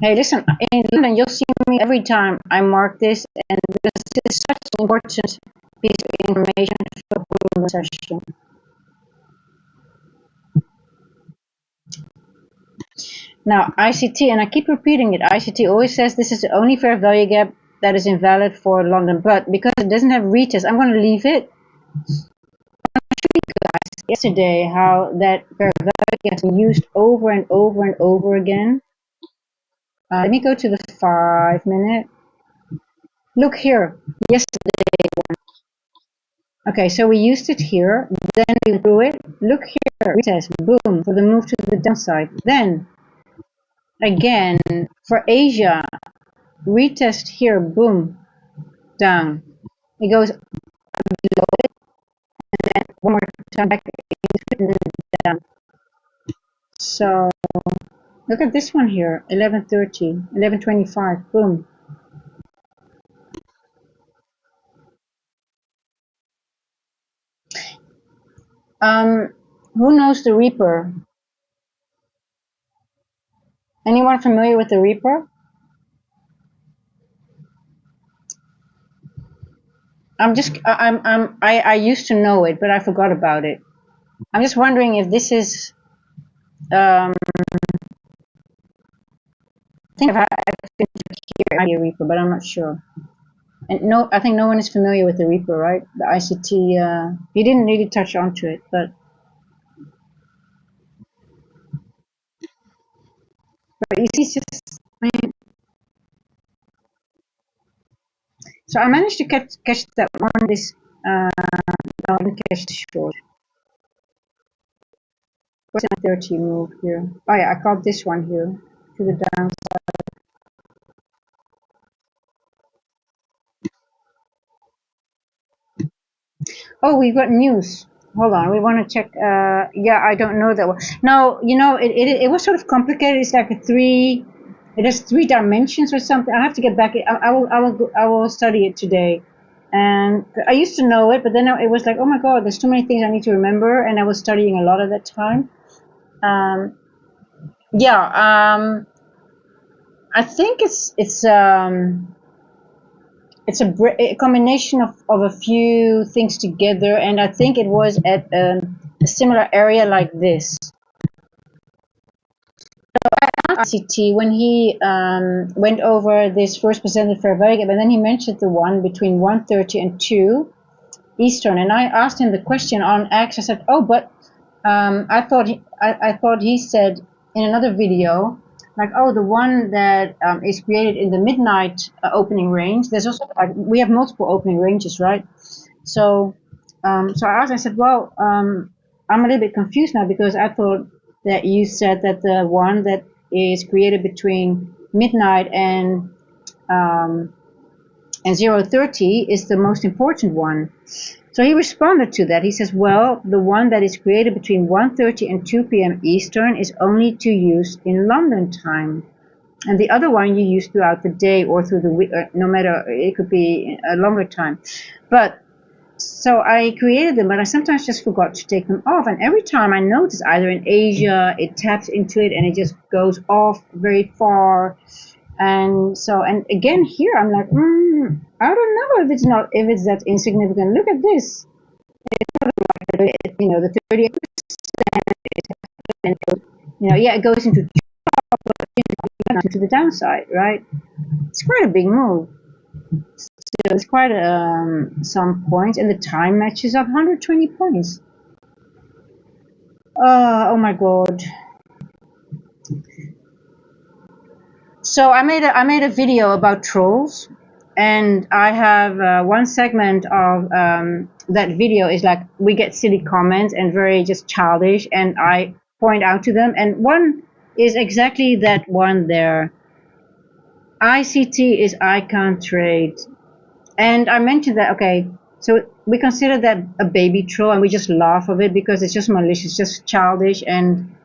Hey, listen, in London, you'll see me every time I mark this, and this is such an important piece of information for the session. Now, ICT, and I keep repeating it, ICT always says this is the only fair value gap that is invalid for London, but because it doesn't have retest, I'm going to leave it. I showed you guys yesterday how that fair value gap has been used over and over and over again. Let me go to the 5-minute. Look here, yesterday. Okay, so we used it here, then we drew it. Look here, retest, boom, for the move to the downside. Then, again, for Asia, retest here, boom, down. It goes below it, and then one more time back and then down. So, look at this one here, 11:30, 11:25, boom. Who knows the Reaper? Anyone familiar with the Reaper? I used to know it, but I forgot about it. I'm just wondering if this is, I think I've been here a Reaper, but I'm not sure. And no, I think no one is familiar with the Reaper, right? The ICT, you didn't really touch onto it, but you see, it's just, I mean, so I managed to catch that one, this, I didn't catch the short. What's a 30 move here? Oh yeah, I caught this one here to the downside. Oh, we've got news. Hold on, we want to check. Yeah, I don't know that one. No, you know, it was sort of complicated. It's like it has 3 dimensions or something. I have to get back. I will study it today. And I used to know it, but then it was like, oh my God, there's too many things I need to remember, and I was studying a lot at that time. Yeah, I think it's a combination of a few things together, and I think it was at a similar area like this. ICT when he went over this first presented fair value gap, and then he mentioned the one between 1:30 and 2 Eastern, and I asked him the question on X. I said, "Oh, but I thought he said in another video, like, oh, the one that is created in the midnight opening range. There's also like we have multiple opening ranges, right? So So I asked, I said, well, I'm a little bit confused now because I thought that you said that the one that is created between midnight um, and 0:30 is the most important one. So he responded to that. He says, well, the one that is created between 1:30 and 2 p.m. Eastern is only to use in London time. And the other one you use throughout the day or through the week, no matter, it could be a longer time. But so I created them, but I sometimes just forgot to take them off. And every time I notice, either in Asia, it taps into it and it just goes off very far. And so, and again here, I'm like, I don't know if it's that insignificant. Look at this. The 38%, yeah, it goes into to the downside, right? It's quite a big move. So it's quite some points, and the time matches up 120 points. Oh my god. So I made a video about trolls, and I have one segment of that video is like we get silly comments and very just childish, and I point out to them, and one is exactly that one there. ICT is I can't trade, and I mentioned that, okay, so we consider that a baby troll, and we just laugh of it because it's just malicious, just childish, um,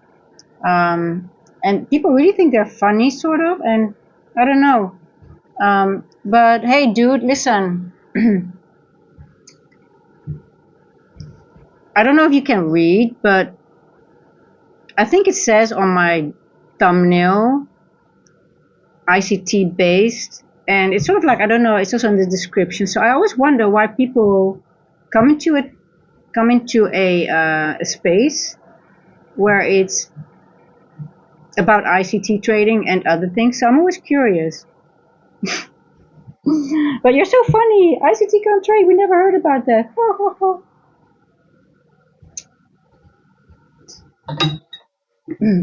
and people really think they're funny, sort of, and I don't know. But hey, dude, listen. I don't know if you can read, but I think it says on my thumbnail ICT based, and it's sort of like, I don't know, it's also in the description. So I always wonder why people come into a space where it's about ICT trading and other things. So I'm always curious. But you're so funny. ICT can't trade. We never heard about that.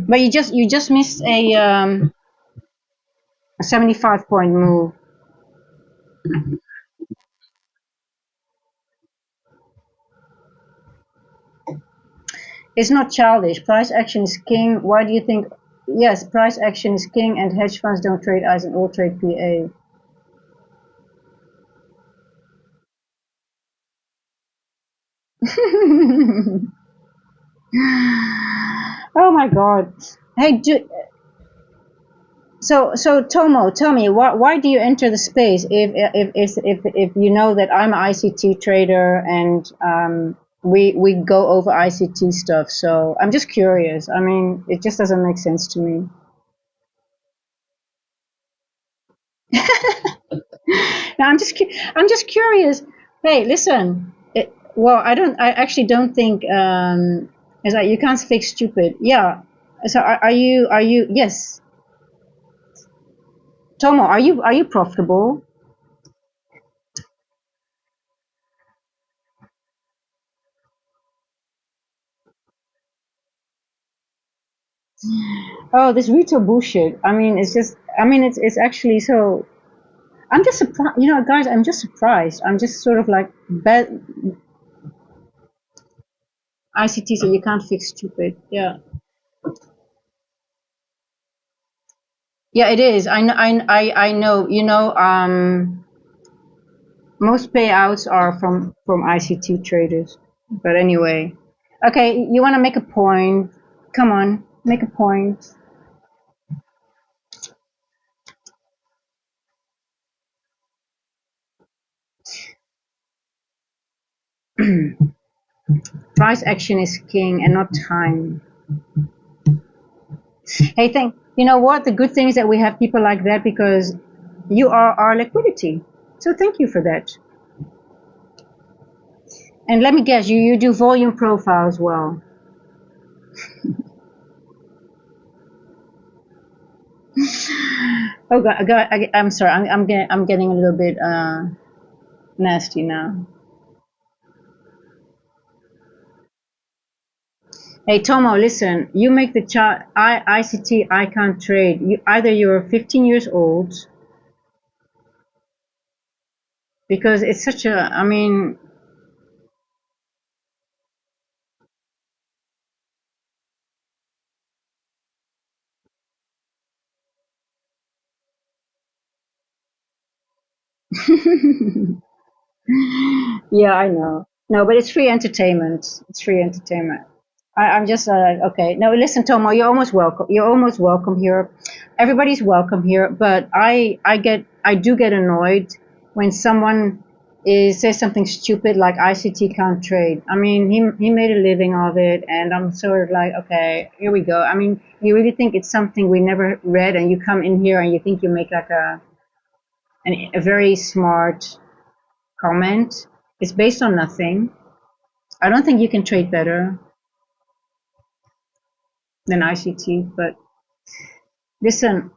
But you just missed a 75-point move. It's not childish. Price action is king. Why do you think? Yes, price action is king, and hedge funds don't trade eyes and all trade PA. Oh my god. Hey, so Tomo, tell me, why do you enter the space if you know that I'm an ICT trader, and we go over ICT stuff? So I'm just curious. I mean, it just doesn't make sense to me. No, I'm just curious. Hey, listen. Well, I actually don't think it's like you can't fix stupid. Yeah. So are you yes. Tomo, are you profitable? Oh, this retail bullshit. I mean, it's just. I mean, it's actually so. I'm just surprised. Guys, I'm just surprised. I'm just sort of like bad ICT, so you can't fix stupid. Yeah. Yeah, it is. I know. Most payouts are from ICT traders. But anyway, okay. You want to make a point? Come on, make a point. Price action is king and not time. Hey, you know what? The good thing is that we have people like that because you are our liquidity. So thank you for that. And let me guess, you do volume profile as well. Oh God, I'm sorry. I'm getting a little bit nasty now. Hey Tomo, listen. You make the chart. ICT. I can't trade. Either you're 15 years old, because it's such a. I mean, Yeah, I know. No, but it's free entertainment. It's free entertainment. I'm just okay. No, listen, Tomo, you're almost welcome. You're almost welcome here. Everybody's welcome here, but I do get annoyed when someone says something stupid like ICT can't trade. I mean, he made a living of it, and I'm sort of like, okay, here we go. I mean, you really think it's something we never read, and you come in here and you think you make like a very smart comment. It's based on nothing. I don't think you can trade better than ICT, but listen,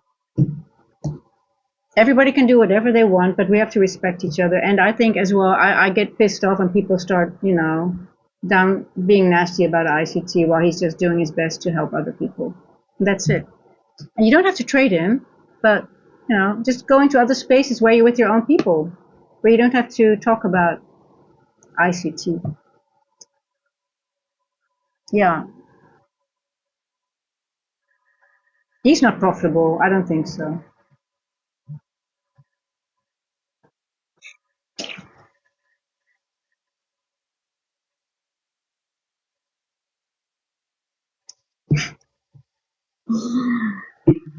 everybody can do whatever they want, but we have to respect each other. And I think as well, I get pissed off when people start, down being nasty about ICT while he's just doing his best to help other people. That's it. And you don't have to trade him, but just go into other spaces where you're with your own people, where you don't have to talk about ICT. Yeah, he's not profitable. I don't think so.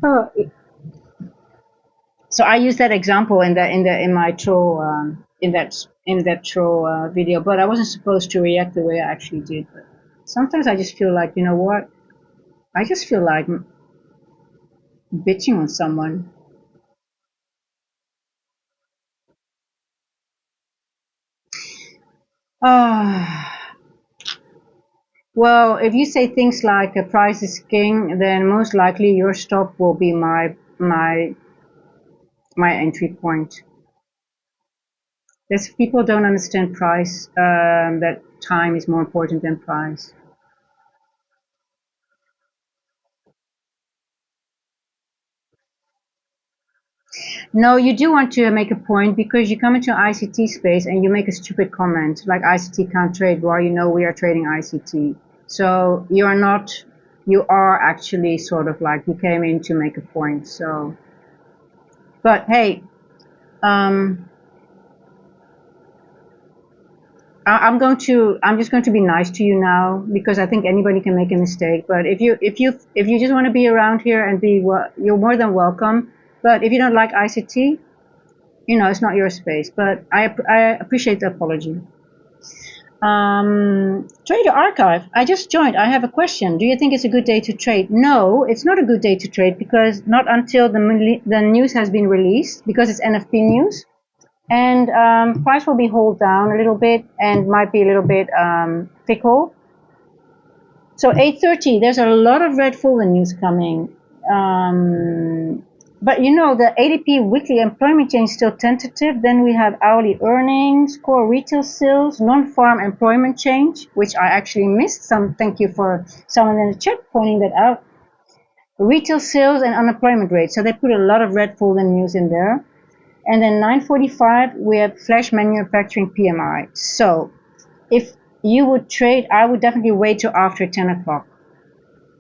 Oh, so I use that example in my troll in that troll video, but I wasn't supposed to react the way I actually did. But sometimes I just feel like, you know what? I just feel like bitching on someone. Ah, well, if you say things like a price is king, then most likely your stop will be my entry point. There's people don't understand price. That time is more important than price. No, you do want to make a point because you come into ICT space and you make a stupid comment like ICT can't trade while you know we are trading ICT. So you are not, you are actually sort of like you came in to make a point. So, but hey, um, I'm just going to be nice to you now because I think anybody can make a mistake. But if you just want to be around here and you're more than welcome. But if you don't like ICT, it's not your space. But I appreciate the apology. Trader Archive. I just joined. I have a question. Do you think it's a good day to trade? No, it's not a good day to trade because not until the news has been released because it's NFP news, and price will be held down a little bit and might be a little bit fickle. So 8:30, there's a lot of red folder news coming. But the ADP weekly employment change is still tentative. Then we have hourly earnings, core retail sales, non-farm employment change, which I actually missed. Thank you for someone in the chat pointing that out. Retail sales and unemployment rate. So they put a lot of red folder news in there. And then 9:45, we have flash manufacturing PMI. So if you would trade, I would definitely wait till after 10 o'clock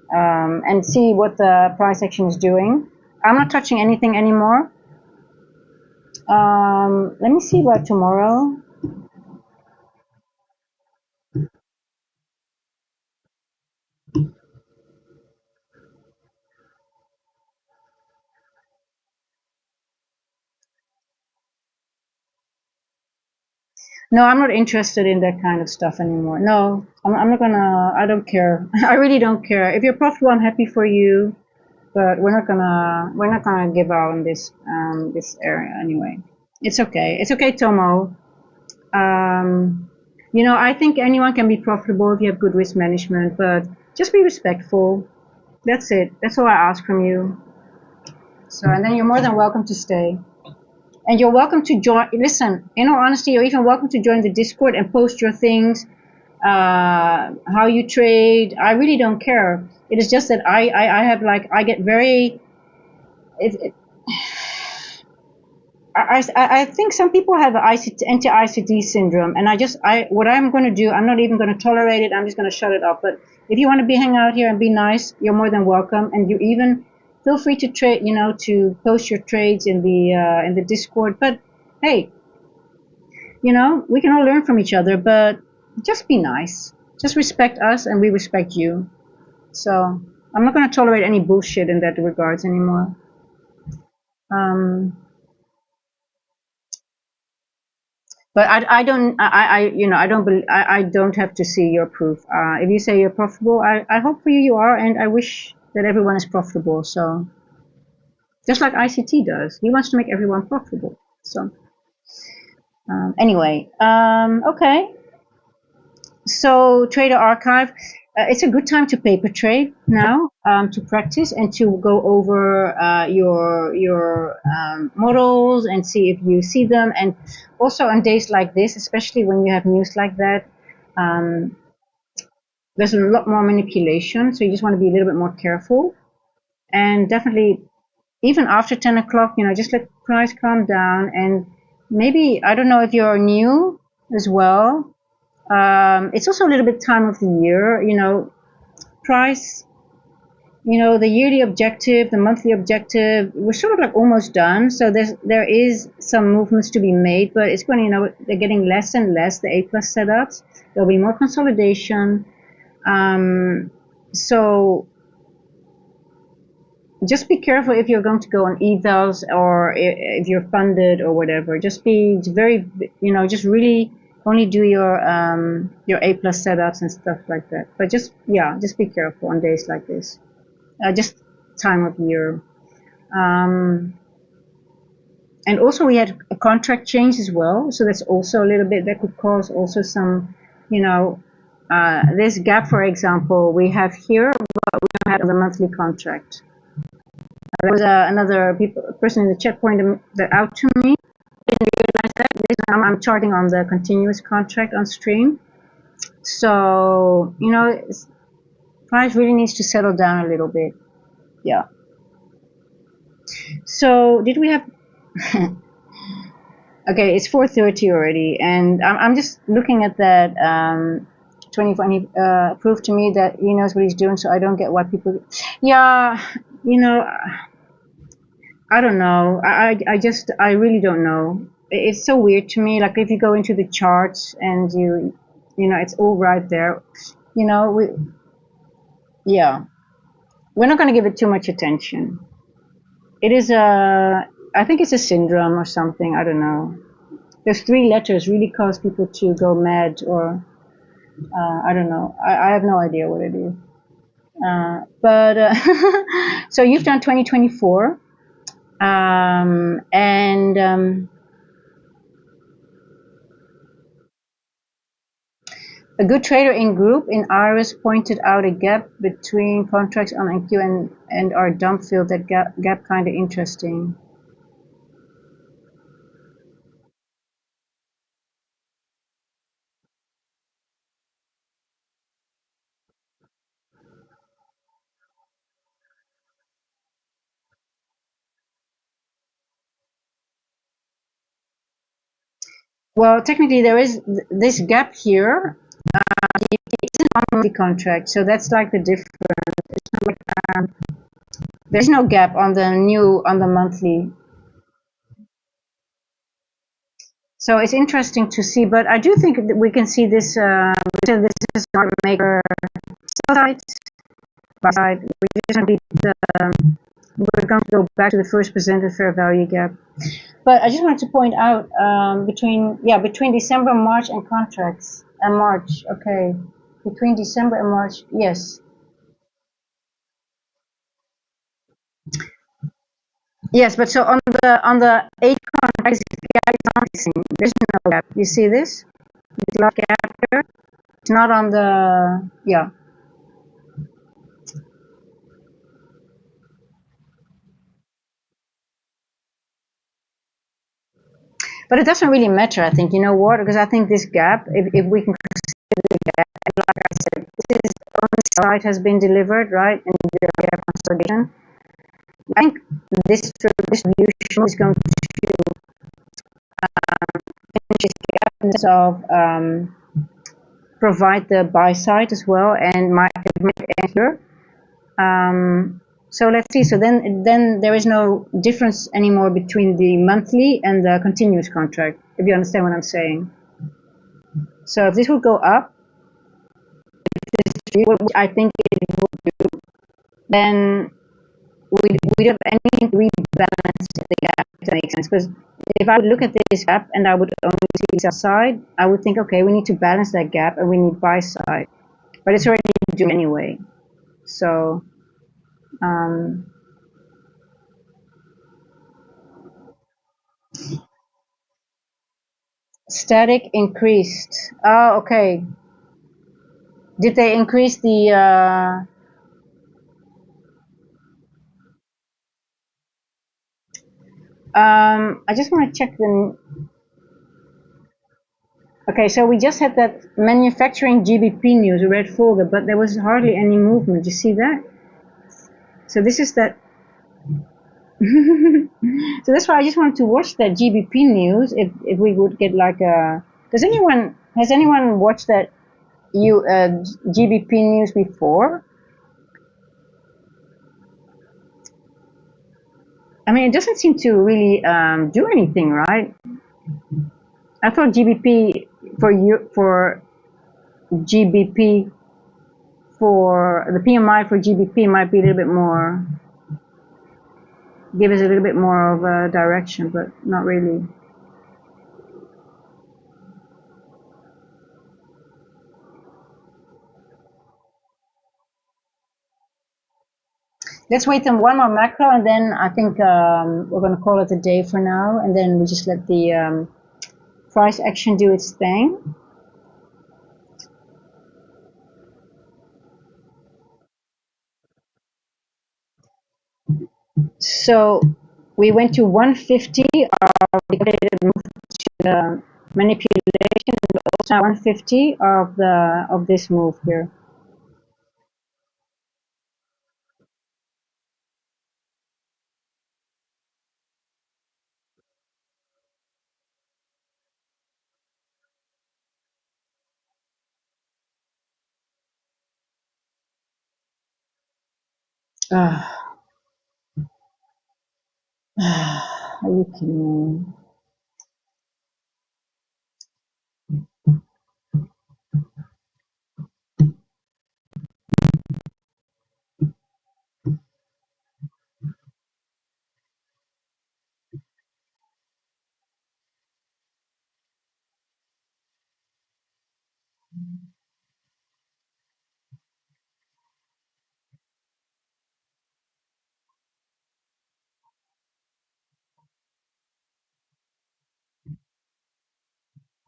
and see what the price action is doing. I'm not touching anything anymore. Let me see about tomorrow. No, I'm not interested in that kind of stuff anymore. No, I'm not gonna. I don't care. I really don't care. If you're profitable, I'm happy for you. But we're not gonna give out in this area anyway. It's okay. It's okay, Tomo. I think anyone can be profitable if you have good risk management, but just be respectful. That's it. That's all I ask from you. So, and then you're more than welcome to stay. And you're welcome to join. Listen, in all honesty, you're even welcome to join the Discord and post your things, how you trade. I really don't care. It is just that I have like, I get very, it, I think some people have anti-ICT syndrome, and what I'm going to do, I'm not even going to tolerate it. I'm just going to shut it off. But if you want to hang out here and be nice, you're more than welcome, and you even feel free to trade, to post your trades in the Discord. But hey, we can all learn from each other, but just be nice. Just respect us and we respect you. So I'm not going to tolerate any bullshit in that regards anymore. But I don't I don't have to see your proof. If you say you're profitable, I hope for you you are, and I wish that everyone is profitable. So just like ICT does, he wants to make everyone profitable. So anyway, okay. So Trader Archive, it's a good time to paper trade now, to practice and to go over your models and see if you see them. And also on days like this, especially when you have news like that, there's a lot more manipulation. So you just want to be a little bit more careful. And definitely, even after 10 o'clock, just let price calm down. And maybe, I don't know if you're new as well. It's also a little bit time of the year, price, the yearly objective, the monthly objective, we're sort of like almost done. So there is some movements to be made, but it's going to, they're getting less and less, the A+ setups. There'll be more consolidation. So just be careful if you're going to go on evals or if you're funded or whatever. Just be very, just really only do your A+ setups and stuff like that. But just be careful on days like this. Just time of year. And also we had a contract change as well. So that's also a little bit, that could cause also some, this gap, for example, we have here, but we don't have the monthly contract. There was another person in the chat pointed that out to me. I didn't realize that. I'm charting on the continuous contract on stream. So, price really needs to settle down a little bit. Yeah. So, did we have... Okay, it's 4:30 already, and I'm just looking at that 2020 proof to me that he knows what he's doing, so I don't get why people... Yeah, I don't know. I really don't know. It's so weird to me. Like if you go into the charts and it's all right there. We're not going to give it too much attention. It is I think it's a syndrome or something. I don't know. Those 3 letters really cause people to go mad, or I don't know. I have no idea what it is. But so you've done 2024. And a good trader in group in Iris pointed out a gap between contracts on NQ and our dump field. That gap kind of interesting. Well, technically there is this gap here. It's an monthly contract, so that's like the difference. It's not like, there's no gap on the monthly. So it's interesting to see, but I do think that we can see this. This is not a maker side. We're going to go back to the first presented fair value gap. But I just wanted to point out between December and March and contracts and March. Okay, between December and March, yes. Yes, but so on the 8 contracts, gap is not missing. There's no gap. You see this? This last gap here. It's not on the But it doesn't really matter, I think. You know what? Because I think this gap, if we can consider the gap, and like I said, this is only side has been delivered, right? And we have consolidation. I think this distribution is going to finish this gap in terms of provide the buy side as well and make it here. So let's see. So then there is no difference anymore between the monthly and the continuous contract, if you understand what I'm saying. So if this would go up, which I think it would do, then we don't have any rebalance the gap, if that makes sense. Because if I would look at this gap and I would only see sell side, I would think, okay, we need to balance that gap and we need buy side. But it's already doing anyway. So um, static increased. Oh, okay. Did they increase the? I just want to check the. Okay, so we just had that manufacturing GBP news, a red folder, but there was hardly any movement. You see that? So this is that. So that's why I just wanted to watch that GBP news. If we would get like a. Has anyone watched that GBP news before? I mean, it doesn't seem to really do anything, right? I thought GBP for GBP for the PMI for GBP might be a little bit more, give us a little bit more of a direction, but not really. Let's wait on one more macro, and then I think we're going to call it a day for now, and then we just let the price action do its thing. So we went to 150, manipulation, and also 150 of this move here. Are you kidding me?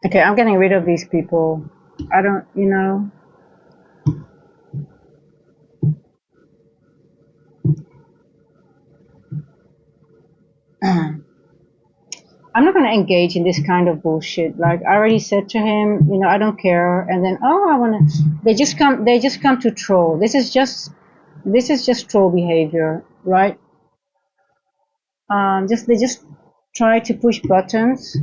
Okay, I'm getting rid of these people. I don't, you know. I'm not going to engage in this kind of bullshit. Like I already said to him, you know, I don't care. And then, oh, I want to. They just come to troll. This is just troll behavior, right? They just try to push buttons.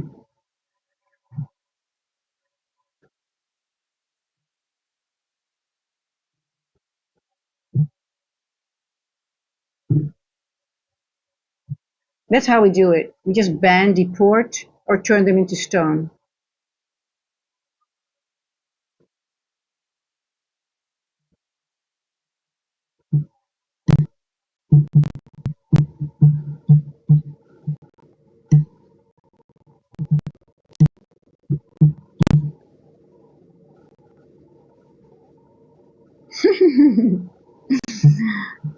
That's how we do it. We just ban, deport, or turn them into stone.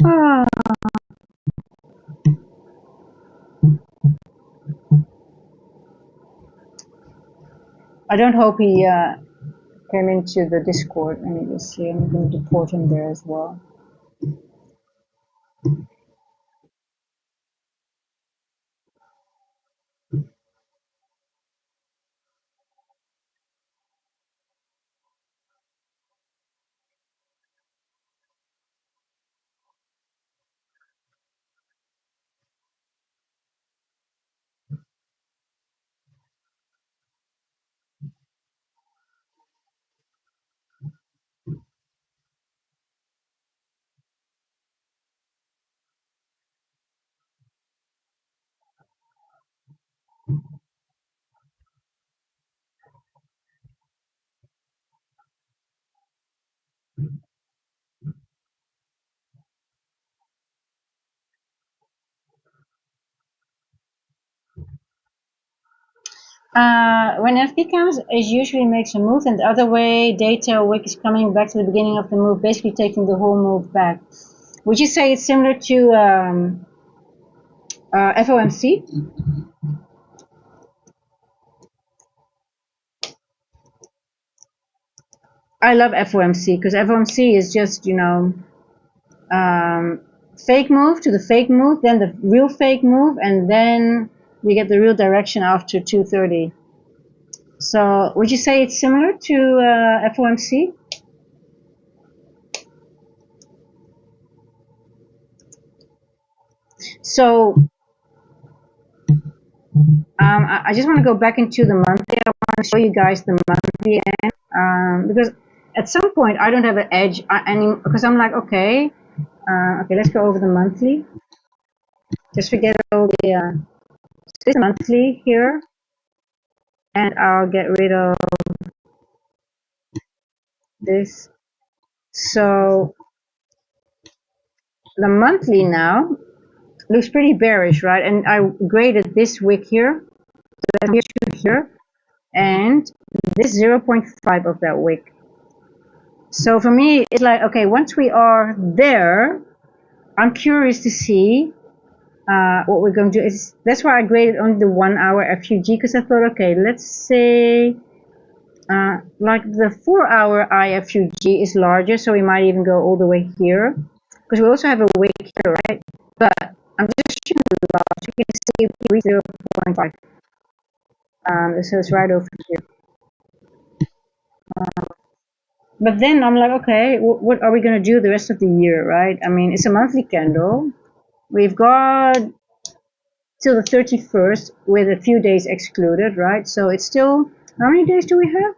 Ah, I don't hope he came into the Discord. Let me just see. I'm going to deport him there as well. When FP comes, it usually makes a move, and the other way, data wick is coming back to the beginning of the move, basically taking the whole move back. Would you say it's similar to FOMC? I love FOMC because FOMC is just, um, fake move to the fake move, then the real fake move, and then we get the real direction after 2:30. So would you say it's similar to FOMC? So I just want to go back into the monthly. I want to show you guys the monthly again because at some point I don't have an edge anymore because I'm like, okay, okay, let's go over the monthly. Just forget all the this monthly here, and I'll get rid of this. So the monthly now looks pretty bearish, right? And I graded this wick here, so that's here to here, and this 0.5 of that wick. So for me, it's like, okay, once we are there, I'm curious to see what we're going to do. That's why I graded only the 1 hour FUG because I thought, okay, let's say like the 4 hour IFUG is larger, so we might even go all the way here because we also have a wick here, right? But I'm just showing the large. You can see we 0.5. So it's right over here. But then I'm like, okay, what are we going to do the rest of the year, right? I mean, it's a monthly candle. We've got till the 31st with a few days excluded, right? So it's still, how many days do we have?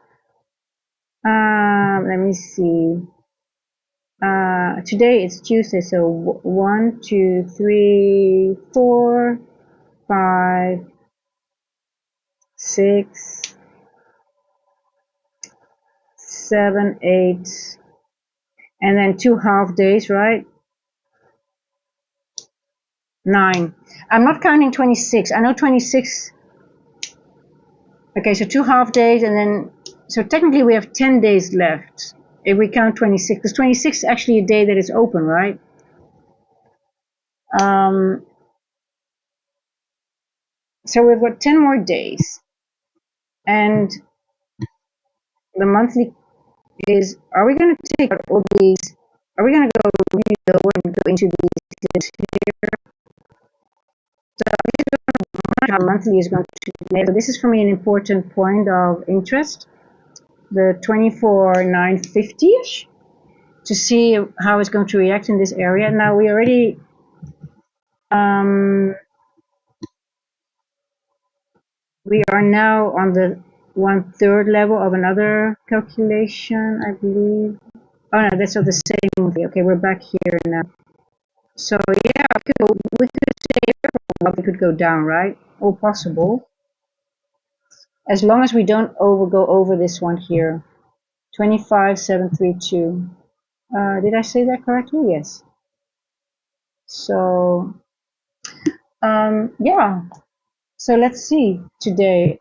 Let me see. Today it's Tuesday, so 1, 2, 3, 4, 5, 6, 7, 8, and then 2 half days, right? 9. I'm not counting 26. I know 26. Okay, so 2 half days, and then, so technically we have 10 days left if we count 26, because 26 is actually a day that is open, right? So we've got 10 more days, and the monthly is, are we going to take out all these, are we going to go really lower and go into these here? So I'm just going to monitor how monthly is going to be. So this is for me an important point of interest, the 24,950-ish, to see how it's going to react in this area. Now we already we are now on the 1/3 level of another calculation, I believe. Oh no, that's of the same. Okay, we're back here now. So yeah, we could stay here for a while. We could go down, right? All possible, as long as we don't go over this one here, 25,732. Did I say that correctly? Yes. So yeah. So let's see today.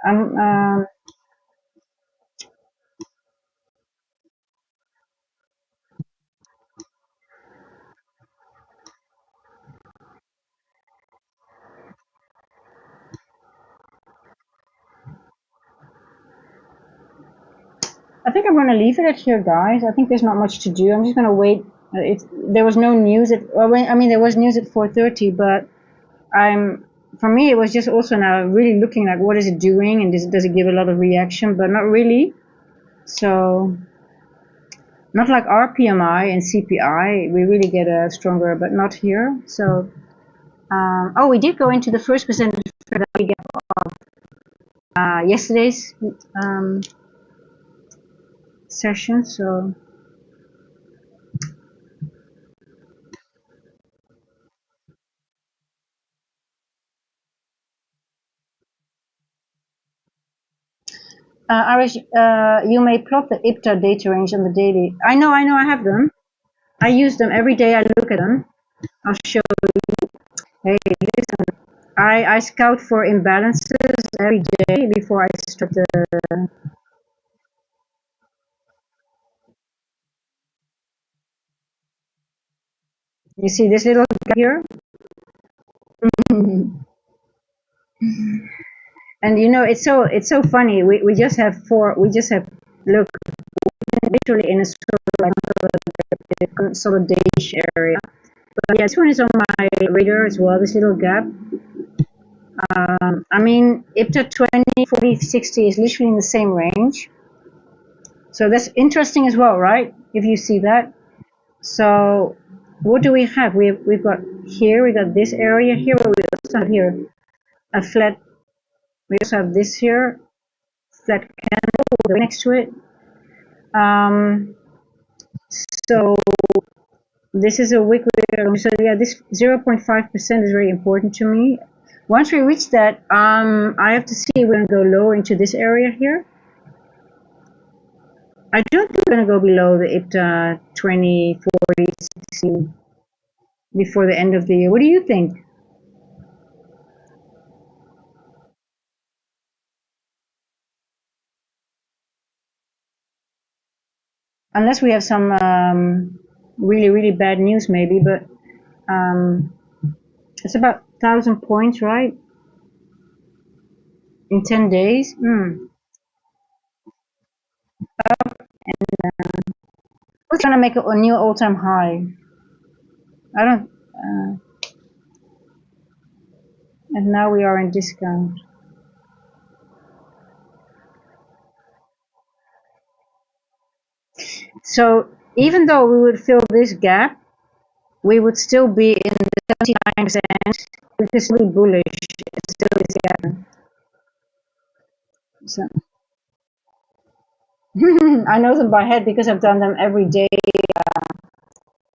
I think I'm going to leave it at here, guys. I think there's not much to do. I'm just going to wait. There was no news at, I mean, there was news at 4:30, but for me, it was just also now really looking like what is it doing and does it give a lot of reaction, but not really. So, not like our PMI and CPI, we really get a stronger, but not here. So, oh, we did go into the first percentage that we get of yesterday's session. So, Arish, you may plot the IPTA data range on the daily. I know, I have them. I use them every day. I look at them. I'll show. Hey, listen. I scout for imbalances every day before I start the. You see this little gap here, and you know it's so funny. We just have four. We just have look literally in a sort of like consolidation area. But yeah, this one is on my radar as well. This little gap. I mean, IPTA 20, 40, 60 is literally in the same range. So that's interesting as well, right? If you see that. So what do we have? We've got here, we got this area here, but we also have here a flat, we also have this here, flat candle next to it. Um, so this is a weekly, so yeah, this 0.5% is very important to me. Once we reach that, I have to see we're going to go lower into this area here. I don't think we're going to go below the IPTA 20, 40, 60 before the end of the year. What do you think? Unless we have some really, really bad news maybe, but um, it's about 1,000 points, right? In 10 days? We're trying to make a new all-time high. I don't, and now we are in discount. So even though we would fill this gap, we would still be in the 79%, which is really bullish. It's still this gap. So I know them by head because I've done them every day.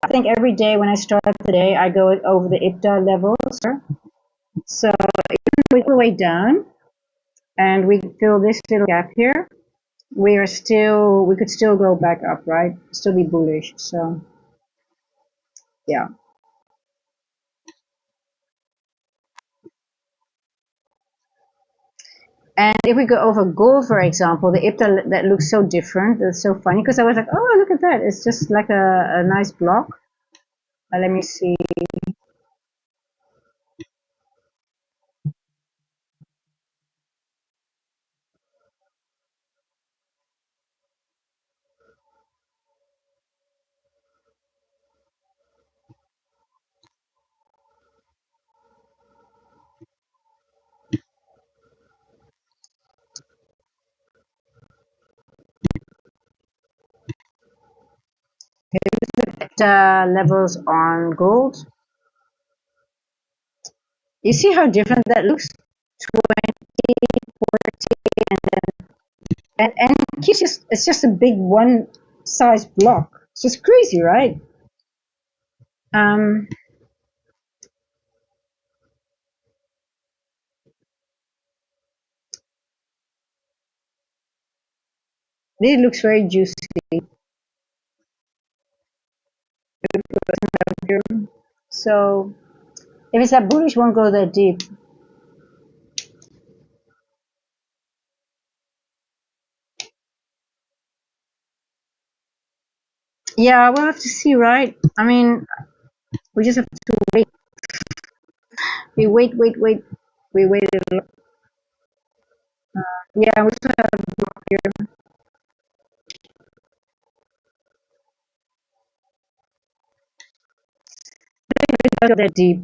I think every day when I start the day, I go over the IPTA levels. So even though we go way down and we fill this little gap here, we could still go back up, right? Still be bullish. So yeah. And if we go over gold, for example, the IPTA that looks so different. That's so funny because I was like, oh, look at that. It's just like a nice block. Let me see. IPTA levels on gold. You see how different that looks? 20, 40, and it's just a big one size block. It's just crazy, right? Um, this looks very juicy. So if it's that bullish, won't go that deep. Yeah, we'll have to see, right? I mean, we just have to wait. We wait, wait, wait. We waited a lot. Yeah, we still have a block here. If it doesn't go that deep,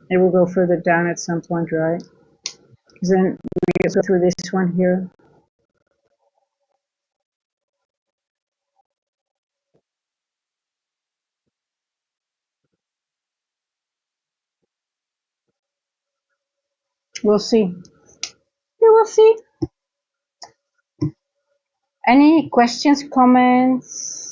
it will go further down at some point, right? Because then we go through this one here. We'll see. We will see. Any questions, comments?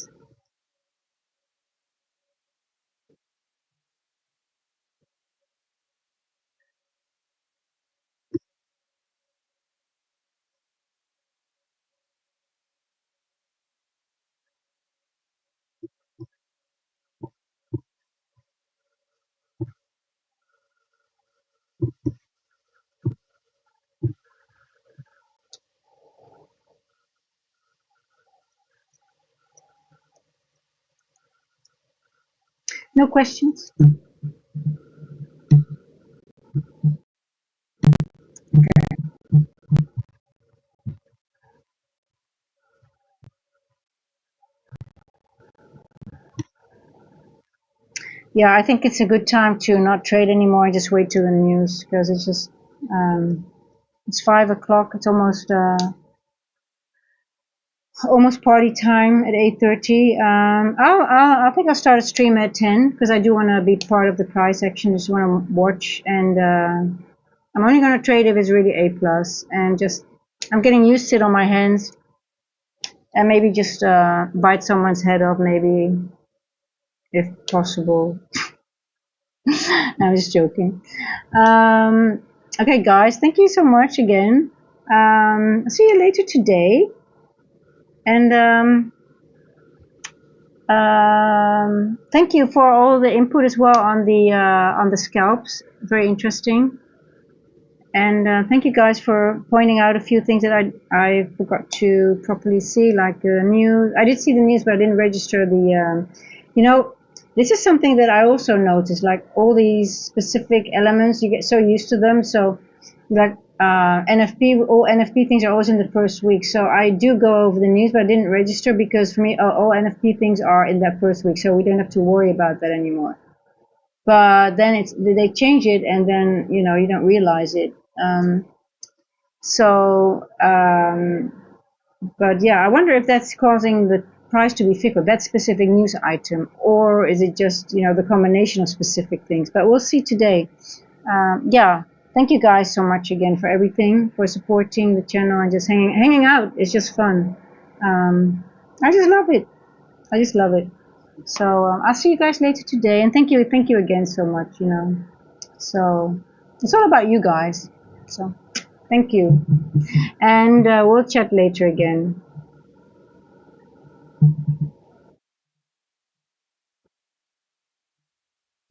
No questions? Yeah, I think it's a good time to not trade anymore and just wait till the news, because it's just it's 5 o'clock. It's almost party time at 8:30. I think I'll start a stream at 10 because I do want to be part of the price action. Just want to watch, and I'm only going to trade if it's really A plus, and just I'm getting used to it on my hands, and maybe just bite someone's head off, maybe if possible. I'm just joking. Okay, guys, thank you so much again. I'll see you later today, and thank you for all the input as well on the scalps. Very interesting. And thank you guys for pointing out a few things that I forgot to properly see, like the news. I did see the news, but I didn't register the. You know, this is something that I also noticed. Like all these specific elements, you get so used to them. So, like NFP, all NFP things are always in the first week. So I do go over the news, but I didn't register because for me, all NFP things are in that first week, so we don't have to worry about that anymore. But then they change it, and then you don't realize it. So, but yeah, I wonder if that's causing the price to be fickle, that specific news item, or is it just the combination of specific things? But we'll see today. Yeah, thank you guys so much again for everything, for supporting the channel and just hanging out. It's just fun. I just love it. I just love it. So I'll see you guys later today, and thank you again so much. So it's all about you guys. So thank you, and we'll chat later again.